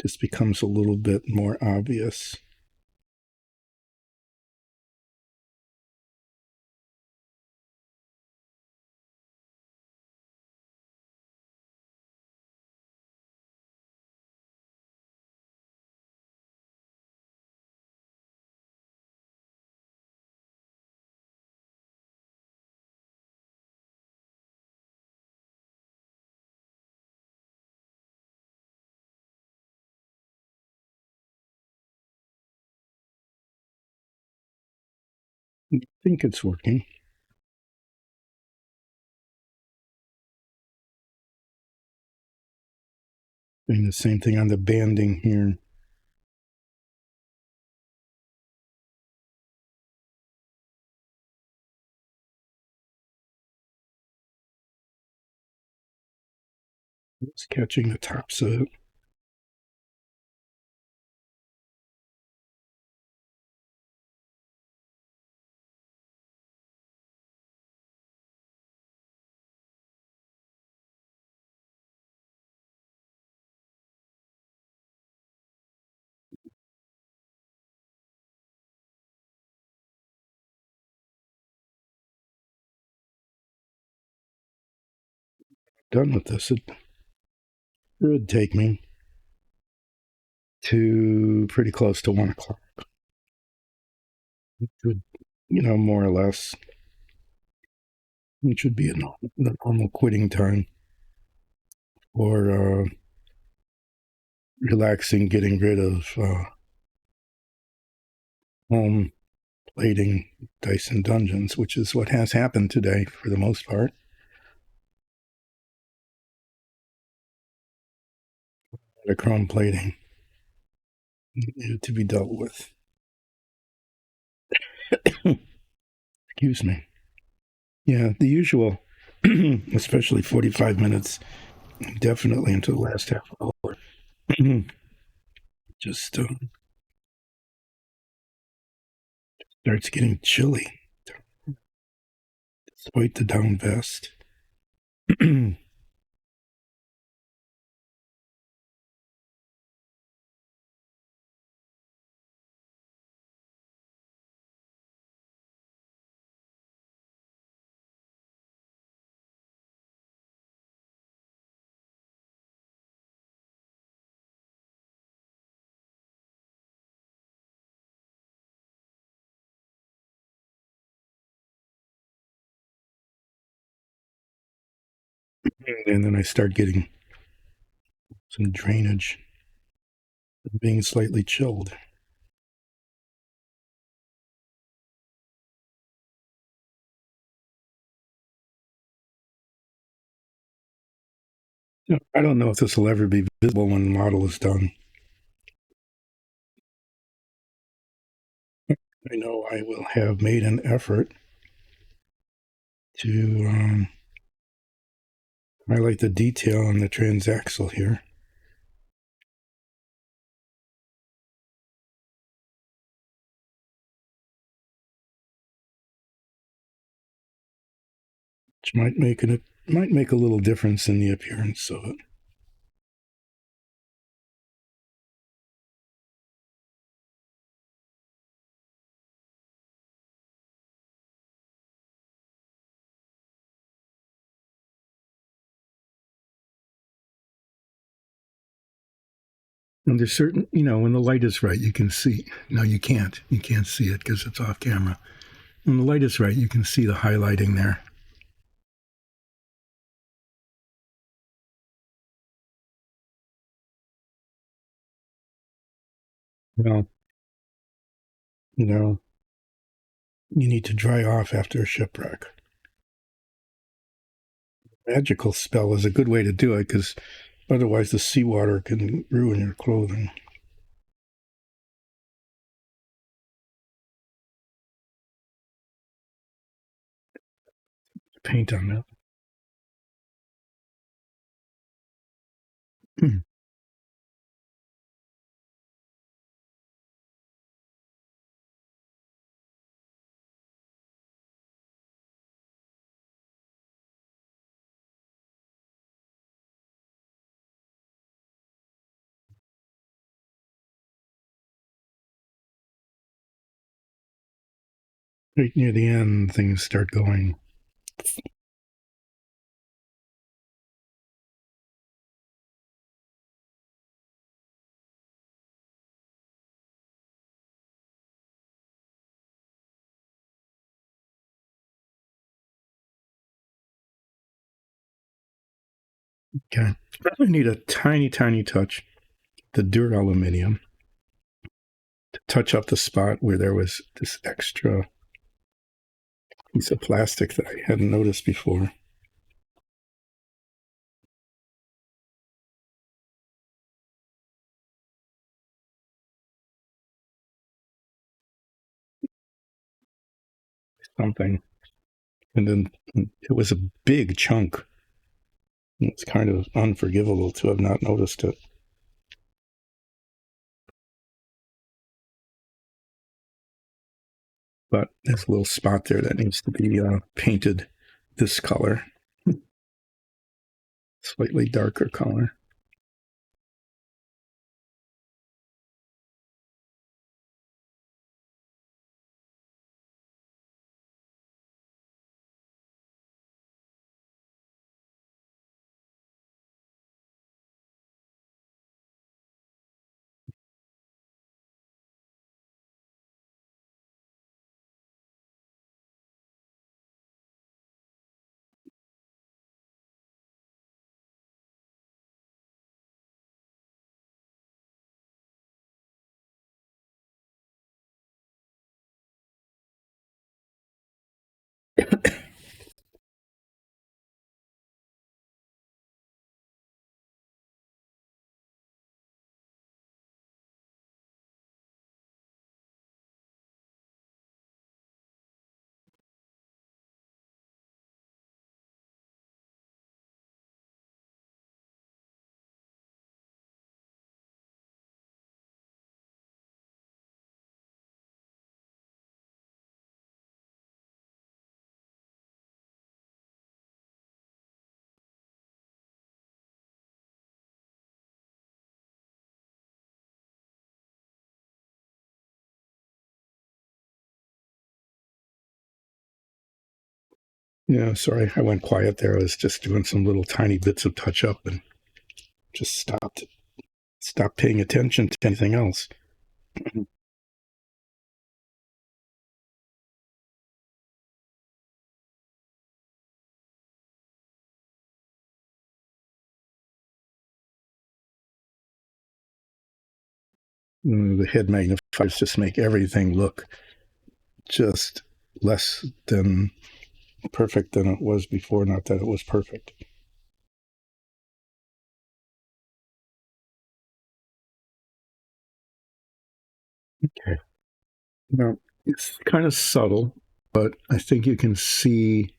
just becomes a little bit more obvious. I think it's working. Doing the same thing on the banding here. Just catching the tops of it. Done with this. It would take me to pretty close to 1 o'clock. It would, more or less, which would be the normal quitting time or relaxing, getting rid of home plating dice and dungeons, which is what has happened today for the most part. The chrome plating to be dealt with. Excuse me. Yeah, the usual, especially 45 minutes, definitely into the last half hour. Just starts getting chilly despite the down vest. And then I start getting some drainage being slightly chilled. I don't know if this will ever be visible when the model is done. I know I will have made an effort to highlight the detail on the transaxle here. Which might make a little difference in the appearance of it. And there's certain, when the light is right, you can see. No, you can't. You can't see it because it's off camera. When the light is right, you can see the highlighting there. Well, you need to dry off after a shipwreck. Magical spell is a good way to do it because otherwise the seawater can ruin your clothing. Paint on that. Right near the end, things start going. Okay. I need a tiny, tiny touch, the duraluminum, to touch up the spot where there was this extra piece of plastic that I hadn't noticed before. Something. And then it was a big chunk. It's kind of unforgivable to have not noticed it. But there's a little spot there that needs to be painted this color, slightly darker color. Yeah, sorry, I went quiet there. I was just doing some little tiny bits of touch up and just stopped paying attention to anything else. The head magnifiers just make everything look just less than perfect than it was before. Not that it was perfect. Okay. Now, it's kind of subtle, but I think you can see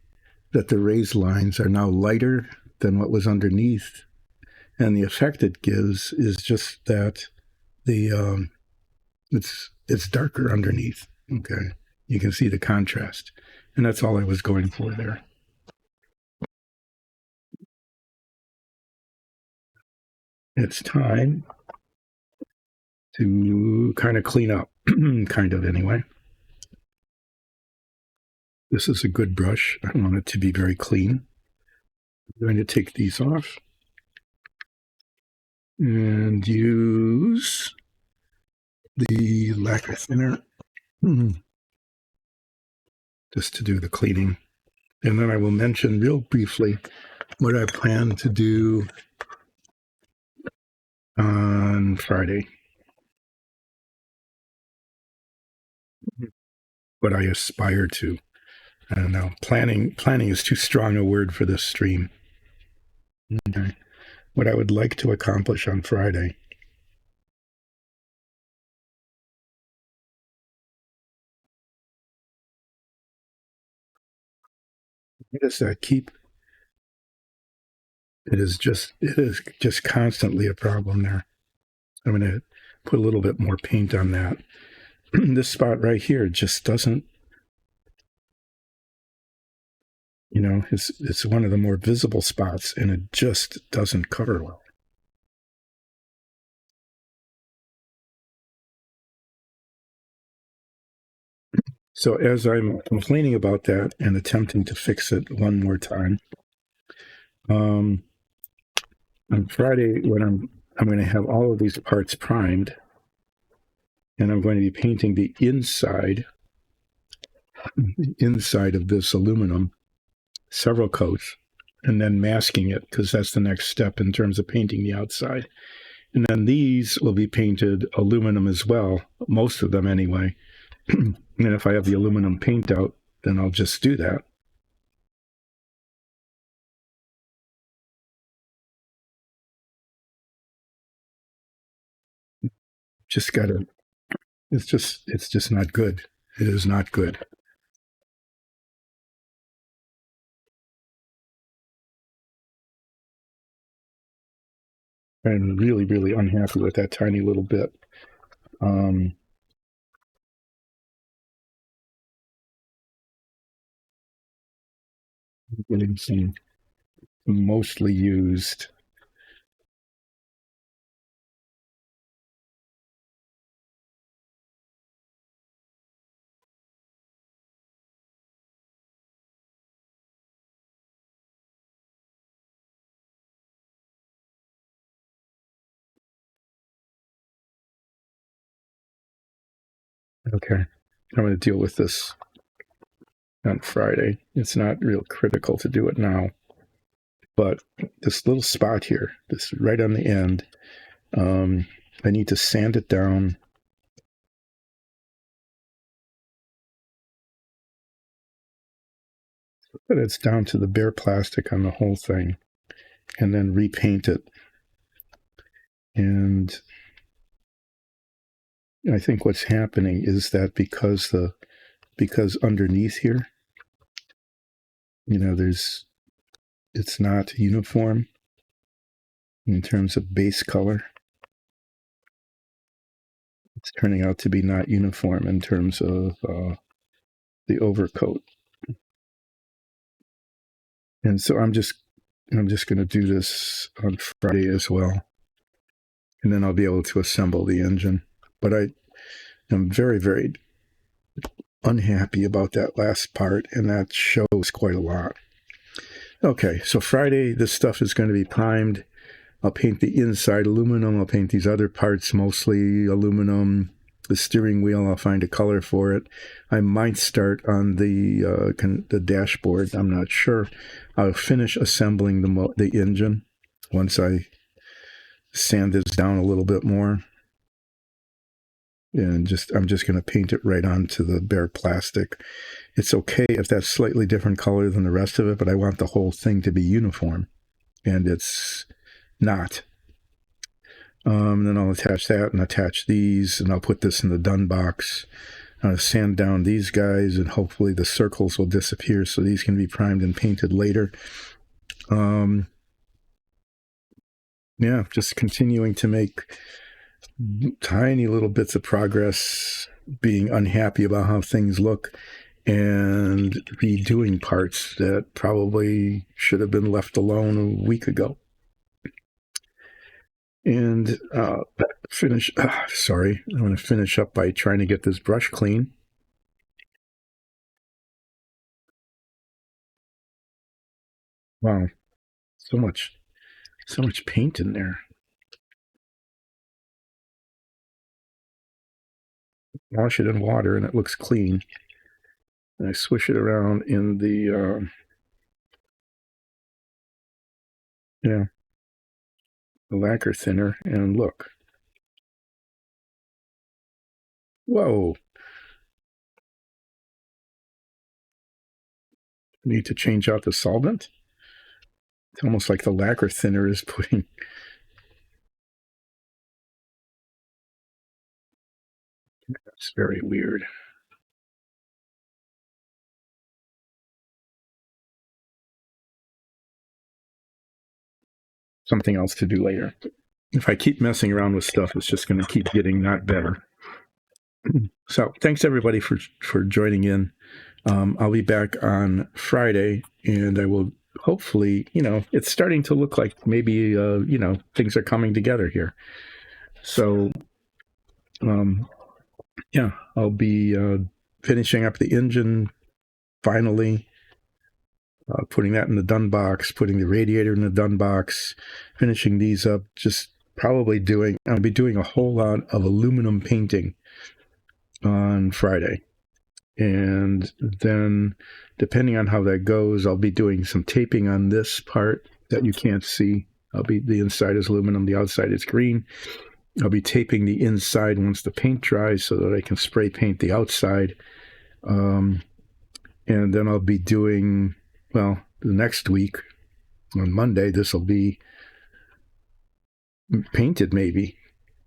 that the raised lines are now lighter than what was underneath. And the effect it gives is just that the it's darker underneath. Okay. You can see the contrast. And that's all I was going for there. It's time to kind of clean up, kind of anyway. This is a good brush. I want it to be very clean. I'm going to take these off and use the lacquer thinner just to do the cleaning. And then I will mention real briefly what I plan to do on Friday. What I aspire to. I don't know. Planning is too strong a word for this stream. Okay. What I would like to accomplish on Friday. What does that keep? It is just constantly a problem there. I'm going to put a little bit more paint on that. This spot right here just doesn't, it's one of the more visible spots, and it just doesn't cover well. So as I'm complaining about that and attempting to fix it one more time, on Friday when I'm going to have all of these parts primed, and I'm going to be painting the inside of this aluminum, several coats, and then masking it, because that's the next step in terms of painting the outside. And then these will be painted aluminum as well, most of them anyway. And if I have the aluminum paint out, then I'll just do that. It's just not good. It is not good. I'm really, really unhappy with that tiny little bit. Getting some mostly used. Okay, I'm going to deal with this on Friday. It's not real critical to do it now, but this little spot here, this right on the end, I need to sand it down. But it's down to the bare plastic on the whole thing, and then repaint it. And I think what's happening is that because underneath here, it's not uniform in terms of base color. It's turning out to be not uniform in terms of the overcoat. And so I'm just going to do this on Friday as well. And then I'll be able to assemble the engine. But I am very, very unhappy about that last part, and that shows quite a lot. Okay, so Friday, this stuff is going to be primed. I'll paint the inside aluminum. I'll paint these other parts mostly aluminum. The steering wheel, I'll find a color for it. I might start on the dashboard. I'm not sure. I'll finish assembling the engine once I sand this down a little bit more. and I'm just going to paint it right onto the bare plastic. It's okay if that's slightly different color than the rest of it, but I want the whole thing to be uniform, and it's not. Then I'll attach that and attach these, and I'll put this in the done box. Sand down these guys, and hopefully the circles will disappear so these can be primed and painted later. Yeah, just continuing to make tiny little bits of progress, being unhappy about how things look, and redoing parts that probably should have been left alone a week ago. And I'm going to finish up by trying to get this brush clean. Wow, so much paint in there. Wash it in water and it looks clean. And I swish it around in the the lacquer thinner, and look. Whoa. Need to change out the solvent? It's almost like the lacquer thinner is putting... That's very weird. Something else to do later. If I keep messing around with stuff, it's just going to keep getting not better. So thanks everybody for joining in. I'll be back on Friday, and I will hopefully, it's starting to look like maybe, things are coming together here. So, I'll be finishing up the engine finally, putting that in the done box, putting the radiator in the done box, finishing these up, just probably I'll be doing a whole lot of aluminum painting on Friday. And then, depending on how that goes, I'll be doing some taping on this part that you can't see. The inside is aluminum, the outside is green. I'll be taping the inside once the paint dries so that I can spray paint the outside. And then I'll be doing, the next week, on Monday, this will be painted maybe,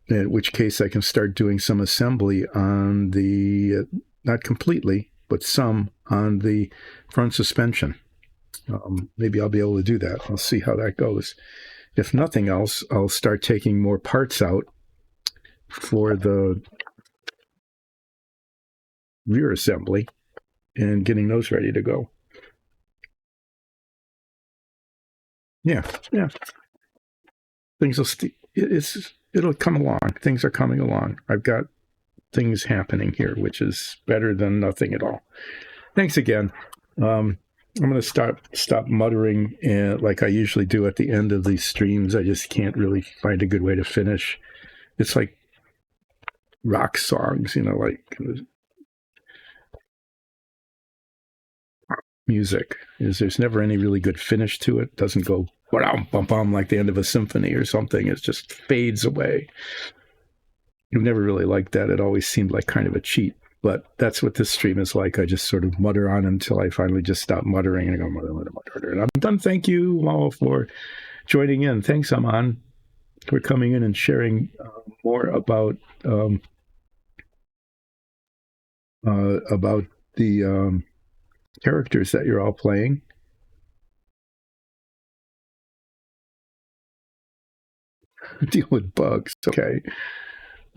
in which case I can start doing some assembly on the, not completely, but some on the front suspension. Maybe I'll be able to do that. I'll see how that goes. If nothing else, I'll start taking more parts out for the rear assembly and getting those ready to go. Yeah. Things it'll come along. Things are coming along. I've got things happening here, which is better than nothing at all. Thanks again. I'm going to stop muttering like I usually do at the end of these streams. I just can't really find a good way to finish. It's like rock songs, like music. There's never any really good finish to it. It doesn't go bum like the end of a symphony or something. It just fades away. I've never really liked that. It always seemed like kind of a cheat. But that's what this stream is like. I just sort of mutter on until I finally just stop muttering and I go mutter. And I'm done. Thank you all for joining in. Thanks, Aman, for coming in and sharing more about the characters that you're all playing. Deal with bugs.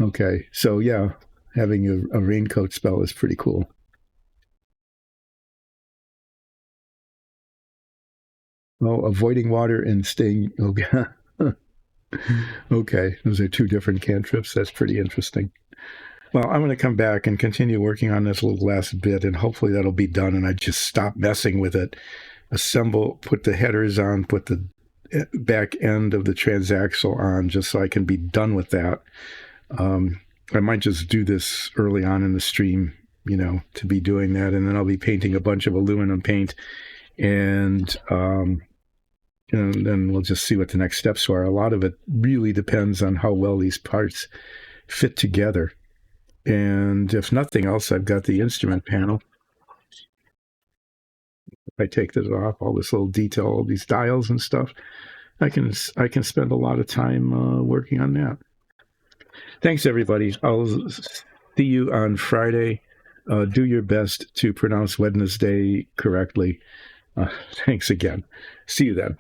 Okay. So yeah, having a raincoat spell is pretty cool. Oh, avoiding water and staying. Okay. Okay, those are two different cantrips. That's pretty interesting. Well, I'm going to come back and continue working on this little last bit, and hopefully that'll be done, and I just stop messing with it. Assemble, put the headers on, put the back end of the transaxle on, just so I can be done with that. I might just do this early on in the stream, to be doing that, and then I'll be painting a bunch of aluminum paint, and then we'll just see what the next steps are. A lot of it really depends on how well these parts fit together. And if nothing else, I've got the instrument panel. If I take this off, all this little detail, all these dials and stuff, I can spend a lot of time working on that. Thanks, everybody. I'll see you on Friday. Do your best to pronounce Wednesday correctly. Thanks again. See you then.